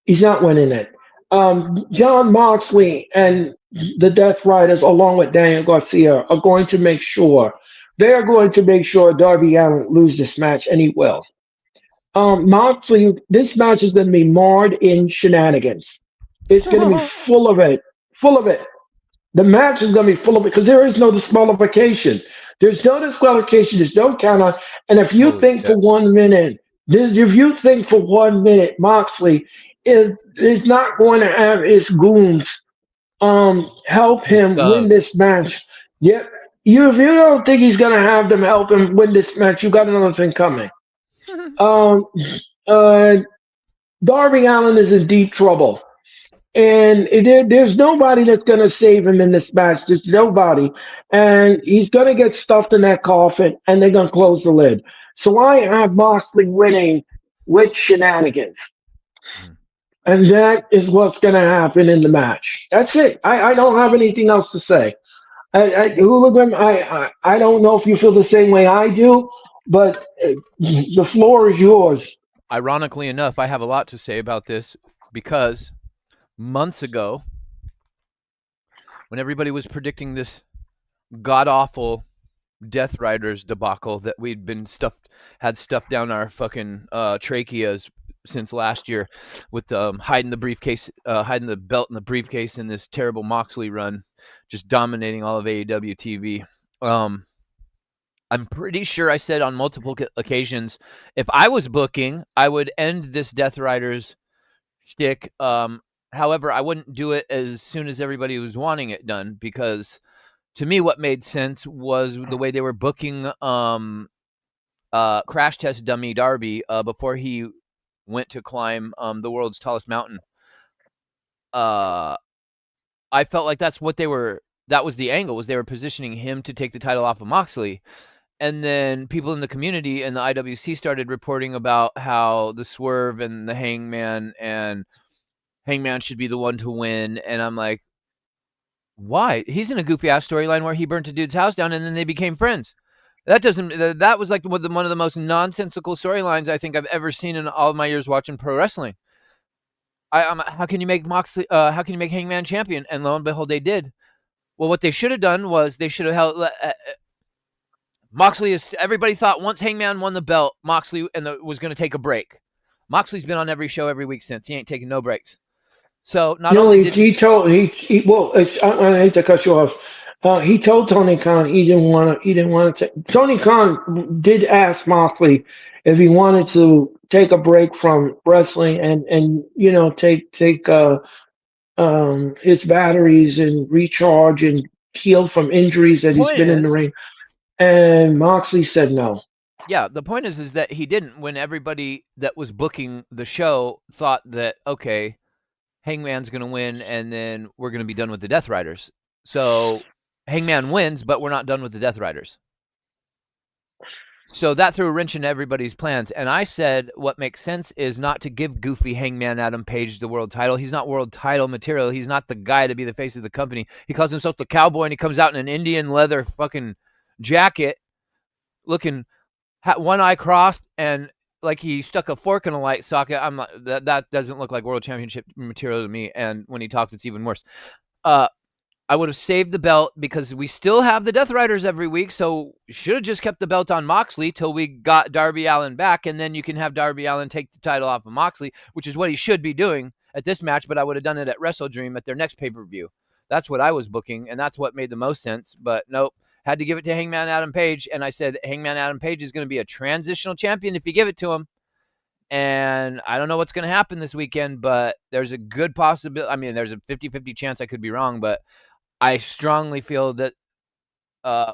He's not winning it. John Moxley and the Death Riders, along with Daniel Garcia, are going to make sure they are going to make sure Darby Allin lose this match, and he will. Moxley, this match is going to be marred in shenanigans. It's going to be full of it, full of it. The match is going to be full of it because there is no disqualification. There's no disqualification. There's no counter. And if you Holy think shit. for 1 minute, if you think for 1 minute, Moxley is not going to have his goons help His him win thugs. this match, yet if you don't think he's going to have them help him win this match, you got another thing coming. Um, uh, Darby Allen is in deep trouble. And there's nobody that's going to save him in this match. There's nobody. And he's going to get stuffed in that coffin, and they're going to close the lid. So I have Moxley winning with shenanigans. Mm. And that is what's going to happen in the match. That's it. I don't have anything else to say. Hooligan, I don't know if you feel the same way I do, but the floor is yours. Ironically enough, I have a lot to say about this because months ago, when everybody was predicting this god awful Death Riders debacle that we'd been stuffed down our fucking tracheas since last year, with hiding the briefcase, hiding the belt in the briefcase in this terrible Moxley run, just dominating all of AEW TV. Um, I'm pretty sure I said on multiple occasions, if I was booking, I would end this Death Riders shtick. However, I wouldn't do it as soon as everybody was wanting it done because to me, what made sense was the way they were booking crash test dummy Darby before he went to climb the world's tallest mountain. Uh, I felt like that's what they were. That was the angle, was they were positioning him to take the title off of Moxley. And then people in the community and the IWC started reporting about how the Swerve and the Hangman should be the one to win. And I'm like, why? He's in a goofy ass storyline where he burnt a dude's house down and then they became friends. That doesn't. That was like one of the most nonsensical storylines I think I've ever seen in all of my years watching pro wrestling. How can you make Moxley? How can you make Hangman champion? And lo and behold, they did. Well, what they should have done was they should have held. Moxley is. Everybody thought once Hangman won the belt, Moxley was going to take a break. Moxley's been on every show every week since. He ain't taking no breaks. So not No, only did he told well. I hate to cut you off. He told Tony Khan he didn't want to. He didn't want to take. Tony Khan did ask Moxley if he wanted to take a break from wrestling and take his batteries and recharge and heal from injuries the that he's point been in the is, ring. And Moxley said no. yeah, the point is that he didn't when everybody that was booking the show thought that okay, Hangman's going to win and then we're going to be done with the Death Riders. So Hangman wins, but we're not done with the Death Riders. So that threw a wrench into everybody's plans. And I said what makes sense is not to give goofy Hangman Adam Page the world title. He's not world title material. He's not the guy to be the face of the company. He calls himself the cowboy and he comes out in an Indian leather fucking jacket looking one eye crossed and like he stuck a fork in a light socket. I'm like, that doesn't look like world championship material to me. And when he talks, it's even worse. Uh, I would have saved the belt because we still have the Death Riders every week, so should have just kept the belt on Moxley till we got Darby Allin back, and then you can have Darby Allin take the title off of Moxley, which is what he should be doing at this match, but I would have done it at Wrestle Dream at their next pay-per-view. That's what I was booking, and that's what made the most sense, but nope. Had to give it to Hangman Adam Page, and I said Hangman Adam Page is going to be a transitional champion if you give it to him. And I don't know what's going to happen this weekend, but there's a good possibility. I mean, there's a 50-50 chance I could be wrong, but I strongly feel that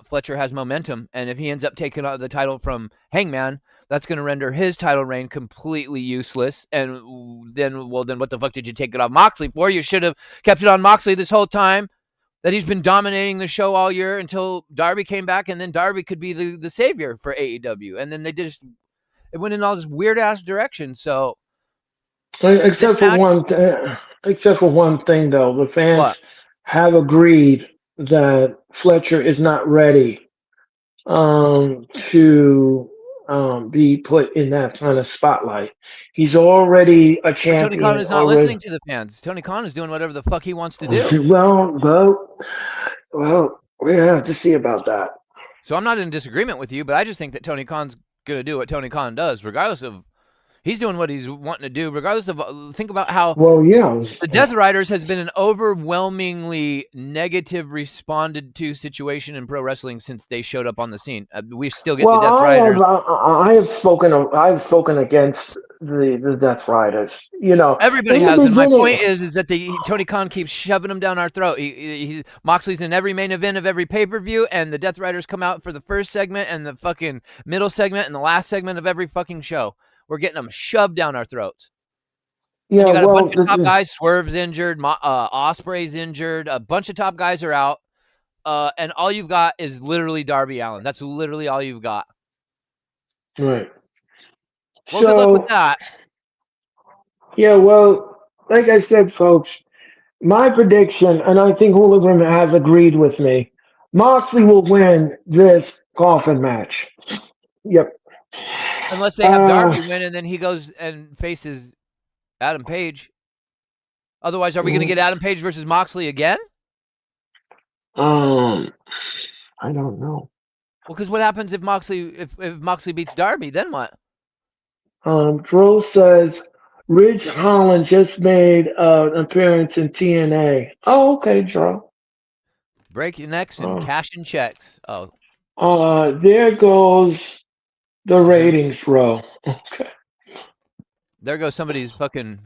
Fletcher has momentum, and if he ends up taking the title from Hangman, that's going to render his title reign completely useless. And then, well, then what the fuck did you take it off Moxley for? You should have kept it on Moxley this whole time. That he's been dominating the show all year until Darby came back, and then Darby could be the savior for AEW. And then it went in all this weird ass direction. So this Except for match, except for one thing, though, the what? fans have agreed that Fletcher is not ready to be put in that kind of spotlight. He's already a But Tony Khan champion is not already. listening to the fans. Tony Khan is doing whatever the fuck he wants to do. Well, we have to see about that. So I'm not in disagreement with you, but I just think that Tony Khan's gonna do what Tony Khan does, regardless of he's doing what he's wanting to do, regardless of think about how Well, yeah. the Death Riders has been an overwhelmingly negative responded to situation in pro wrestling since they showed up on the scene. We still get the Well, Death Riders. I have spoken against the Death Riders. You know, Everybody in the has, and my beginning, point is that Tony Khan keeps shoving them down our throat. Moxley's in every main event of every pay per view, and the Death Riders come out for the first segment and the fucking middle segment and the last segment of every fucking show. We're getting them shoved down our throats. And yeah. you got a bunch Well, of top guys. Swerve's injured. Osprey's injured. A bunch of top guys are out. And all you've got is literally Darby Allin. That's literally all you've got. right. Well, good luck with So, that. yeah. Well, like I said, folks, my prediction, and I think Hooligan has agreed with me. Moxley will win this coffin match. Yep. Unless they have Uh, Darby win and then he goes and faces Adam Page. Otherwise, are we going to get Adam Page versus Moxley again? um, I don't know. Well, because what happens if Moxley beats Darby? Then what? Dro says Ridge Holland just made an appearance in TNA. Oh, okay, Dro. Break your necks and Uh, cash in checks. Oh, there goes the there, ratings row. Okay. there goes somebody's fucking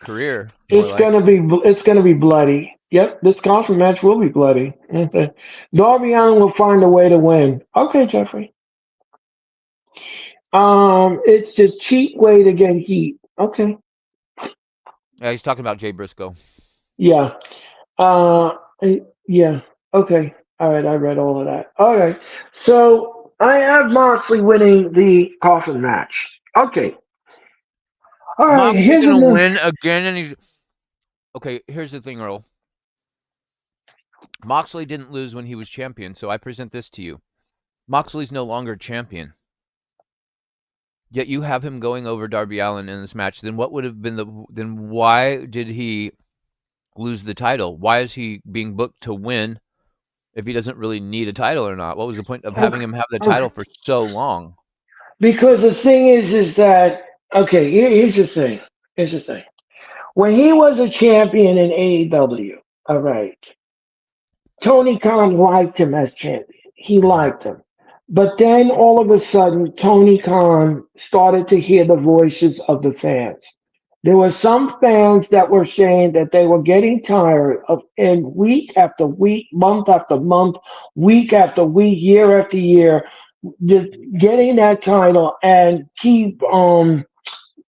career. More It's like gonna be it's gonna be bloody. Yep, this coffin match will be bloody. Okay. Darby Allin will find a way to win. Okay, Jeffrey. It's the cheap way to get heat. Okay. yeah, he's talking about Jay Briscoe. Yeah. Yeah. Okay. All right. I read all of that. All right. So I have Moxley winning the coffin match. Okay. All right. Moxley Here's gonna another. win again, and he's okay. Here's the thing, Earl. Moxley didn't lose when he was champion, so I present this to you. Moxley's no longer champion. Yet you have him going over Darby Allin in this match. Then what would have been then why did he lose the title? Why is he being booked to win if he doesn't really need a title or not? What was the point of having Okay. him have the Okay. title for so long? Because the thing is that okay. Here's the thing. Here's the thing. When he was a champion in AEW, all right, Tony Khan liked him as champion. He Mhm. liked him. But then all of a sudden, Tony Khan started to hear the voices of the fans. There were some fans that were saying that they were getting tired of, in week after week, month after month, week after week, year after year, just getting that title and keep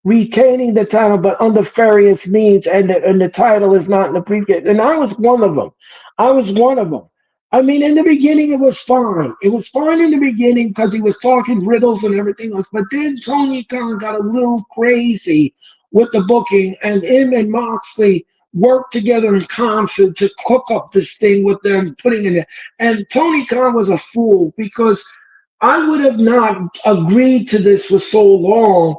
retaining the title, but under various means, and the title is not in the briefcase. And I was one of them. I was one of them. I mean, in the beginning, it was fine. It was fine in the beginning because he was talking riddles and everything else. But then Tony Khan got a little crazy with the booking, and him and Moxley worked together in concert to cook up this thing with them, putting in it. And Tony Khan was a fool because I would have not agreed to this for so long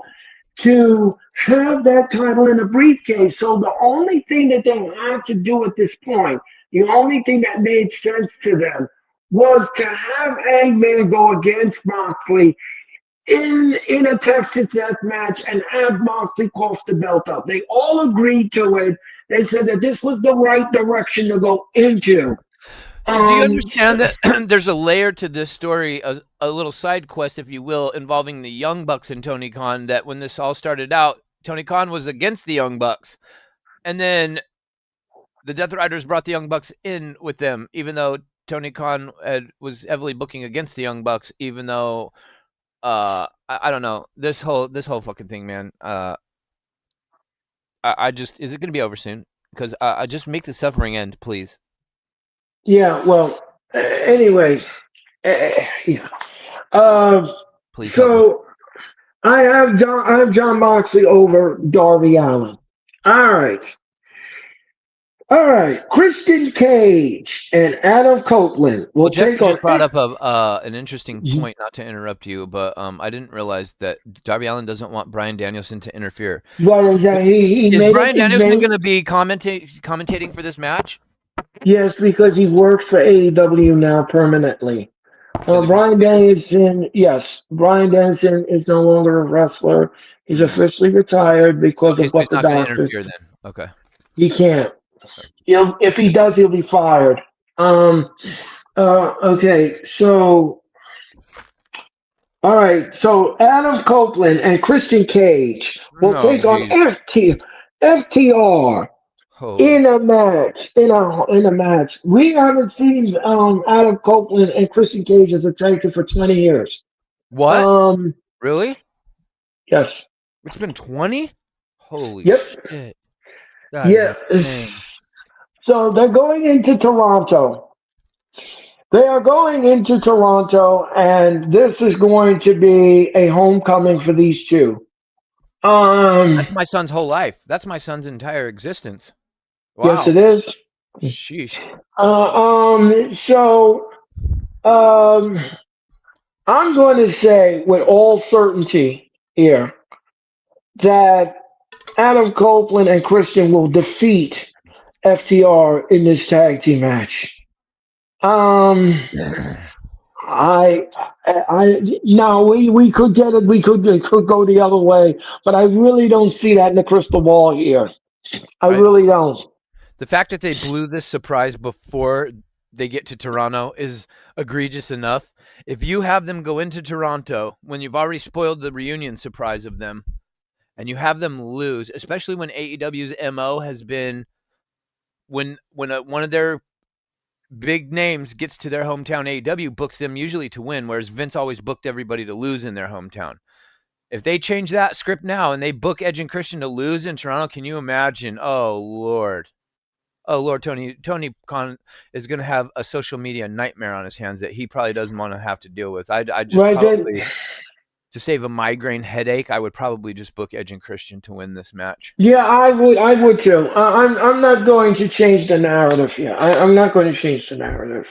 to have that title in a briefcase. So the only thing that they had to do at this point, the only thing that made sense to them was to have Hangman go against Moxley in a Texas death match and have Moxley cost the belt up. They all agreed to it. They said that this was the right direction to go into. Do you So, understand that there's a layer to this story, a little side quest, if you will, involving the Young Bucks and Tony Khan? That when this all started out, Tony Khan was against the Young Bucks, and then the Death Riders brought the Young Bucks in with them, even though Tony Khan was heavily booking against the Young Bucks, even though I don't know, this whole fucking thing, man. I just, is it gonna be over soon? Because I just make the suffering end, please. yeah, well, anyway, yeah. Please help me. So I have John Moxley over Darby Allin. All right. All right. Christian Cage and Adam Copeland Well, will Jeff, take you on. just brought up an interesting point. Not to interrupt you, but I didn't realize that Darby Allin doesn't want Bryan Danielson to interfere. What is that? He Is made it. Bryan He Danielson made going to be commentating for this match? yes because he works for AEW now permanently. Because if Brian Danielson, yes, Brian Danielson is no longer a wrestler. He's hmm. officially retired because Okay, of so what he's the not going to doctors. interfere then. Okay. He can't. Okay. If he does, he'll be fired. Um. Okay. So. All right. So Adam Copeland and Christian Cage will Oh, take on geez. FTR Holy. in a match. In a match. We haven't seen Adam Copeland and Christian Cage as a tag team for 20 years. What? Um. Really? Yes. It's been 20? Holy Yep. shit. That is Yeah. insane. So they're going into Toronto. They are going into Toronto, and this is going to be a homecoming for these two. Um, That's my son's whole life. That's my son's entire existence. yes, Wow. it is. Sheesh. So, um, I'm going to say with all certainty here that Adam Copeland and Christian will defeat FTR in this tag team match. Um, I, no, we could get it. It could go the other way, but I really don't see that in the crystal ball here. I I really don't. The fact that they blew this surprise before they get to Toronto is egregious enough. If you have them go into Toronto when you've already spoiled the reunion surprise of them and you have them lose, especially when AEW's MO has been when one of their big names gets to their hometown, AEW books them usually to win, whereas Vince always booked everybody to lose in their hometown. If they change that script now and they book Edge and Christian to lose in Toronto, can you imagine? Oh Lord. Oh Lord, Tony Khan is going to have a social media nightmare on his hands that he probably doesn't want to have to deal with. I just Right then, probably, to save a migraine headache, I would probably just book Edge and Christian to win this match. yeah, I would too. I'm not going to change the narrative here. I'm not going to change the narrative.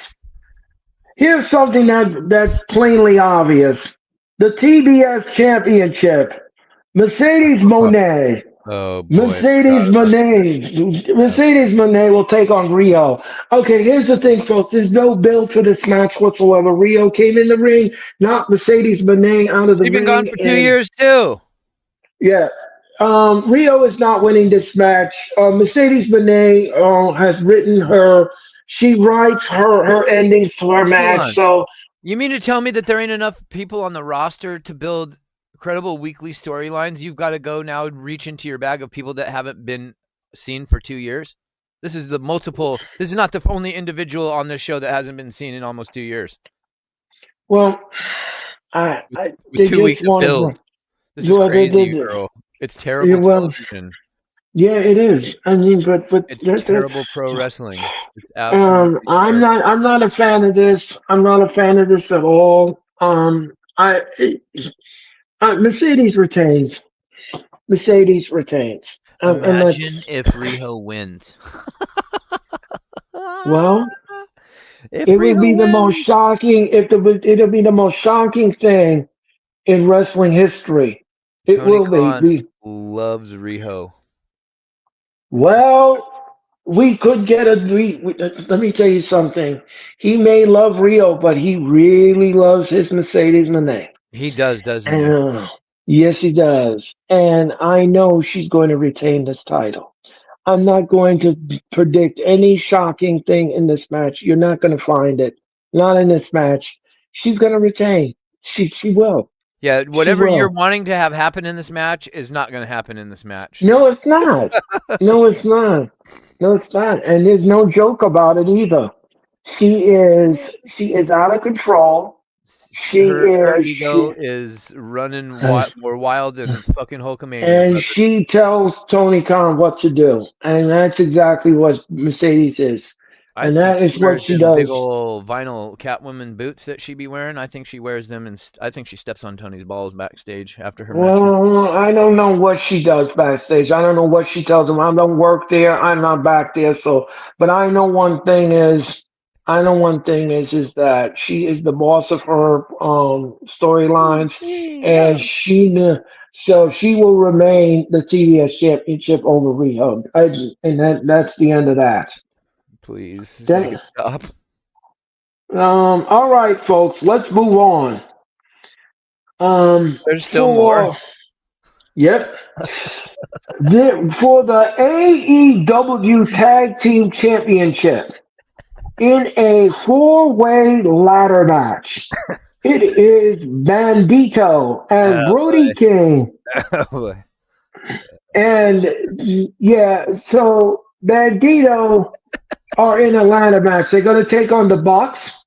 Here's something that's plainly obvious: the TBS Championship. Mercedes Monet. Oh boy, I forgot Mercedes about Monet. that. Mercedes Monet will take on Rio. Okay, here's the thing, folks. There's no build for this match whatsoever. Rio came in the ring, knocked Mercedes Monet out of the She's been gone ring, for 2 years and too. yeah. Rio is not winning this match. Mercedes Monet has written her. She writes her endings to her Hold match. on. So You mean to tell me that there ain't enough people on the roster to build credible weekly storylines? You've got to go now and reach into your bag of people that haven't been seen for 2 years? This is not the only individual on this show that hasn't been seen in almost 2 years. well, With, with they 2 weeks just of want to build. bring. This is Well, crazy, Earl. It's yeah, terrible well, television. yeah, it is. I mean, but It's terrible pro that's. wrestling. It's absolutely terrible. I'm not a fan of this. I'm not a fan of this at all. Mercedes retains. Mercedes retains. And Imagine that's if Riho wins. well. If It would Rio be the most wins, shocking. It'll be the most shocking thing in wrestling history. It Tony will be. Khan loves Riho. Well, we could get let me tell you something. He may love Rio, but he really loves his Mercedes Monet. He does, doesn't he? And yes, he does. And I know she's going to retain this title. I'm not going to predict any shocking thing in this match. You're not going to find it. Not in this match. She's going to retain. She will. Yeah, She whatever you're will. wanting to have happen in this match is not going to happen in this match. No, it's not. No, it's not. No, it's not. And there's no joke about it either. She is out of control. She Her is ego she is running more wild than fucking Hulkamania, and brother. she tells Tony Khan what to do. And that's exactly what Mercedes is. I And think that she is what wears she them big does. ol' vinyl Catwoman boots that she be wearing. I think she wears them, and I think she steps on Tony's balls backstage after her matches. Well, I don't know what she does backstage. I don't know what she tells them. I don't work there. I'm not back there. So, but I know one thing is, I know one thing is that she is the boss of her storylines, and Yeah. so she will remain the TBS championship over Riho. And that's the end of that. Please make it That stop. all right, folks. Let's move on. There's still more. For yep. For the AEW Tag Team Championship in a four-way ladder match. It is Bandito and Oh Brody boy. King. Oh boy. And yeah, so Bandito are in a ladder match. They're going to take on the Bucks.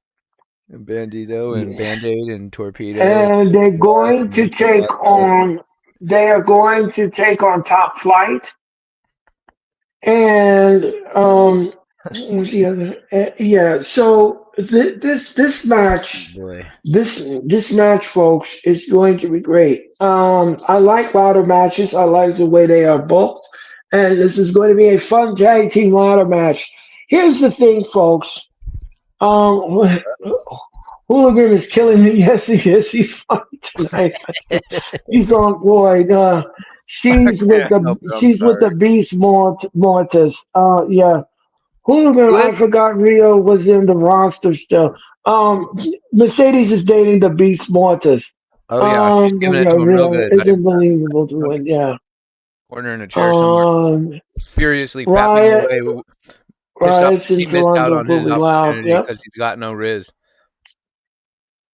Bandito and Yeah. Band-Aid and Torpedo and And they're North going and to Nicky take Blanco. on they are going to take on Top Flight. And what was the other? Yeah. So this Oh match, boy. this match, folks, is going to be great. I like ladder matches. I like the way they are booked, and this is going to be a fun tag team ladder match. Here's the thing, folks. Um, Hooligan is killing me. Yes, he is. He's fine tonight. He's on board. I can't help it. I'm She's with sorry. the Beast Mortis. Yeah. Hooligan, Who is? I forgot Rio was in the roster still. Um, Mercedes is dating the Beast Mortis. Oh yeah, she's giving it Yeah, to him real Rio good. is unbelievable to win. Yeah. Corner in a chair somewhere, Um, furiously fapping Riot, away, pissed off Riots that in he missed out Toronto on will his be loud. opportunity Yep. because he's got no Riz.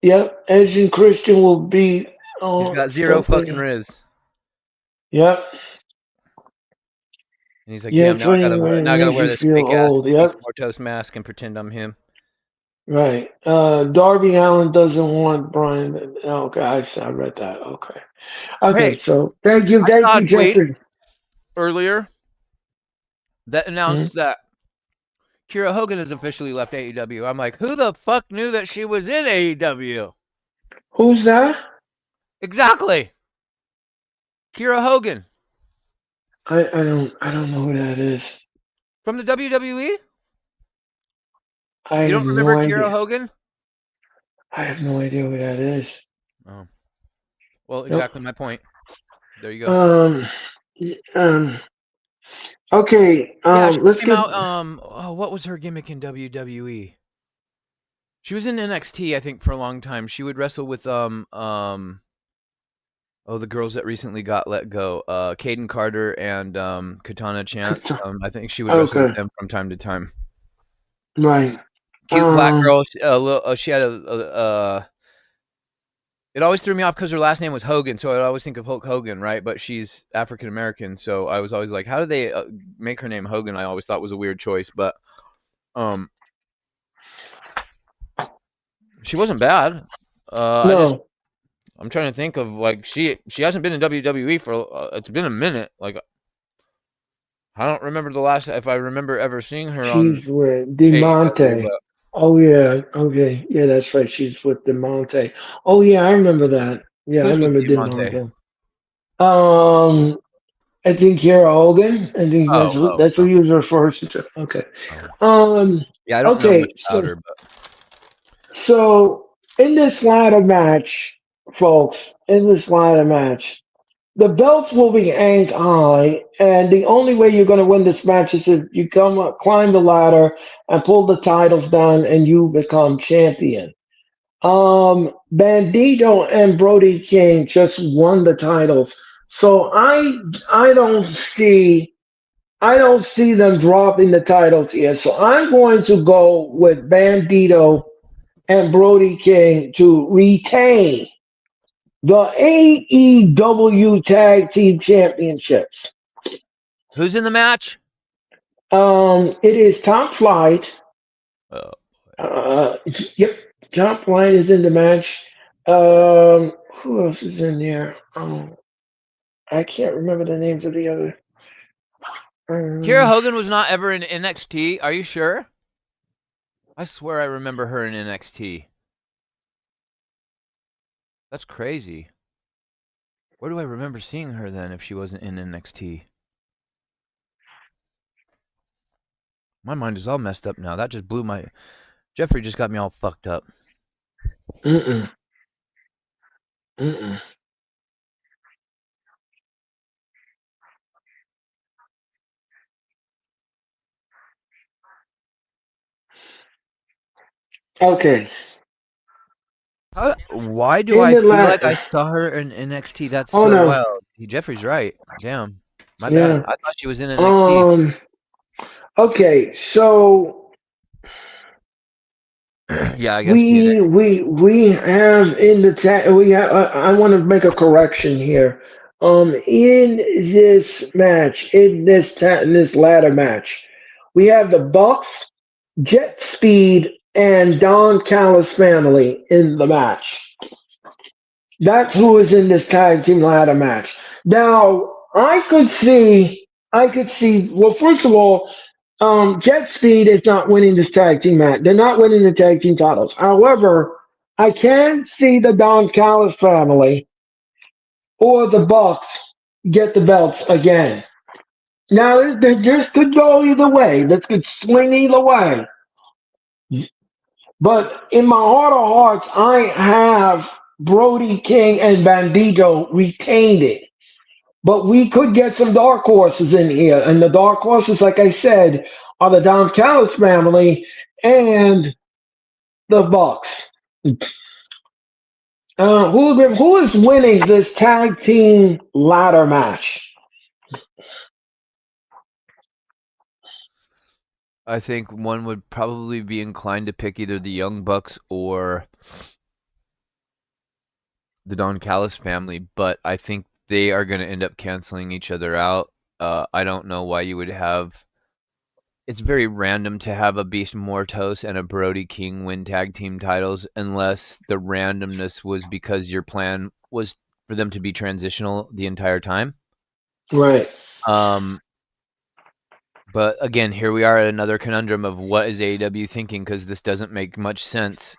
Yep. Edge and Christian will be He's got zero fucking something. Riz. Yep. And he's like, Yeah, damn, now I 21 gotta makes wear you this feel fake ass old. Beast Yep. Mortos mask and pretend I'm him. Right. Darby Allen doesn't want Brian. Okay, I read that. Okay. Okay, Hey, so I thank saw a you, tweet Jeffrey. earlier that Hmm? announced that Kira Hogan has officially left AEW. I'm like, who the fuck knew that she was in AEW? Who's that? Exactly. Kira Hogan I don't know who that is. from the WWE? I You have don't remember no Kira idea. Hogan? I have no idea who that is. Oh, well, Nope. exactly my point. There you go. Um. Um. Okay. Yeah, she Let's came get. out. Oh, what was her gimmick in WWE? She was in NXT, I think, for a long time. She would wrestle with oh, the girls that recently got let go, Caden Carter and Katana Chance. I think she would wrestle with Okay. them from time to time. Right. Cute black Um. girl. She had it always threw me off because her last name was Hogan, so I always think of Hulk Hogan, right? But she's African American, so I was always like, how did they make her name Hogan? I always thought was a weird choice, but um, she wasn't bad. I just No, I'm trying to think of like she hasn't been in WWE for it's been a minute. Like I don't remember the last if I remember ever seeing her on she's with AEW, Demonte. but Oh yeah. Okay. Yeah, that's right. She's with Demonte. Oh yeah, I remember that. Yeah, I who's with remember Diamante? Demonte. Um. I think Kara Hogan. I think Oh, oh, that's who oh, he was referring to. Okay. oh. Um. Yeah, I don't know much Okay. about So her, but. So in this ladder match, folks, in this ladder match, the belts will be aimed high, and the only way you're going to win this match is if you come up, climb the ladder and pull the titles down, and you become champion. Bandito and Brody King just won the titles, so I don't see them dropping the titles here. So I'm going to go with Bandito and Brody King to retain the AEW Tag Team Championships. Who's in the match? It is Top Flight. Oh, Uh, yep, Top Flight is in the match. Who else is in there? I can't remember the names of the other. Kira Um, Hogan was not ever in NXT. Are you sure? I swear I remember her in NXT. That's crazy. Where do I remember seeing her then if she wasn't in NXT? My mind is all messed up now. That just blew my. Jeffrey just got me all fucked up. mm-mm, mm-mm. Okay, Why do in I the feel like I ladder. saw her in NXT? That's Oh so no, wild. Jeffrey's right. Damn. My bad. yeah. I thought she was in NXT. Um. Okay, so Yeah, I guess TNA. we have in the we have. I want to make a correction here. In this match, in this ladder match, we have the Bucks, Jet Speed, and Don Callis family in the match. That's who is in this tag team ladder match. Now, I could see. Well, first of all, Jet Speed is not winning this tag team match. They're not winning the tag team titles. However, I can see the Don Callis family or the Bucks get the belts again. Now, this could go either way. This could swing either way. But in my heart of hearts, I have Brody King and Bandito retained it. But we could get some dark horses in here. And the dark horses, like I said, are the Don Callis family and the Bucks. Who is winning this tag team ladder match? I think one would probably be inclined to pick either the Young Bucks or the Don Callis family, but I think they are going to end up canceling each other out. I don't know why you would have. It's very random to have a Beast Mortos and a Brody King win tag team titles unless the randomness was because your plan was for them to be transitional the entire time. Right. Um, but again, here we are at another conundrum of what is AEW thinking because this doesn't make much sense.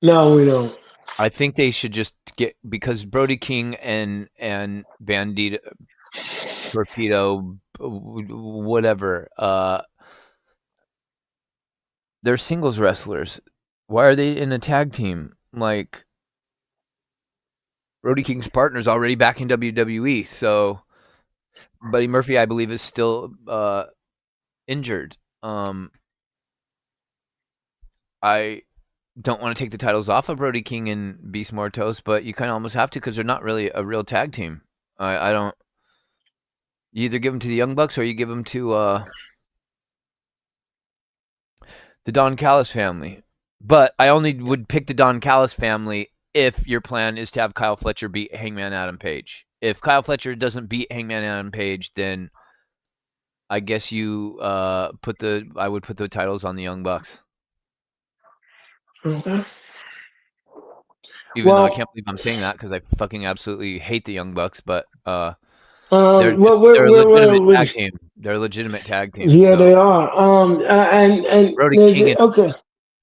No, we don't. I think they should just get because Brody King and Bandito Torpedo whatever they're singles wrestlers. Why are they in a tag team? Like Brody King's partner's already back in WWE, so Buddy Murphy I believe is still injured. I don't want to take the titles off of Brody King and Beast Mortos, but you kind of almost have to because they're not really a real tag team. I don't. You either give them to the Young Bucks or you give them to the Don Callis family. But I only would pick the Don Callis family if your plan is to have Kyle Fletcher beat Hangman Adam Page. If Kyle Fletcher doesn't beat Hangman Adam Page, then I guess you I would put the titles on the Young Bucks. Okay. Even though I can't Well, believe I'm saying that because I fucking absolutely hate the Young Bucks, but well, they're a legitimate tag team. They're a legitimate tag team. yeah, So they are. And Brody is King it and okay?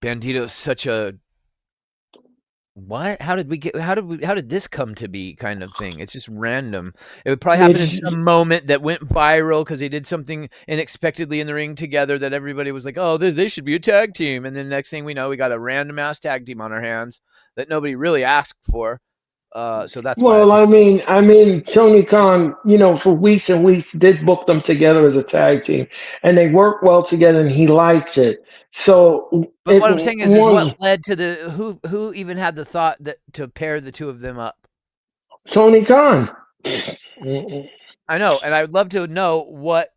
Bandito is such a what? How did this come to be kind of thing? It's just random. It would probably happen in It's some moment that went viral because they did something unexpectedly in the ring together that everybody was like, oh, they should be a tag team. And then next thing we know, we got a random ass tag team on our hands that nobody really asked for. So that's why I well, think. Tony Khan, for weeks and weeks did book them together as a tag team, and they work well together, and he likes it. So But it what I'm saying is what one led to the who even had the thought that to pair the two of them up? Tony Khan. I know, and I would love to know what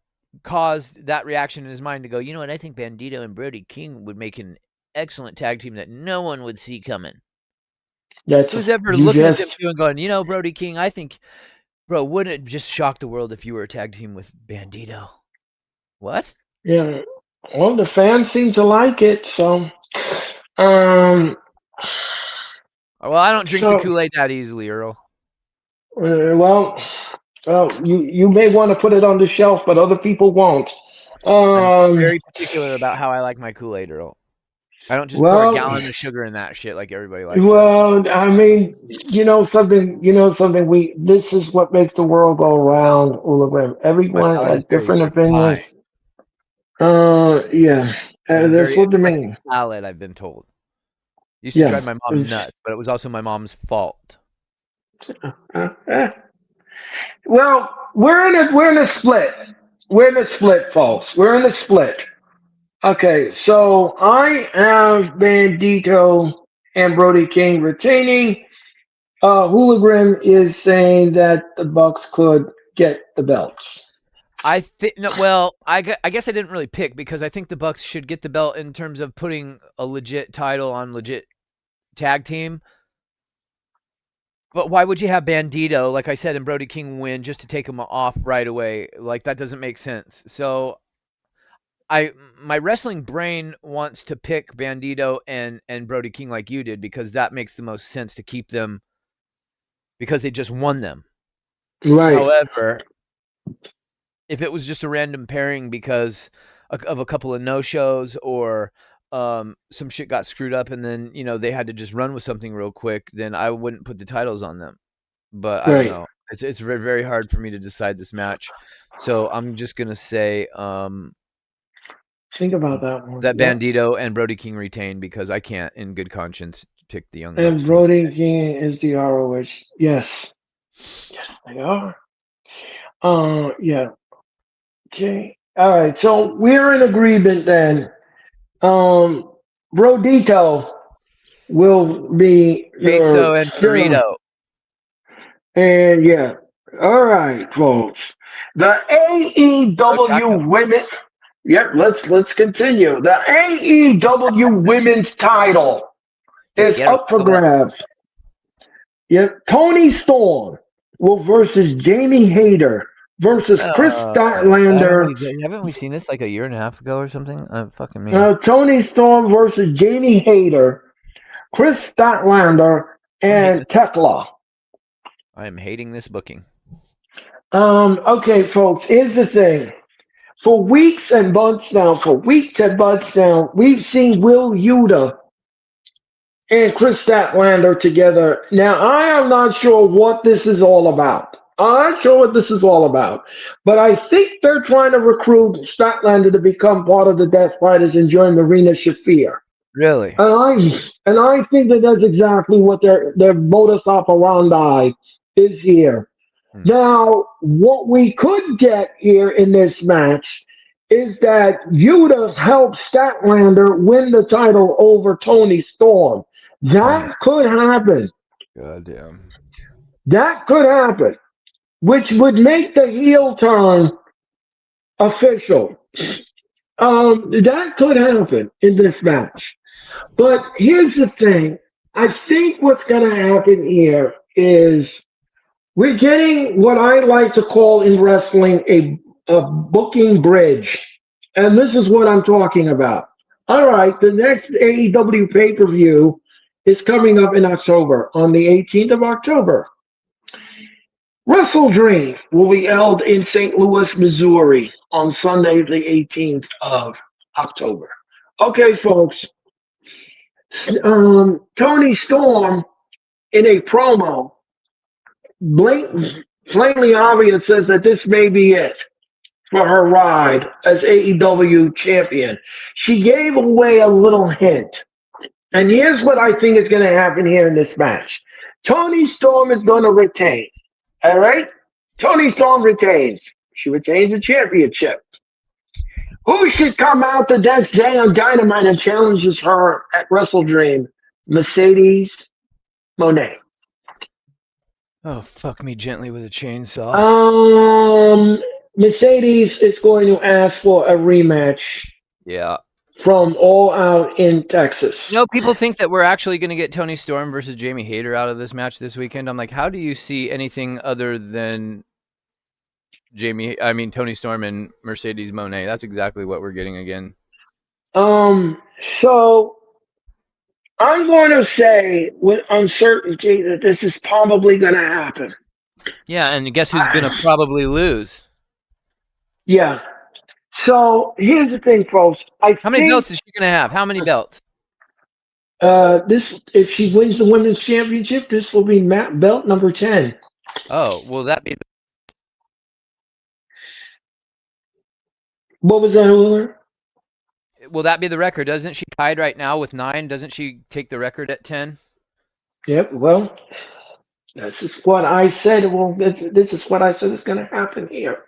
caused that reaction in his mind to go, you know what, I think Bandito and Brody King would make an excellent tag team that no one would see coming. That's Who's ever you looking at them just two and going, you know, Brody King, I think, bro, wouldn't it just shock the world if you were a tag team with Bandito? What? yeah. Well, the fans seem to like it, um, Well, I don't drink the so Kool Aid that easily, Earl. well, you may want to put it on the shelf, but other people won't. I'm Um, very particular about how I like my Kool Aid, Earl. I don't just pour a well, gallon of sugar in that shit like everybody likes it. well, something. We This is what makes the world go around, Ulagrim. My Everyone palate is has very different opinions. fine. Yeah, I have a that's very what the eclectic main. palate, I've been told. Used to drive Yeah. my mom nuts, but it was also my mom's fault. Uh, well, we're in a split. We're in a split, folks. We're in a split. Okay, so I have Bandito and Brody King retaining. Hologram is saying that the Bucks could get the belts. I think no, well, I guess I didn't really pick because I think the Bucks should get the belt in terms of putting a legit title on legit tag team. But why would you have Bandito, like I said, and Brody King win just to take him off right away? Like that doesn't make sense. So I my wrestling brain wants to pick Bandito and Brody King like you did because that makes the most sense to keep them because they just won them. Right, However, if it was just a random pairing because of a couple of no shows or some shit got screwed up and then they had to just run with something real quick, then I wouldn't put the titles on them. But I don't right. know. It's very very hard for me to decide this match, so I'm just gonna say Think about that one. that Yep. Bandito and Brody King retain because I can't, in good conscience, pick the Young Bucks And to win. Brody King is the ROH. Yes. Yes, they are. Yeah. Okay. All right. So we're in agreement then. Um, Brodito will be Queso your and still. Ferrito. And yeah. All right, folks. The No taco. AEW women. Yep, let's continue. The AEW women's title Te is quiero up for comer. grabs. Yep, Tony Storm will versus Jamie Hayter versus Chris Statlander. Haven't we seen this like a year and a half ago or something? Fucking me. Tony Storm versus Jamie Hayter, Chris Statlander, I'm hating and this. Tekla. I am hating this booking. Okay, folks, here's the thing. For weeks and months now, we've seen Will Yuta and Chris Statlander together. Now, I am not sure what this is all about. I'm not sure what this is all about, but I think they're trying to recruit Statlander to become part of the Death Riders and join Marina Shafir. Really? And I think that that's exactly what their modus operandi is here. Hmm. Now, what we could get here in this match is that Yuta helped Statlander win the title over Tony Storm. Oh my That could happen. goddamn. That could happen, which would make the heel turn official. That could happen in this match. But here's the thing. I think what's going to happen here is we're getting what I like to call in wrestling a booking bridge. And this is what I'm talking about. All right, the next AEW pay per view is coming up in October, on the 18th of October. Wrestle Dream will be held in St. Louis, Missouri on Sunday, the 18th of October. Okay, folks. Tony Storm in a promo, plainly obvious says that this may be it for her ride as AEW champion. She gave away a little hint. And here's what I think is going to happen here in this match. Tony Storm is going to retain. All right? Tony Storm retains. She retains the championship. Who should come out the next day on Dynamite and challenges her at Wrestle Dream? Mercedes Monet. Oh, fuck me gently with a chainsaw. Um, Mercedes is going to ask for a rematch Yeah. from All Out in Texas. People think that we're actually going to get Tony Storm versus Jamie Hayter out of this match this weekend. I'm like, how do you see anything other than Tony Storm and Mercedes Monet? That's exactly what we're getting again. So I'm going to say with uncertainty that this is probably going to happen. Yeah, and guess who's going to I, probably lose? yeah. So here's the thing, folks. I How many think belts is she going to have? How many belts? this, if she wins the women's championship, this will be belt number 10. Oh, will that be What was that, Wheeler? will that be the record? Doesn't she tied right now with 9? Doesn't she take the record at 10? Yep. Well, this is what I said. Well, this is what I said is going to happen here.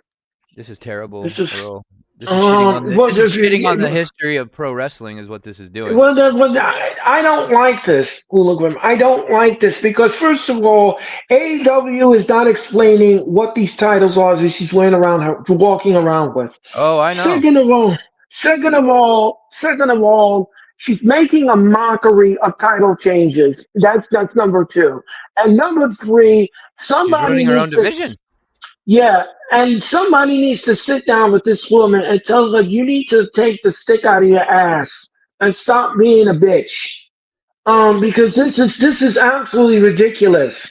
This is terrible, This is Earl. This is shitting on the well, this is shitting on the history of pro wrestling is what this is doing. I don't like this, Hooligan. I don't like this because, first of all, AEW is not explaining what these titles are that she's wearing around her, walking around with. Oh, I know. Second of all, second of all, she's making a mockery of title changes. That's number two. And number three, She's somebody ruining her own needs to. division. Yeah, and somebody needs to sit down with this woman and tell her you need to take the stick out of your ass and stop being a bitch. Because this is absolutely ridiculous.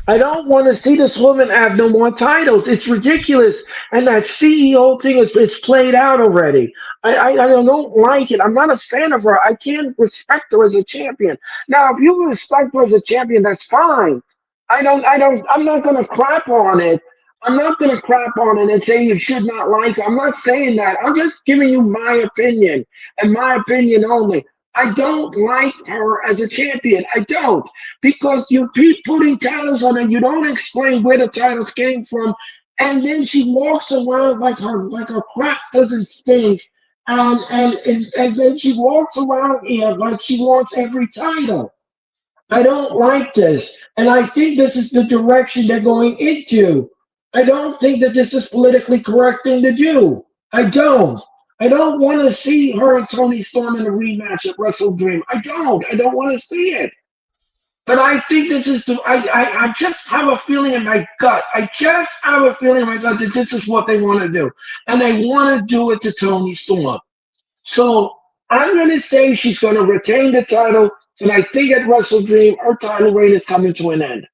I don't want to see this woman have no more titles. It's ridiculous, and that CEO thing is it's played out already. I don't like it. I'm not a fan of her. I can't respect her as a champion. Now, if you respect her as a champion, that's fine. I'm not gonna crap on it. I'm not gonna crap on it and say you should not like her. I'm not saying that. I'm just giving you my opinion and my opinion only. I don't like her as a champion. I don't because you keep putting titles on her. You don't explain where the titles came from, and then she walks around like her crap doesn't stink, and then she walks around here like she wants every title. I don't like this, and I think this is the direction they're going into. I don't think that this is politically correct thing to do. I don't. I don't want to see her and Tony Storm in a rematch at Wrestle Dream. I don't. I don't want to see it. But I think this is the. I just have a feeling in my gut. I just have a feeling in my gut that this is what they want to do, and they want to do it to Tony Storm. So I'm going to say she's going to retain the title, and I think at Wrestle Dream her title reign is coming to an end.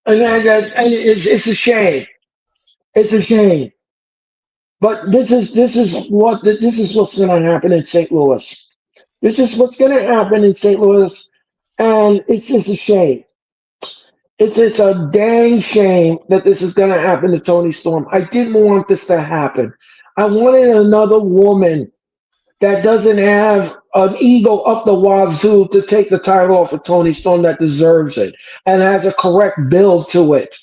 And it's a shame. It's a shame. But this is what's going to happen in St. Louis. This is what's going to happen in St. Louis, and it's just a shame. It's a dang shame that this is going to happen to Tony Storm. I didn't want this to happen. I wanted another woman that doesn't have an ego up the wazoo to take the title off of Tony Storm that deserves it and has a correct build to it.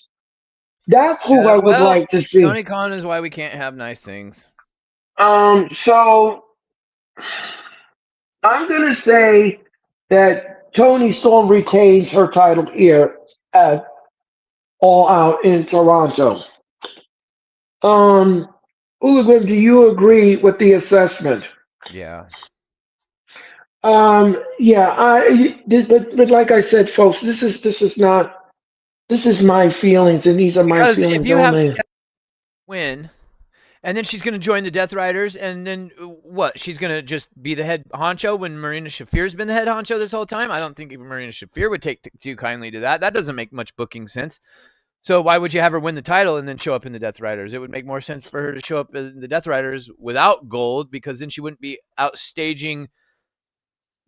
That's who Yeah, I would well, like to see. Tony Khan is why we can't have nice things. So I'm gonna say that Tony Storm retains her title here at All Out in Toronto. Um, Hooligan, do you agree with the assessment? Yeah. Yeah, but like I said, folks, this is not this is my feelings, and these are my Because if feelings you have only. to win, and then she's going to join the Death Riders, and then what? She's going to just be the head honcho when Marina Shafir's been the head honcho this whole time? I don't think Marina Shafir would take too kindly to that. That doesn't make much booking sense. So why would you have her win the title and then show up in the Death Riders? It would make more sense for her to show up in the Death Riders without gold because then she wouldn't be outstaging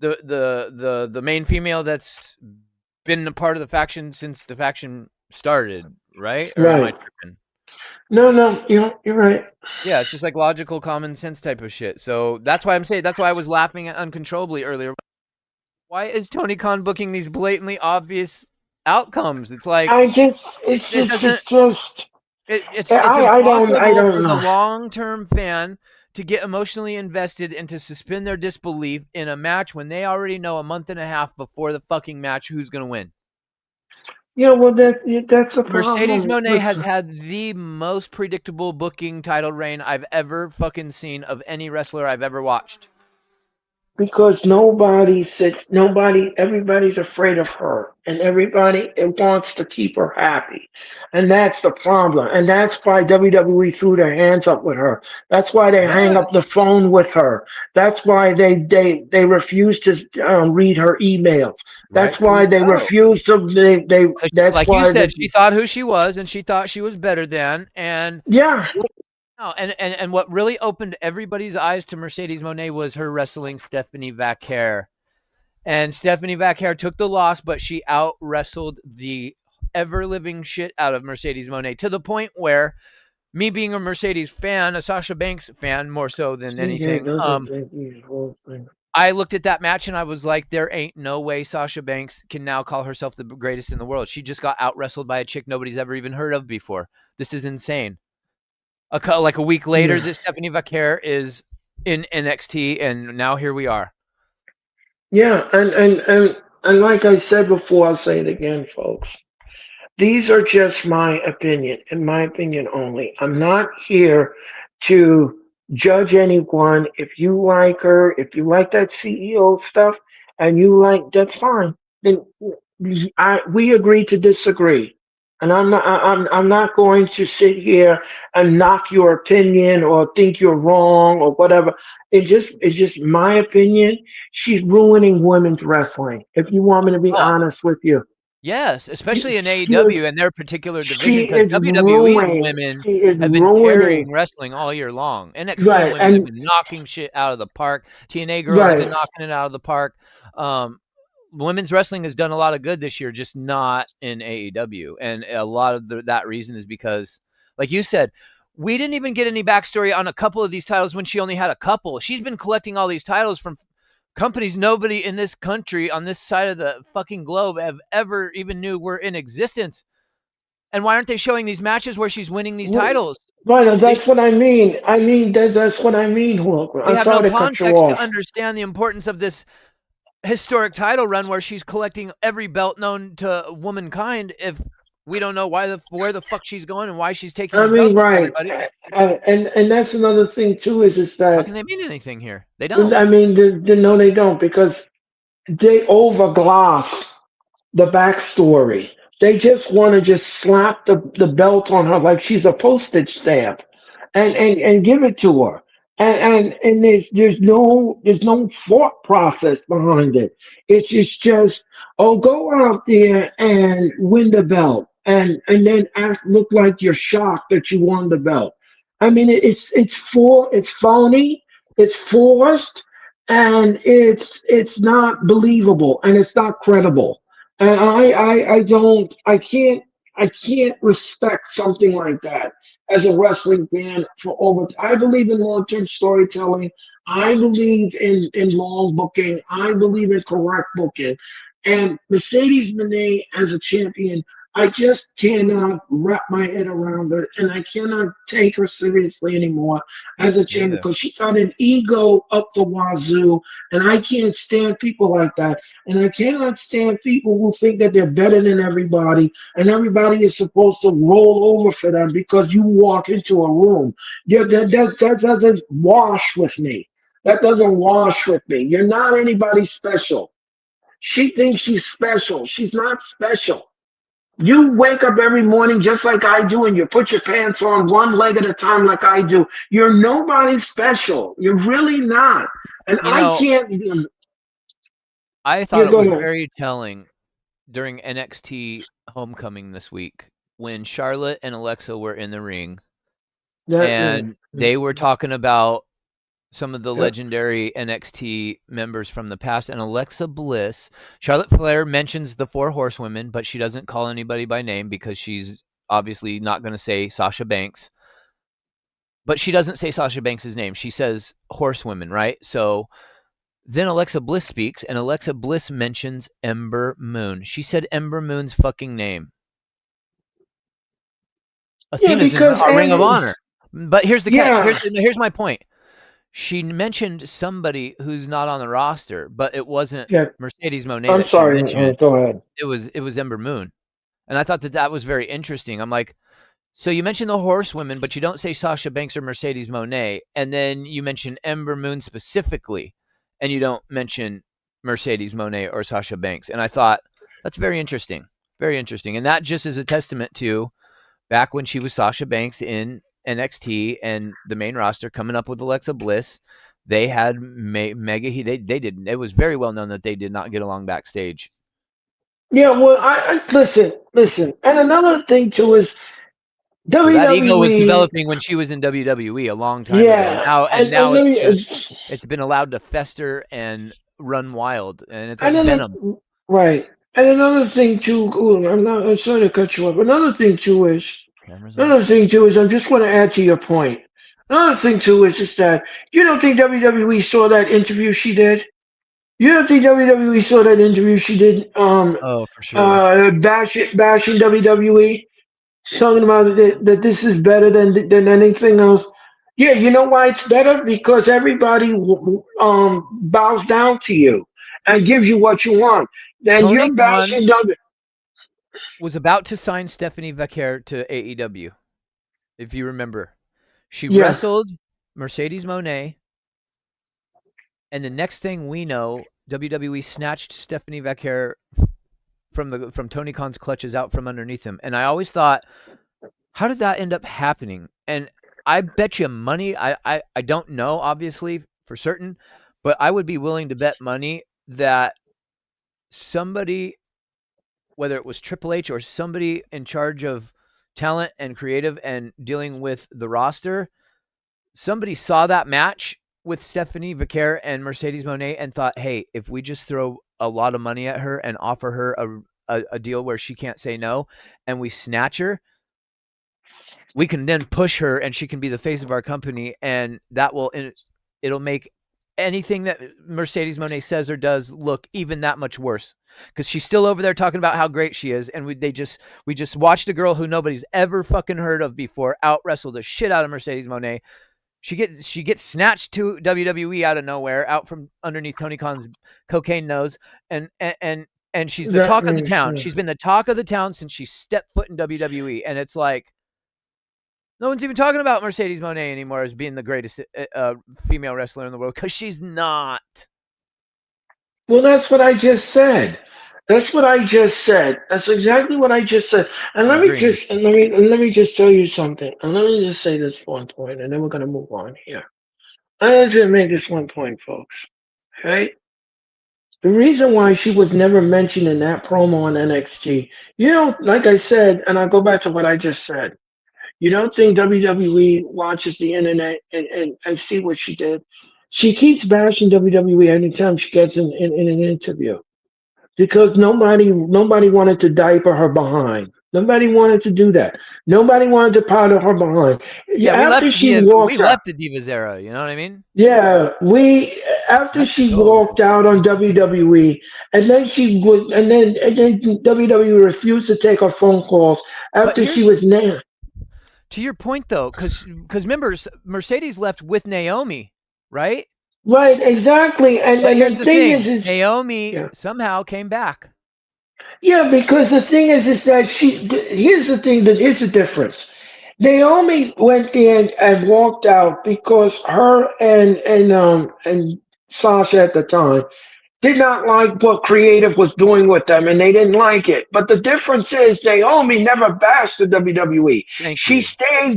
the main female that's been a part of the faction since the faction started, right? Or am I Right. tripping? No, no, you're right. Yeah, it's just like logical common sense type of shit. So that's why I'm saying that's why I was laughing uncontrollably earlier. Why is Tony Khan booking these blatantly obvious outcomes? It's like it doesn't. It's just, It's I impossible don't for the know. long term fan to get emotionally invested and to suspend their disbelief in a match when they already know a month and a half before the fucking match who's gonna win. Yeah, well, that's the Mercedes problem Monet with has had the most predictable booking title reign I've ever fucking seen of any wrestler I've ever watched. because everybody's afraid of her, and everybody it wants to keep her happy, and that's the problem, and that's why WWE threw their hands up with her. That's why they hang Yeah, up the phone with her. That's why they refuse to read her emails. That's rightfully why they so. refuse to they. 'Cause That's like you why said, they. she thought who she was, and she thought she was better than, and Yeah, no, and what really opened everybody's eyes to Mercedes Monet was her wrestling Stephanie Vaquer. And Stephanie Vaquer took the loss, but she out wrestled the ever living shit out of Mercedes Monet to the point where me being a Mercedes fan, a Sasha Banks fan more so than CJ anything, doesn't think he's whole thing. I looked at that match and I was like, there ain't no way Sasha Banks can now call herself the greatest in the world. She just got out wrestled by a chick nobody's ever even heard of before. This is insane. Like a week later, Yeah. this Stephanie Vaquer is in NXT, and now here we are. Yeah, and like I said before, I'll say it again, folks. These are just my opinion, in my opinion only. I'm not here to judge anyone. If you like her, if you like that CEO stuff, and you like, that's fine. Then we agree to disagree, and I'm not going to sit here and knock your opinion or think you're wrong or whatever. It's just my opinion. She's ruining women's wrestling. If you want me to be Oh, honest with you. yes, especially in She is AEW and their particular division, she because is WWE's ruining. women She is have been ruining. carrying wrestling all year long. NXT Right women have and been knocking shit out of the park. TNA girls have been right. knocking it out of the park. Um, Women's wrestling has done a lot of good this year, just not in AEW. And a lot of that reason is because, like you said, we didn't even get any backstory on a couple of these titles when she only had a couple. She's been collecting all these titles from companies nobody in this country on this side of the fucking globe have ever even knew were in existence. And why aren't they showing these matches where she's winning these titles? Right, and They that's what I mean. That's what I mean, Walker. we I'm have no sorry to cut you context to off. understand the importance of this historic title run where she's collecting every belt known to womankind if we don't know where the fuck she's going and why she's taking I these belts mean, from right, everybody. and that's another thing too. Is How that can they mean anything here? They don't. I mean, no, they don't because they overgloss the backstory. They just want to just slap the belt on her like she's a postage stamp, and give it to her. And there's no thought process behind it. It's just oh, go out there and win the belt, and then look like you're shocked that you won the belt. I mean, it's phony, it's forced, and it's not believable, and it's not credible. And I can't respect something like that as a wrestling fan for over. I believe in long term storytelling. I believe in long booking. I believe in correct booking. And Mercedes Monet as a champion, I just cannot wrap my head around her, and I cannot take her seriously anymore as a Me champion either. because she got an ego up the wazoo, and I can't stand people like that. And I cannot stand people who think that they're better than everybody and everybody is supposed to roll over for them because you walk into a room. Yeah, that doesn't wash with me. That doesn't wash with me. You're not anybody special. She thinks she's special. She's not special. You wake up every morning just like I do, and you put your pants on one leg at a time like I do. You're nobody special. You're really not. And You I know, can't. I Yeah, thought it go was ahead. very telling during NXT Homecoming this week when Charlotte and Alexa were in the ring That, and they were talking about some of the Yeah. legendary NXT members from the past, and Alexa Bliss. Charlotte Flair mentions the four horsewomen, but she doesn't call anybody by name because she's obviously not going to say Sasha Banks. But she doesn't say Sasha Banks' name. She says horsewomen, right? So then Alexa Bliss speaks, and Alexa Bliss mentions Ember Moon. She said Ember Moon's fucking name. Yeah, Athena's in because a Ring of Amber. Honor. But here's the catch. Yeah. Here's my point. She mentioned somebody who's not on the roster, but it wasn't Yeah. Mercedes Moné I'm that she sorry. mentioned. Go ahead. It was Ember Moon, and I thought that that was very interesting. I'm like, so you mentioned the horsewomen, but you don't say Sasha Banks or Mercedes Moné, and then you mention Ember Moon specifically, and you don't mention Mercedes Moné or Sasha Banks. And I thought that's very interesting, and that just is a testament to back when she was Sasha Banks in NXT and the main roster coming up with Alexa Bliss. They had mega. They did. It was very well known that they did not get along backstage. Yeah. Well, I listen. And another thing too is So that ego was WWE. developing when she was in WWE a long time ago. Yeah. Now And let it's me. just it's been allowed to fester and run wild, and it's like And then venom. right. And another thing too. Ooh, I'm sorry to cut you off. Cameras on. Another thing too is I'm just going to add to your point. Another thing too is just that you don't think WWE saw that interview she did. You don't think WWE saw that interview she did, Oh, for sure. bashing WWE, talking about that this is better than anything else. Yeah, you know why it's better? Because everybody bows down to you and gives you what you want. And Tony you're Khan bashing WWE. was about to sign Stephanie Vaquer to AEW, if you remember. She Yeah. wrestled Mercedes Moné, and the next thing we know, WWE snatched Stephanie Vaquer from Tony Khan's clutches out from underneath him. And I always thought, how did that end up happening? And I bet you money, I don't know, obviously, for certain, but I would be willing to bet money that somebody, whether it was Triple H or somebody in charge of talent and creative and dealing with the roster, somebody saw that match with Stephanie Vaquer and Mercedes Monet and thought, hey, if we just throw a lot of money at her and offer her a deal where she can't say no, and we snatch her, we can then push her and she can be the face of our company, and it'll make anything that Mercedes Monet says or does look even that much worse because she's still over there talking about how great she is, and we just watched a girl who nobody's ever fucking heard of before out wrestle the shit out of Mercedes Monet. She gets snatched to WWE out of nowhere, out from underneath Tony Khan's cocaine nose, and she's the That talk of the makes town. She's been the talk of the town since she stepped foot in WWE, and it's like no one's even talking about Mercedes Moné anymore as being the greatest female wrestler in the world because she's not. well. That's what I just said. That's what I just said. That's exactly what I just said. And I'm agreeing with you. let me just tell you something. And let me just say this one point, and then we're gonna move on here. I just make this one point, folks. Okay. The reason why she was never mentioned in that promo on NXT, like I said, and I'll go back to what I just said. You don't think WWE watches the internet and see what she did? She keeps bashing WWE anytime she gets in an interview because nobody wanted to diaper her behind. Nobody wanted to do that. Nobody wanted to powder her behind. Yeah, After she we walks out, left the Divas era. You know what I mean? yeah, we after That's she totally. walked out on WWE, and then WWE refused to take her phone calls But after she here's was named. to your point though, because remember Mercedes left with Naomi, right? Right, exactly. But And here's the the thing thing: is Naomi yeah, somehow came back. yeah, because the thing is that here's the thing that here's the difference. Naomi went in and walked out because her and Sasha at the time did not like what creative was doing with them and they didn't like it. But the difference is Naomi never bashed the WWE. Thank you.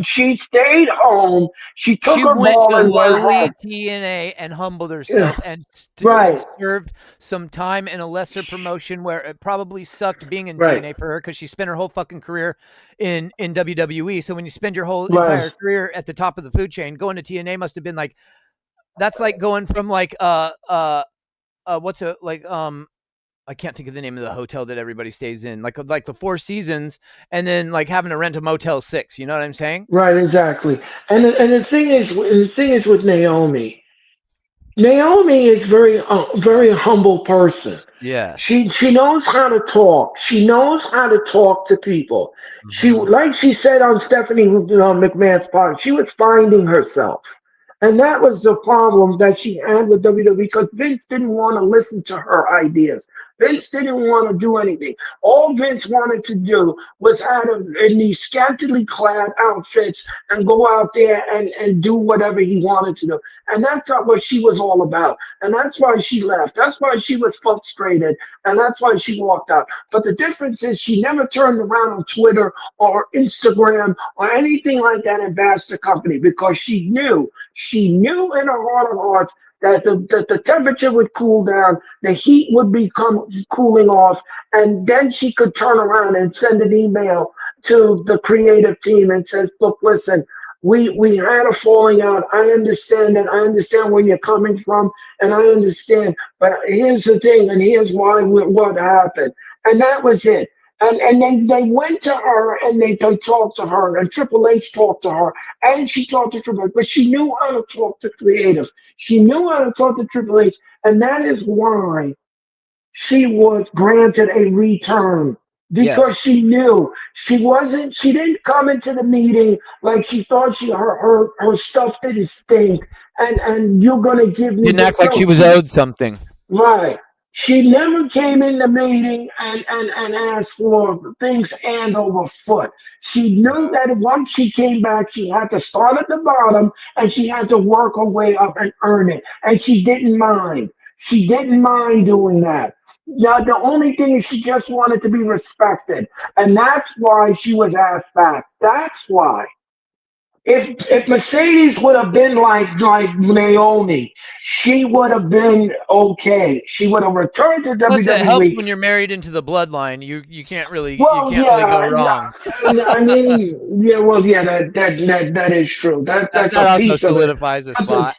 She stayed home. She took She her went ball to and went lowly home. TNA and humbled Yeah, herself and right, served some time in a lesser promotion where it probably sucked being in right, TNA for her because she spent her whole fucking career in WWE. So when you spend your whole right. entire career at the top of the food chain, going to TNA must have been like that's like going from like what's a like I can't think of the name of the hotel that everybody stays in, like the Four Seasons, and then like having to rent a Motel 6. You know what I'm saying? Right, exactly. And the thing is with Naomi. Naomi is very humble person. Yes. She knows how to talk. She knows how to talk to people. She, Hmm. like she said on Stephanie McMahon's podcast, she was finding herself, and that was the problem that she had with WWE because Vince didn't want to listen to her ideas. Vince didn't want to do anything. All Vince wanted to do was out of in these scantily clad outfits and go out there and do whatever he wanted to do. And that's not what she was all about. And that's why she left. That's why she was frustrated. And that's why she walked out. But the difference is she never turned around on Twitter or Instagram or anything like that and bashed the company because she knew in her heart of hearts that the temperature would cool down, the heat would become cooling off, and then she could turn around and send an email to the creative team and says, look, listen, we had a falling out. I understand that. I understand where you're coming from, and I understand. But here's the thing, and here's why what happened, and that was it. And they went to her and they talked to her, and Triple H talked to her, and she talked to Triple H, but she knew how to talk to creatives. She knew how to talk to Triple H, and that is why she was granted a return because Yes. she didn't come into the meeting like she thought her stuff didn't stink and you're gonna give me Didn't this. act like No, she was owed something. right. She never came in the meeting and asked for things hand over foot. She knew that once she came back, she had to start at the bottom and she had to work her way up and earn it. And she didn't mind. She didn't mind doing that. Now, the only thing is she just wanted to be respected. And that's why she was asked back. That's why. If Mercedes would have been like Naomi, she would have been okay. She would have returned to Plus, it helps WWE. when you're married into the bloodline. You Well, can't really go yeah, wrong. I mean, yeah, well, yeah, that is true. That's That a also piece of it. solidifies a But the, spot.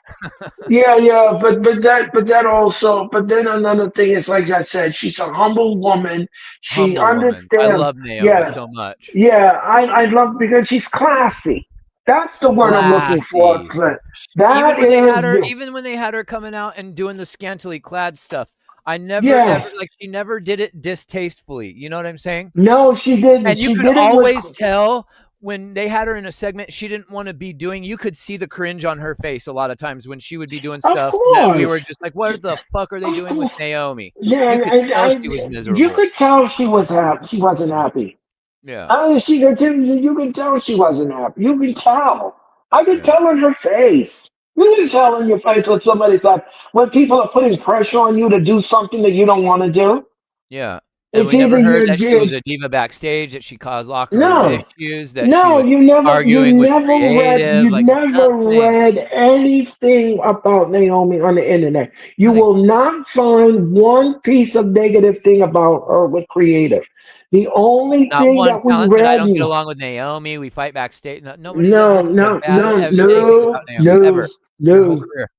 yeah, yeah, but that also, but then another thing is, like I said, she's a humble woman. She Humble woman. I understands. love Naomi Yeah, so much. yeah, I love because she's classy. That's the word I'm looking for, Classy. Clint. That is the Even when they had her coming out and doing the scantily clad stuff, I never yeah. ever like she never did it distastefully. You know what I'm saying? No, she didn't. And you She could did it with. always tell when they had her in a segment she didn't want to be doing. You could see the cringe on her face a lot of times when she would be doing Of stuff that we were course, just like, "What the fuck are they of doing with course. Naomi?" Yeah, You could tell she was you miserable. could tell she was happy. She wasn't happy. Yeah, I mean, she could. You can tell she wasn't happy. You can tell. I can yeah, tell in her face. You can tell in your face when somebody's like when people are putting pressure on you to do something that you don't want to do. yeah. And It's we never either heard you're that she was a diva backstage, that she caused locker room no. issues, that she No, was arguing with creative, you like never nothing. read anything about Naomi on the internet. You Nothing. will not find one piece of negative thing about her with creative. The only Not thing one that we talented, "I read, don't get along with Naomi, we fight backstage." No, nobody's no, ever said a no, bad no, anything about no, Naomi, no, ever, in her whole no, career.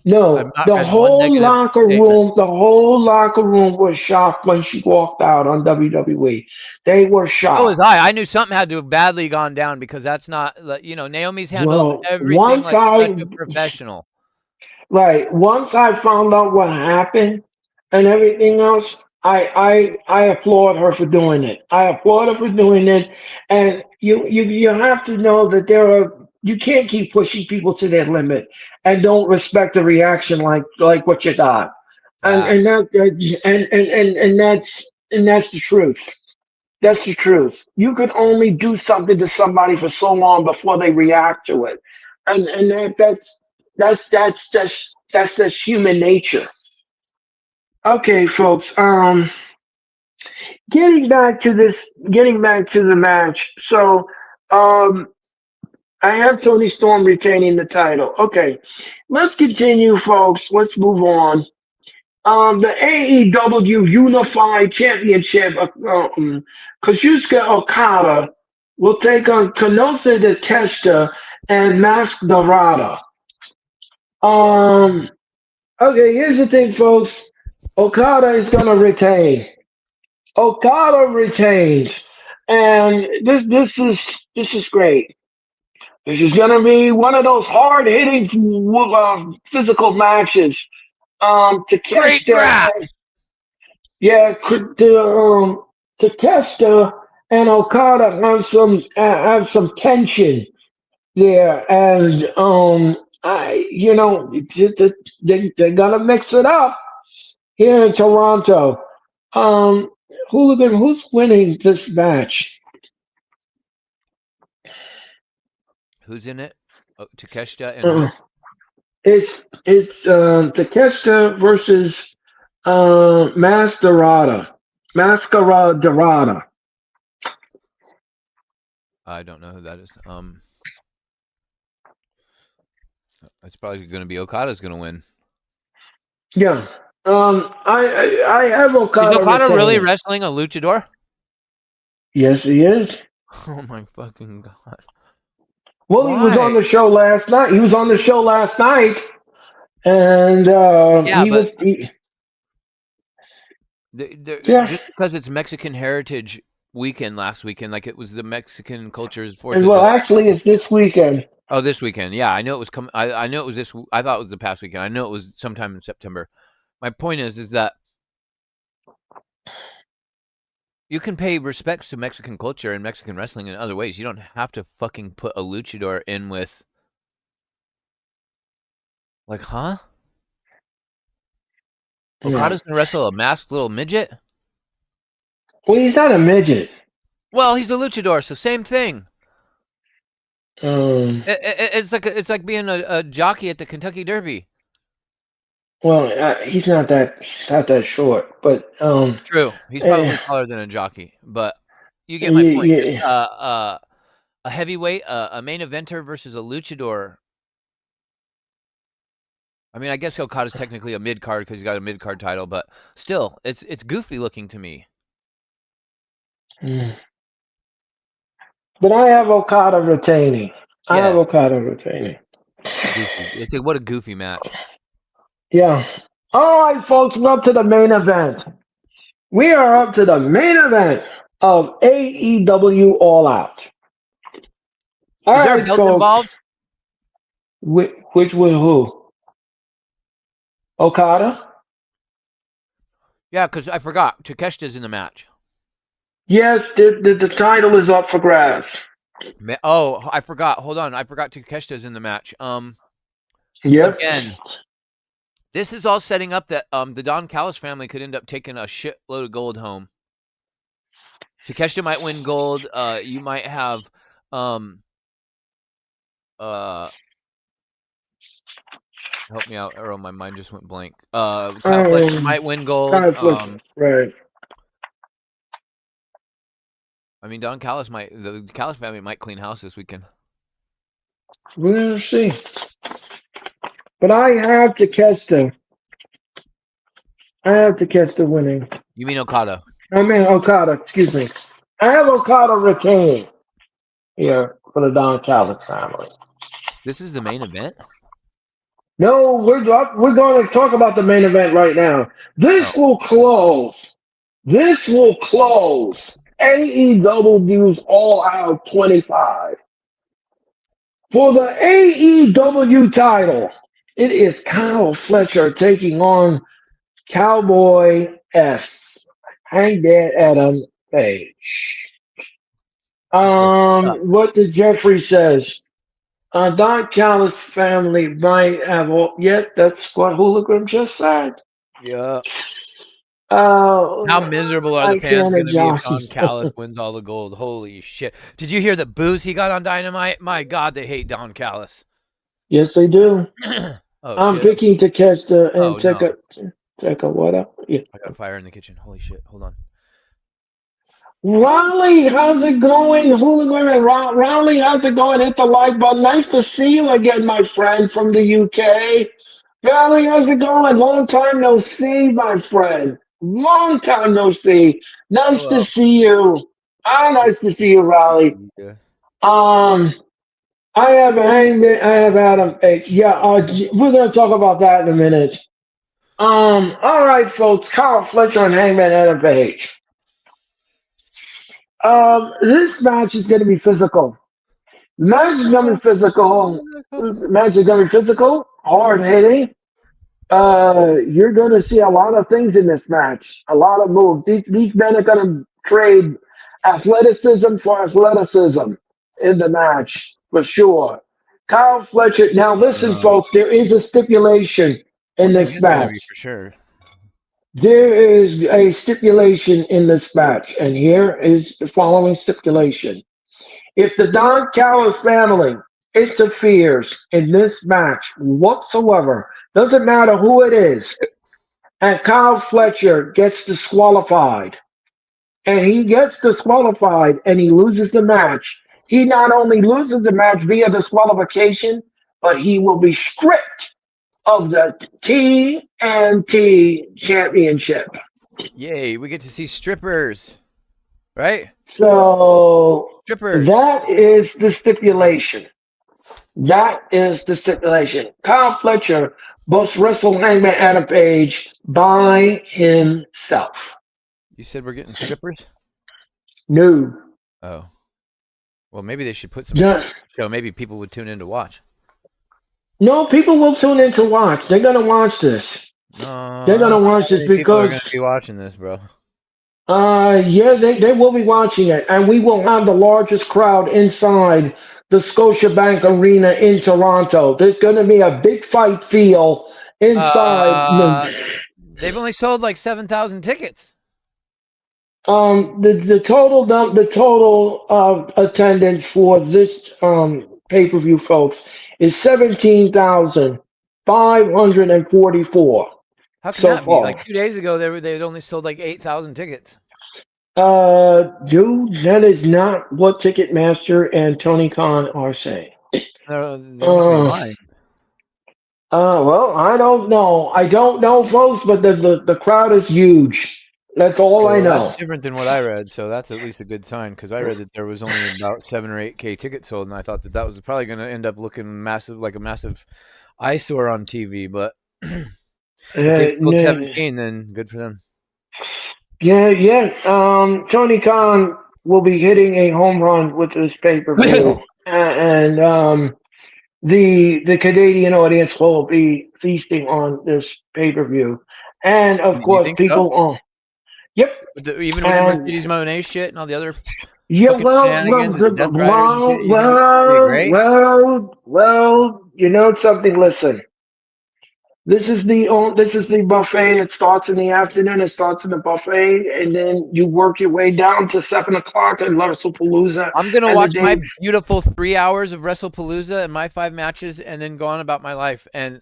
I've no. not read one negative statement. The whole locker room was shocked when she walked out on WWE. They were So was shocked. I. I knew something had to have badly gone down because that's not like, Naomi's handled Well, everything once like such I a professional. Right. Once I found out what happened and everything else, I applaud her for doing it. I applaud her for doing it. And you have to know that you can't keep pushing people to their limit and don't respect the reaction like what you got. And Facts. that's the truth. That's the truth. You could only do something to somebody for so long before they react to it, and that's human nature. Okay, folks. Getting back to the match. So, um, I have Tony Storm retaining the title. Okay, let's continue, folks. Let's move on. The AEW Unified Championship, Kazuchika Okada will take on Konosuke Takeshita and Mask Dorada. Um. Okay. Here's the thing, folks. Okada is gonna retain. Okada retains, and this is great. This is gonna be one of those hard hitting physical matches. Great Takeshita and grass. yeah, Takeshita and Okada have some tension there, and they're gonna mix it up here in Toronto. Um, Hooligan, who's winning this match? Who's in it? Oh, Takeshita and Uh, who? it's Takeshita versus Mascara Dorada. I don't know who that is. It's probably going to be Okada's going to win. Yeah. I have Is Okada Okada really retaining. wrestling a luchador? Yes, he is. Oh my fucking god! Well, he was on Why? the show last night. He was on the show last night, and Yeah, but yeah. just because it's Mexican Heritage Weekend last weekend, like it was the Mexican culture's Fourth And of well, July. actually, it's this weekend. Oh, this weekend. Yeah, I know it was coming. I know it was this. I thought it was the past weekend. I know it was sometime in September. My point is that you can pay respects to Mexican culture and Mexican wrestling in other ways. You don't have to fucking put a luchador in with like, huh? Yeah. Okada's gonna wrestle a masked little midget? Well, he's not a midget. Well, he's a luchador, so same thing. Um. It's like being a jockey at the Kentucky Derby. Well, he's not that short, but True, he's eh, probably taller than a jockey, but you get my point. Just yeah. a heavyweight, a main eventer versus a luchador. I mean, I guess Okada's technically a mid card because he's got a mid card title, but still, it's goofy looking to me. Mm. But I have Okada retaining. I have Yeah, Okada retaining. goofy. It's like what a goofy match. Yeah. All right, folks, we're up to the main event. We are up to the main event of AEW All Out. All Is there a right, belt folks. involved? Which was who? Okada? Yeah, because I forgot. Takeshita's in the match. Yes, the title is up for grabs. Oh, I forgot. Hold on, I forgot Takeshita's in the match. Yep. Again, this is all setting up that the Don Callis family could end up taking a shitload of gold home. Takeshita might win gold. You might have um uh help me out, Earl. My mind just went blank. Kyle Fletcher Um, might win gold. kind of right. I mean Don Callis might the Callis family might clean house this weekend. We're gonna see. But I have to catch them. I have to catch the winning. You mean Okada? I mean Okada. Excuse me. I have Okada retaining here for the Don Callis family. This is the main event. No, we're going to talk about the main event right now. Oh, This will close. This will close AEW's All Out 25 for the AEW title. It is Kyle Fletcher taking on Cowboy S. Hangman Adam Page. what's up? What did Jeffrey says? Don Callis family might have all. Yet that's what Hooligan just said. Yeah. How Uh, miserable are the I fans can't going to be if jockey. Don Callis wins all the gold? Holy shit! Did you hear the booze he got on Dynamite? My God, they hate Don Callis. Yes, they do. Oh I'm shit! picking to catch the and Oh no! take a what up? Yeah. I got a fire in the kitchen. Holy shit! Hold on. Raleigh, how's it going? Hooligan, Raleigh, how's it going? Hit the like button. Nice to see you again, my friend from the UK. Raleigh, how's it going? Long time no see, my friend. Long time no see. Nice to Hello. see you. Ah, nice to see you, Raleigh. Yeah. Um, I have Hangman. I have Adam Page. Yeah, we're gonna talk about that in a minute. All right, folks. Kyle Fletcher and Hangman Adam Page. This match is gonna be physical. Match is gonna be physical. Match is gonna be physical, hard hitting. You're going to see a lot of things in this match, a lot of moves. These men are going to trade athleticism for athleticism in the match for sure. Kyle Fletcher. Now, listen, Uh, folks, there is a stipulation in one thing this is gonna be match. for sure. There is a stipulation in this match, and here is the following stipulation. If the Don Callis family interferes in this match whatsoever, doesn't matter who it is, and Kyle Fletcher gets disqualified, and he gets disqualified and he loses the match, he not only loses the match via disqualification, but he will be stripped of the TNT championship. Yay, we get to see strippers, right? So Strippers. that is the stipulation. That is the stipulation. Kyle Fletcher must wrestle Hangman Adam Page by himself. You said we're getting strippers? No. Oh. Well, maybe they should put some No, strippers on the show. Maybe people would tune in to watch. no, people will tune in to watch. They're gonna watch this. No, They're I don't gonna know watch how this many people are because gonna be watching this, bro. yeah, they will be watching it, and we will have the largest crowd inside the Scotiabank Arena in Toronto. There's gonna be a big fight feel inside. Uh, they've only sold like 7,000 tickets. The total attendance for this pay per view, folks, is 17,544 How can so that be? far. Like 2 days ago, they'd only sold like 8,000 tickets. Dude, that is not what Ticketmaster and Tony Khan are saying. They must be Uh, lying. well, I don't know. I don't know, folks, but the crowd is huge. That's all Okay, I well, that's know. different than what I read, so that's at least a good sign because I read that there was only about 7 or 8K tickets sold, and I thought that that was probably going to end up looking massive, like a massive eyesore on TV. But if they sold Uh, 17, then good for them. Yeah, yeah. Tony Khan will be hitting a home run with this pay per view, and the Canadian audience will be feasting on this pay per view, and of You course, think so? people on. Yep, Even with the and Mercedes Monet shit and all the other yeah, fucking shenanigans and the Death Riders and shit, you think it's gonna be great? well. You know something? Listen. This is the buffet. It starts in the afternoon. It starts in the buffet, and then you work your way down to 7 o'clock at WrestlePalooza, I'm gonna and the watch my day. beautiful 3 hours of WrestlePalooza and my 5 matches, and then go on about my life. And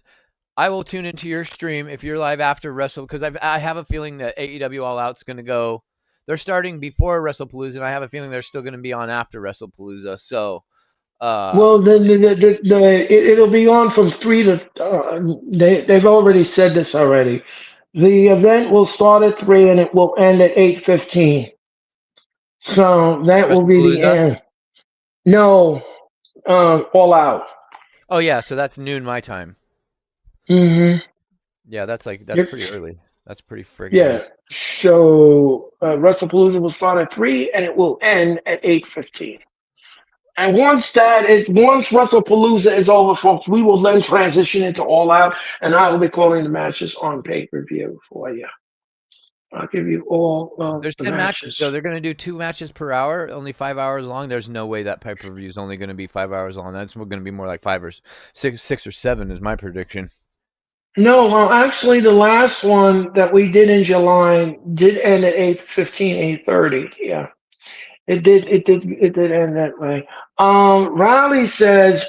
I will tune into your stream if you're live after Wrestle because I have a feeling that AEW All Out's gonna go. They're starting before WrestlePalooza, and I have a feeling they're still gonna be on after WrestlePalooza. So, uh, Well, it'll be on from 3 to. They've already said this already. The event will start at 3 and it will end at 8:15. So that will be the WrestlePalooza. end. No, all out. Oh yeah, so that's noon my time. Mm-hmm. Yeah, that's Yep. pretty early. That's pretty friggin' early. Yeah. So WrestlePalooza will start at 3 and it will end at 8:15. And once WrestlePalooza is over, folks, we will then transition into All Out, and I will be calling the matches on pay per view for you. I'll give you all of There's the 10 matches though. matches. They're gonna do 2 matches per hour, only 5 hours long. There's no way that pay per view is only gonna be 5 hours long. That's gonna be more like 6 or 7 is my prediction. No, well, actually, the last one that we did in July did end at 8:15, 8:30. Yeah, it did. It did end that way. Riley says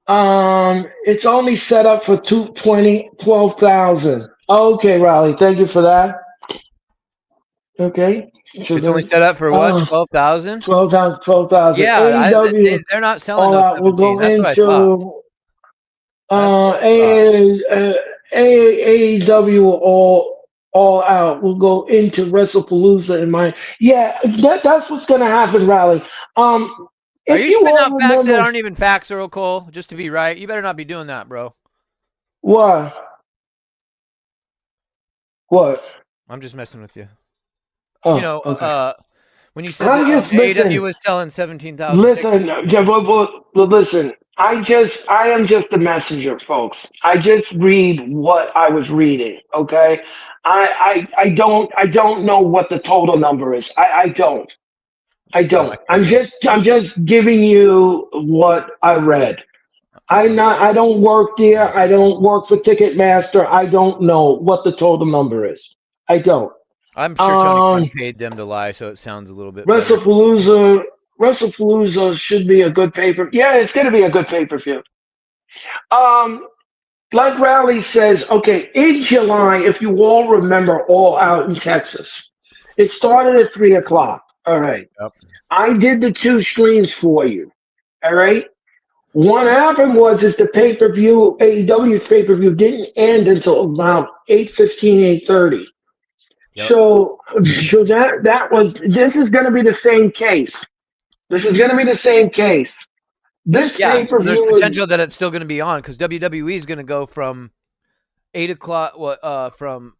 it's only set up for 12,000. Okay, Riley, thank you for that. Okay, so It's only then, set up for what? 12,000? 12,000, 12,000. Yeah, AEW they're not selling All those Out will 17. go That's what I thought. into That's what I thought. AEW All Out will go into WrestlePalooza in my. Yeah, that's what's gonna happen, Riley. Um, Are If you you spitting all out facts that remember aren't even facts, Earl Cole? Just to be right, you better not be doing that, bro. what, what? I'm just messing with you. You Oh, know, okay. when you said that I'm just AEW listen. was selling 17,000 tickets. Listen, listen. I am just a messenger, folks. I just read what I was reading. Okay, I don't know what the total number is. I Oh, I don't. tell you. I'm just giving you what I read. I don't work there. I don't work for Ticketmaster. I don't know what the total number is. I don't. I'm sure Tony Khan Um, paid them to lie, so it sounds a little bit better. WrestlePalooza, WrestlePalooza should be a good paper. Yeah, it's going to be a good pay per view. Um, like Raleigh says, okay, in July, if you all remember, All Out in Texas, it started at 3 o'clock. All right, Yep. I did the two streams for you. All right. What happened was is the pay per view, AEW's pay per view didn't end until about 8:15, 8:30. Yep. So that was this is going to be the same case. This is going to be the same case. This Yeah. pay per So there's view is potential that it's still going to be on because WWE is going to go from 8 o'clock. What? From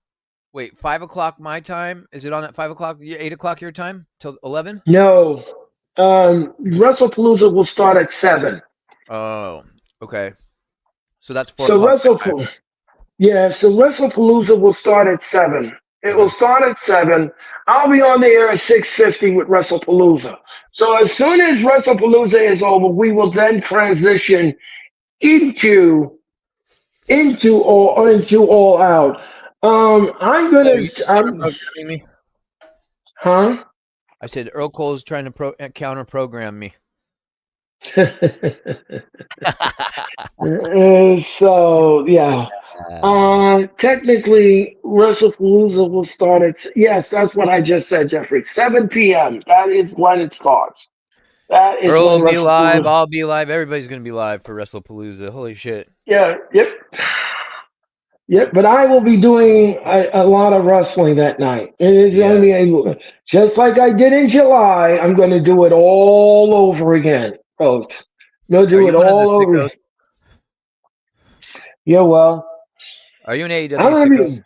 wait, 5 o'clock my time. Is it on at 5 o'clock? 8 o'clock your time till 11? no. WrestlePalooza will start at 7. Oh, okay. So that's four So o'clock my time. WrestlePalooza, yeah, so WrestlePalooza will start at 7. It will Okay. start at 7. I'll be on the air at 6:50 with WrestlePalooza. So as soon as WrestlePalooza is over, we will then transition into into all out. I'm Oh, gonna you just counter I'm programming me. huh. I said Earl Cole's trying to counter program me. So yeah. Technically, WrestlePalooza will start at yes. That's what I just said, Jeffrey. 7 p.m. That is when it starts. That is Earl when will be live. WrestlePalooza. I'll be live. Everybody's gonna be live for WrestlePalooza. Holy shit! Yeah. Yep. Yep. But I will be doing a lot of wrestling that night. It is going to Yeah. be just like I did in July. I'm going to do it all over again, folks. We'll Are do you it one of the all sickos? over. Yeah. Well, Are you an I'm AEW going to sicko? be.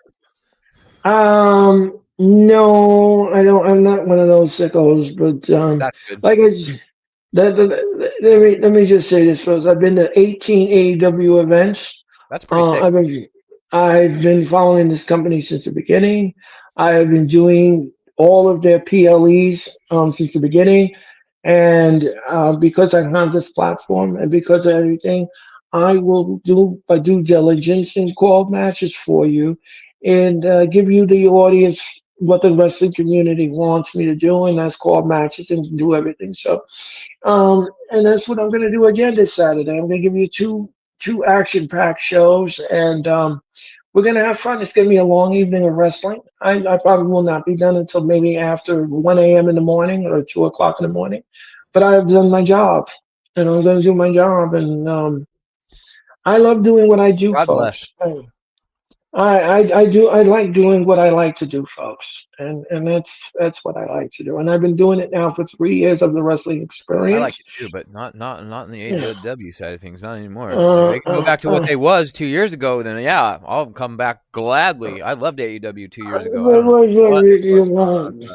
No, I don't. I'm not one of those sickos. But That's good. like let me just say this first. I've been to 18 AEW events. That's pretty sick. I've been following this company since the beginning. I have been doing all of their PLEs since the beginning, and because I have this platform and because of everything, I will do my due diligence and call matches for you, and give you the audience what the wrestling community wants me to do, and that's call matches and do everything. So and that's what I'm going to do again this Saturday. I'm going to give you two action packed shows, and we're going to have fun. It's going to be a long evening of wrestling. I probably will not be done until maybe after 1 a.m. in the morning or 2 o'clock in the morning, but I have done my job, and I'm going to do my job, and I love doing what I do, God bless. folks. I do I like doing what I like to do, folks, and that's what I like to do. And I've been doing it now for 3 years of the wrestling I like experience. it too, but not in the Yeah. AEW side of things. Not anymore. If Uh, they can go uh, back to what uh, they was 2 years ago, then yeah, I'll come back gladly. I loved AEW 2 years ago. I don't know what was going on,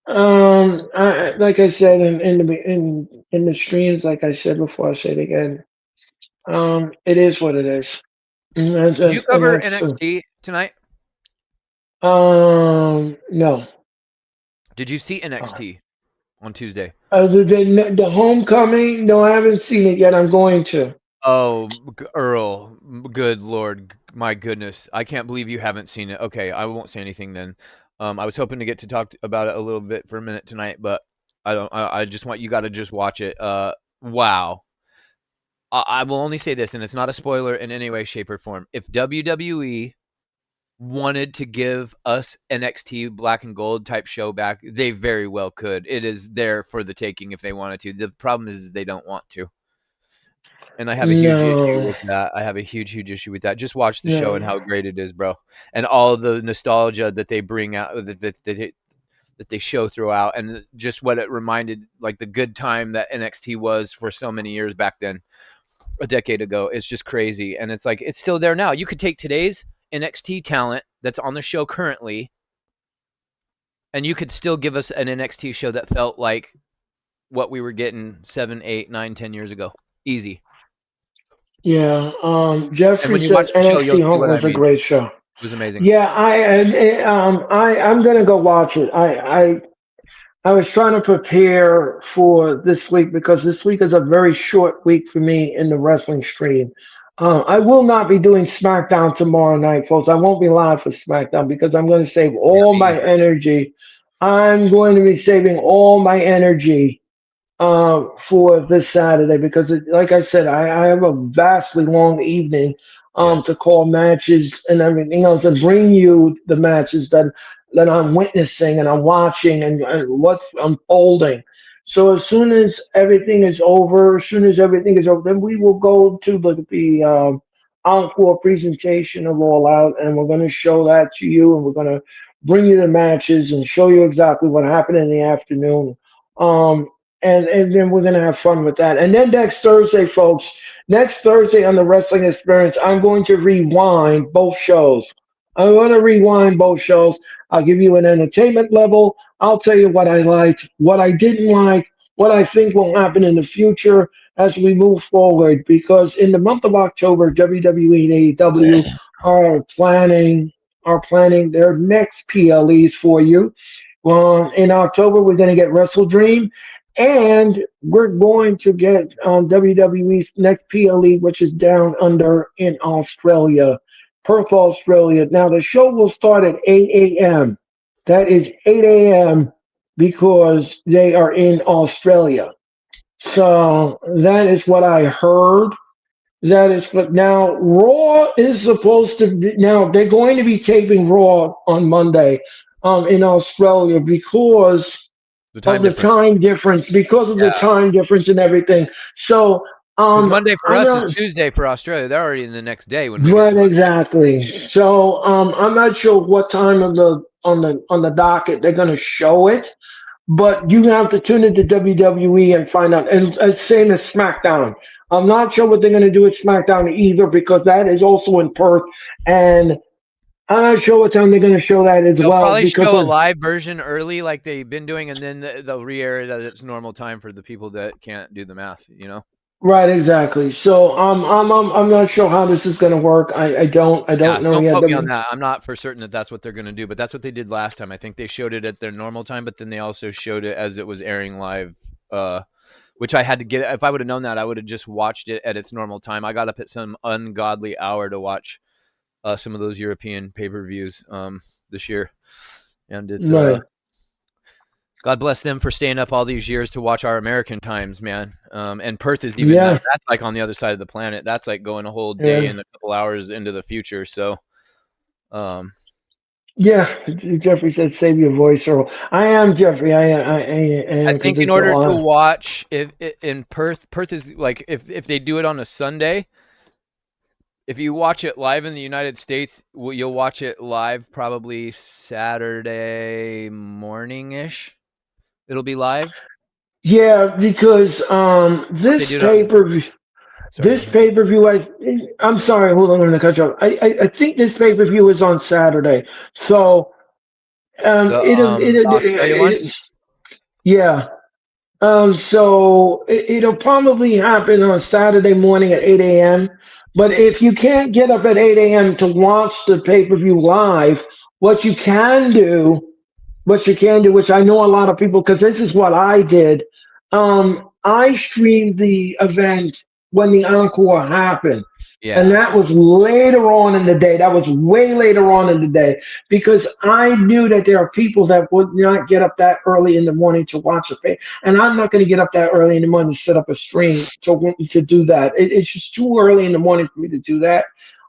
but like I said in the streams, like I said before, I say it again. It is what it is, did you and cover that's NXT tonight? no. Did you see Uh, NXT on Tuesday? the homecoming. No, I haven't seen it yet. I'm going to. Oh, Earl, good Lord, my goodness. I can't believe you haven't seen it. Okay, I won't say anything then. I was hoping to get to talk about it a little bit for a minute tonight, but I don't. I just want you got to just watch it. Wow. I will only say this, and it's not a spoiler in any way, shape, or form. If WWE wanted to give us NXT Black and Gold type show back, they very well could. It is there for the taking if they wanted to. The problem is they don't want to. And I have a huge issue No, with that. I have a huge, huge issue with that. Just watch the show and no. how great it is, bro. And all the nostalgia that they bring out, that they show throughout, and just what it reminded, like the good time that NXT was for so many years back then, a decade ago. It's just crazy, and it's like it's still there now. You could take today's NXT talent that's on the show currently, and you could still give us an NXT show that felt like what we were getting 7, 8, 9, 10 years ago. Easy. Yeah. And Jeffrey when you watch said the show, you'll NXT see Home what I was a mean. great show. It was amazing. Yeah, I'm gonna go watch it. I was trying to prepare for this week because this week is a very short week for me in the wrestling stream. I will not be doing SmackDown tomorrow night, folks. I won't be live for SmackDown because I'm going to save Yeah, all me my either. energy. I'm going to be saving all my energy for this Saturday because, like I said, I have a vastly long evening to Yes. call matches and everything else and bring you the matches that I'm witnessing and I'm watching and what's unfolding. So as soon as everything is over, as soon as everything is over, then we will go to the encore presentation of All Out, and we're going to show that to you, and we're going to bring you the matches and show you exactly what happened in the afternoon. Um, and then we're gonna have fun with that. And then next Thursday, folks, next Thursday on the Wrestling Experience, I'm going to rewind both shows. I'm going to rewind both shows. I'll give you an entertainment level. I'll tell you what I liked, what I didn't like, what I think will happen in the future as we move forward. Because in the month of October, WWE and AEW are planning their next PLEs for you. In October, we're going to get Wrestle Dream, and we're going to get WWE's next PLE, which is down under in Australia, Perth, Australia. Now, the show will start at 8 a.m. That is 8 a.m. because they are in Australia. So that is what I heard. That is what now Raw is supposed to be, now they're going to be taping Raw on Monday in Australia The time difference. because of the Yeah. time difference and everything. So Because Monday for I'm us is not Tuesday for Australia. They're already in the next day when we get to right Monday. exactly. So I'm not sure what time of the on the docket they're going to show it, but you have to tune into WWE and find out. And same as SmackDown. I'm not sure what they're going to do with SmackDown either because that is also in Perth, and I'm not sure what time they're going to show that as They'll well probably because show a live version early, like they've been doing, and then they'll re-air it at its normal time for the people that can't do the math. You know. right exactly. So I'm not sure how this is going to work. I Yeah. don't know Don't yet. quote me on that. I'm not for certain that that's what they're going to do, but that's what they did last time. I think they showed it at their normal time, but then they also showed it as it was airing live. Which I had to get. If I would have known that, I would have just watched it at its normal time. I got up at some ungodly hour to watch some of those European pay-per-views this year, and it's Right. God bless them for staying up all these years to watch our American times, man. And Perth is even that. Yeah. That's like on the other side of the planet. That's like going a whole day Yeah. and a couple hours into the future. So, um, Yeah. Jeffrey said, "Save your voice, Earl." I am Jeffrey. I I am because think in it's a order to lot. watch, if in Perth, Perth is like if they do it on a Sunday. If you watch it live in the United States, you'll watch it live probably Saturday morning ish. It'll be live. Yeah, because Or if they do it on, sorry, go this ahead. pay per view, I'm sorry, hold on, I'm gonna cut you off. I think this pay per view is on Saturday, so The Australia one. yeah. So it'll probably happen on Saturday morning at 8 a.m. But if you can't get up at 8 a.m. to watch the pay per view live, what you can do what you can do, which I know a lot of people, because this is what I did. I streamed the event when the encore happened. And Yeah, that was later on in the day. That was way later on in the day because I knew that there are people that would not get up that early in the morning to watch a pay. And I'm not going to get up that early in the morning to set up a stream to do that. It's just too early in the morning for me to do that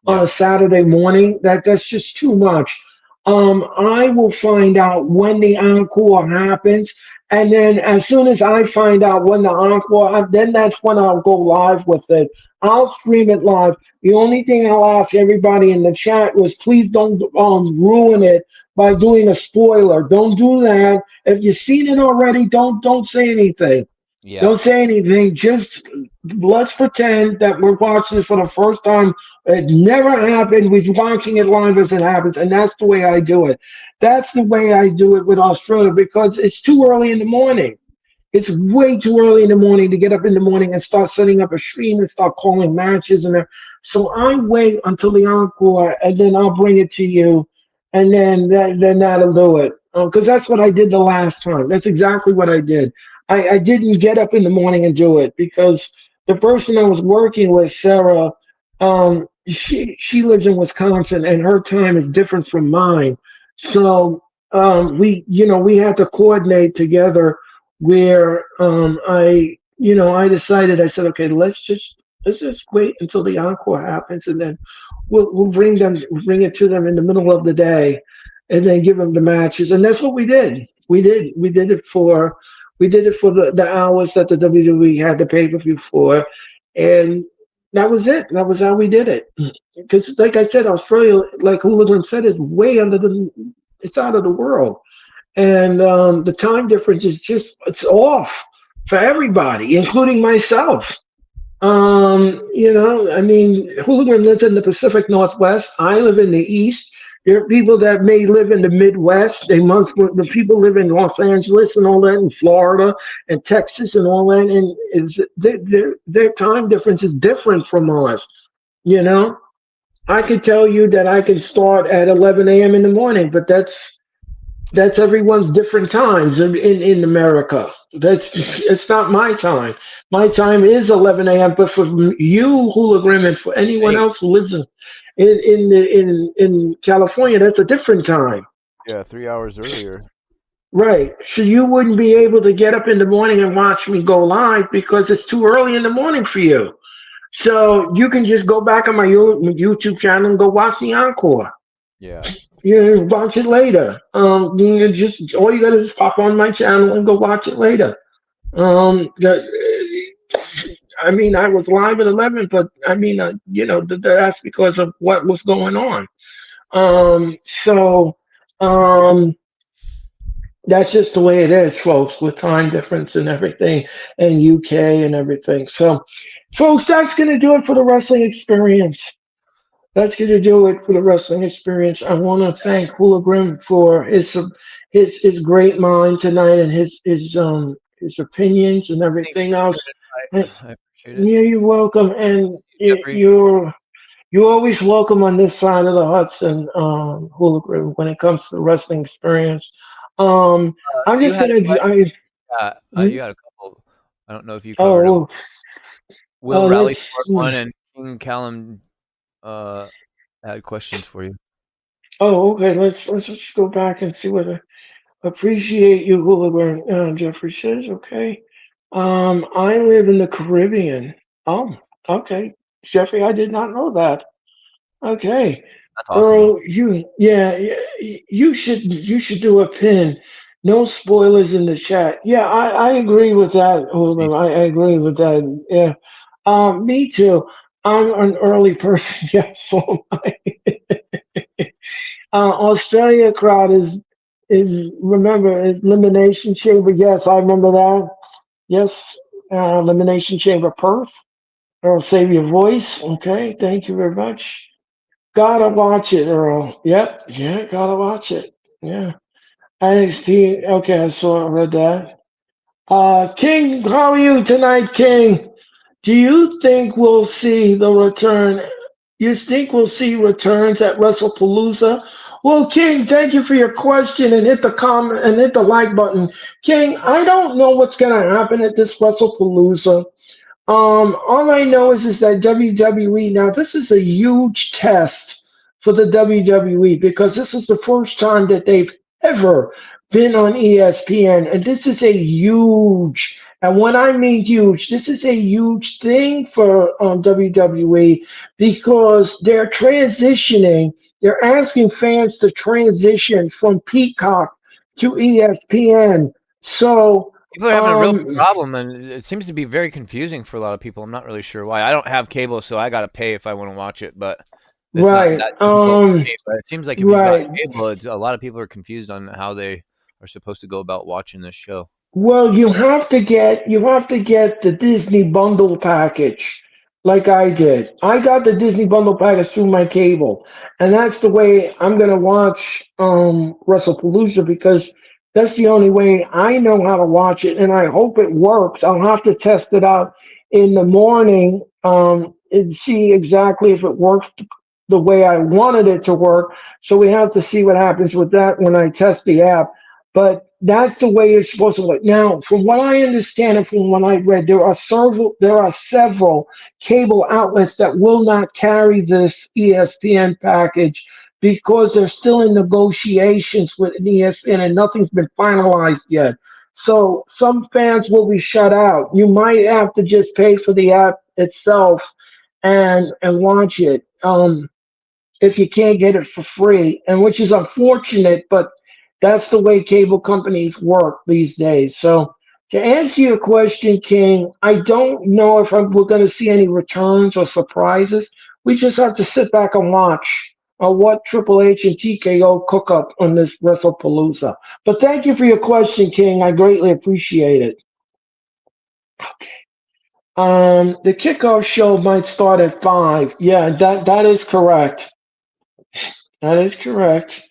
on yeah, a Saturday morning. That's just too much. I will find out when the encore happens, And then as soon as I find out when the encore, then that's when I'll go live with it. I'll stream it live. The only thing I'll ask everybody in the chat was please don't ruin it by doing a spoiler. Don't do that. If you've seen it already, don't say anything. Yeah. Don't say anything. Just let's pretend that we're watching this for the first time. It never happened. We're watching it live as it happens, and that's the way I do it. That's the way I do it with Australia because it's too early in the morning. It's way too early in the morning to get up in the morning and start setting up a stream and start calling matches and so I wait until the encore and then I'll bring it to you, and then that'll do it. Because that's what I did the last time. That's exactly what I did. I didn't get up in the morning and do it because the person I was working with, Sarah, she lives in Wisconsin and her time is different from mine. So we had to coordinate together where I decided I said okay let's just wait until the encore happens and then we'll bring it to them in the middle of the day and then give them the matches and that's what we did we did it for the hours that the WWE had the pay-per-view for and that was it that was how we did it because like I said Australia like Hooligan said is way under the it's out of the world and the time difference is just it's off for everybody, including myself. I mean, Hooligan lives in the Pacific Northwest. I live in the East. There are people that may live in the Midwest. The people live in Los Angeles and all that, and Florida and Texas and all that, and their time difference is different from ours. You know, I could tell you that I can start at 11 a.m. in the morning, but that's everyone's different times in America. That's it's not my time. My time is 11 a.m. But for you, Hooligan, and for anyone Hey. else who lives in California, that's a different time, Yeah, 3 hours earlier. right? So you wouldn't be able to get up in the morning and watch me go live because it's too early in the morning for you. So you can just go back on my YouTube channel and go watch the encore. Yeah. Watch it later. Just all you gotta do is pop on my channel and go watch it later. The, I mean, I was live at 11, but I mean, that's because of what was going on. So, um, that's just the way it is, folks, with time difference and everything, and UK and everything. So, folks, that's gonna do it for the wrestling experience. That's going to do it for the wrestling experience. I want to thank Hula for his great mind tonight and his opinions and Thanks everything for else. the And invite. I appreciate it. yeah, you're welcome. And Jeffrey. you're always welcome on this side of the Hudson, Hula when it comes to the wrestling experience. Um, I'm You just had gonna. a question. Yeah, Hmm? you had a couple. I don't know if you covered them. Oh, Will Rally let's. Part One and King Callum uh had questions for you. Oh, okay. Let's just go back and see what. Appreciate you, Hula Jeffrey says, okay. I live in the Caribbean. Oh, okay. Jeffrey, I did not know that. Okay. That's awesome. Earl, you should do a pin. No spoilers in the chat. Yeah, I agree with that, Me Hula. I agree with that. Yeah. Me too. I'm an early person. Yeah, so Australia crowd is remember is Elimination Chamber. Yes, I remember that. Yes, Elimination Chamber Perth. Earl, save your voice. Okay, thank you very much. Gotta watch it, Earl. Yep, yeah, gotta watch it. Yeah. NXT. Okay, I read that. King, how are you tonight, King? Do you think we'll see the return? You think we'll see returns at WrestlePalooza? Well, King, thank you for your question and hit the comment and hit the like button. King, I don't know what's gonna happen at this WrestlePalooza. All I know is that WWE now this is a huge test for the WWE because this is the first time that they've ever been on ESPN, and this is a huge. And when I mean huge, this is a huge thing for WWE because they're transitioning. They're asking fans to transition from Peacock to ESPN. So, People are having a real um, problem, and it seems to be very confusing for a lot of people. I'm not really sure why. I don't have cable, so I gotta pay if I want to watch it, but it's not right, that difficult for me. But it seems like if you've got right. cable, a lot of people are confused on how they are supposed to go about watching this show. Well, you have to get the Disney bundle package, like I did. I got the Disney bundle package through my cable, and that's the way I'm gonna watch WrestlePalooza because that's the only way I know how to watch it, and I hope it works. I'll have to test it out in the morning and see exactly if it works the way I wanted it to work. So we have to see what happens with that when I test the app, but that's the way it's supposed to work. Now, from what I understand and from what I read, there are several cable outlets that will not carry this ESPN package because they're still in negotiations with an ESPN and nothing's been finalized yet. So some fans will be shut out. You might have to just pay for the app itself and watch it. If you can't get it for free, and which is unfortunate, but that's the way cable companies work these days. So, to answer your question, King, I don't know if we're going to see any returns or surprises. We just have to sit back and watch what Triple H and TKO cook up on this WrestlePalooza. But thank you for your question, King. I greatly appreciate it. The kickoff show might start at 5. Yeah, that is correct. That is correct.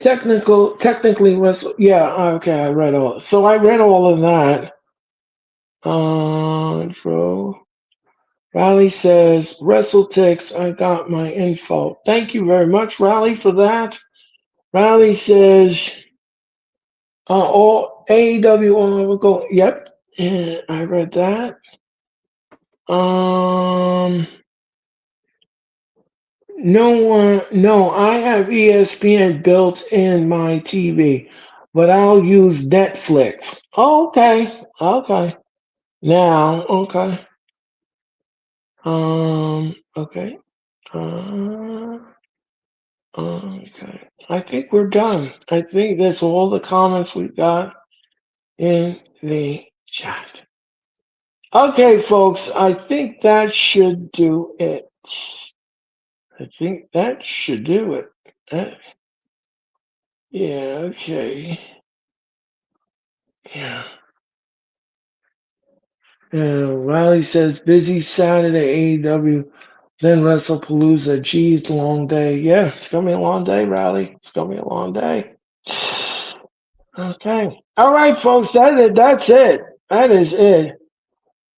Technically, Wrestle. Yeah, okay, I read all. So I read all of that. Intro. Riley says, WrestleTix, I got my info. Thank you very much, Riley, for that. Riley says, all AEW will go. Yep, and I read that. Um, no, I have ESPN built in my TV, but I'll use Netflix. Okay. Now, okay. Uh, okay. I think we're done. I think that's all the comments we've got in the chat. Okay, folks, I think that should do it. I think that should do it. Uh, yeah, okay. Yeah. Riley says, busy Saturday, AEW, then WrestlePalooza. Geez, long day. Yeah, it's going to be a long day, Riley. It's going to be a long day. Okay. All right, folks. That's it. That is it.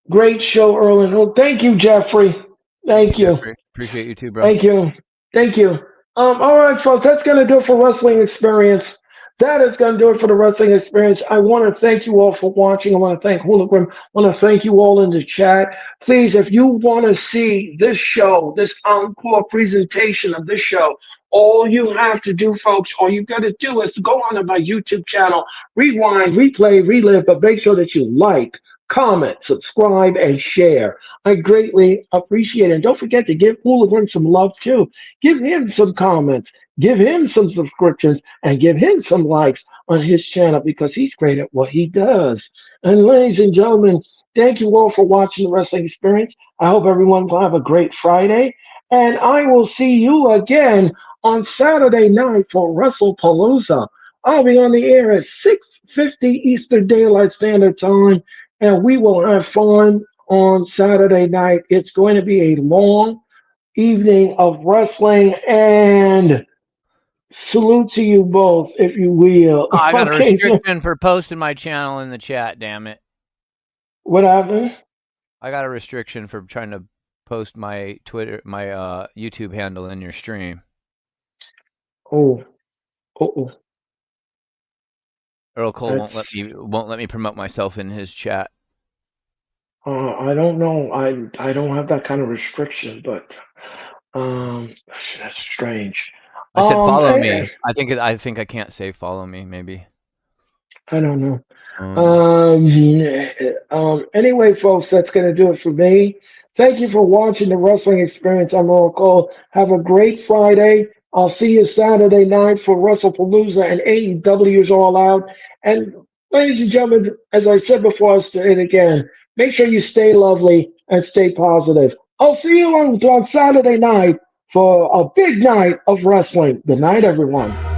Great show, Earl and Hook. Thank you, Jeffrey. Thank you, Thank you. Jeffrey. Appreciate you too, bro. Thank you. Thank you. All right, folks, that's going to do it for Wrestling Experience. That is going to do it for the Wrestling Experience. I want to thank you all for watching. I want to thank Hologram. I want to thank you all in the chat. Please, if you want to see this show, this encore presentation of this show, all you have to do, folks, all you got to do is go on to my YouTube channel, rewind, replay, relive, but make sure that you like, comment, subscribe, and share. I greatly appreciate it. And don't forget to give Hooligan some love too. Give him some comments, give him some subscriptions, and give him some likes on his channel because he's great at what he does. And ladies and gentlemen, thank you all for watching the Wrestling Experience. I hope everyone will have a great Friday. And I will see you again on Saturday night for WrestlePalooza. I'll be on the air at 6:50 Eastern Daylight Standard Time, and we will have fun on Saturday night. It's going to be a long evening of wrestling, and salute to you both, if you will. Oh, I got a Okay, so restriction for posting my channel in the chat, damn it. what happened? I got a restriction for trying to post my YouTube handle in your stream. Oh, oh, Earl Cole that's. won't let me promote myself in his chat. I don't know. I don't have that kind of restriction, but that's strange. I said follow I, me. I think I can't say follow me, maybe. I don't know. Um, Anyway, folks, that's going to do it for me. Thank you for watching the Wrestling Experience. I'm Earl Cole. Have a great Friday. I'll see you Saturday night for WrestlePalooza and AEW's All Out. And Ladies and gentlemen, as I said before, I'll say it again. Make sure you stay lovely and stay positive. I'll see you on Saturday night for a big night of wrestling. Good night, everyone.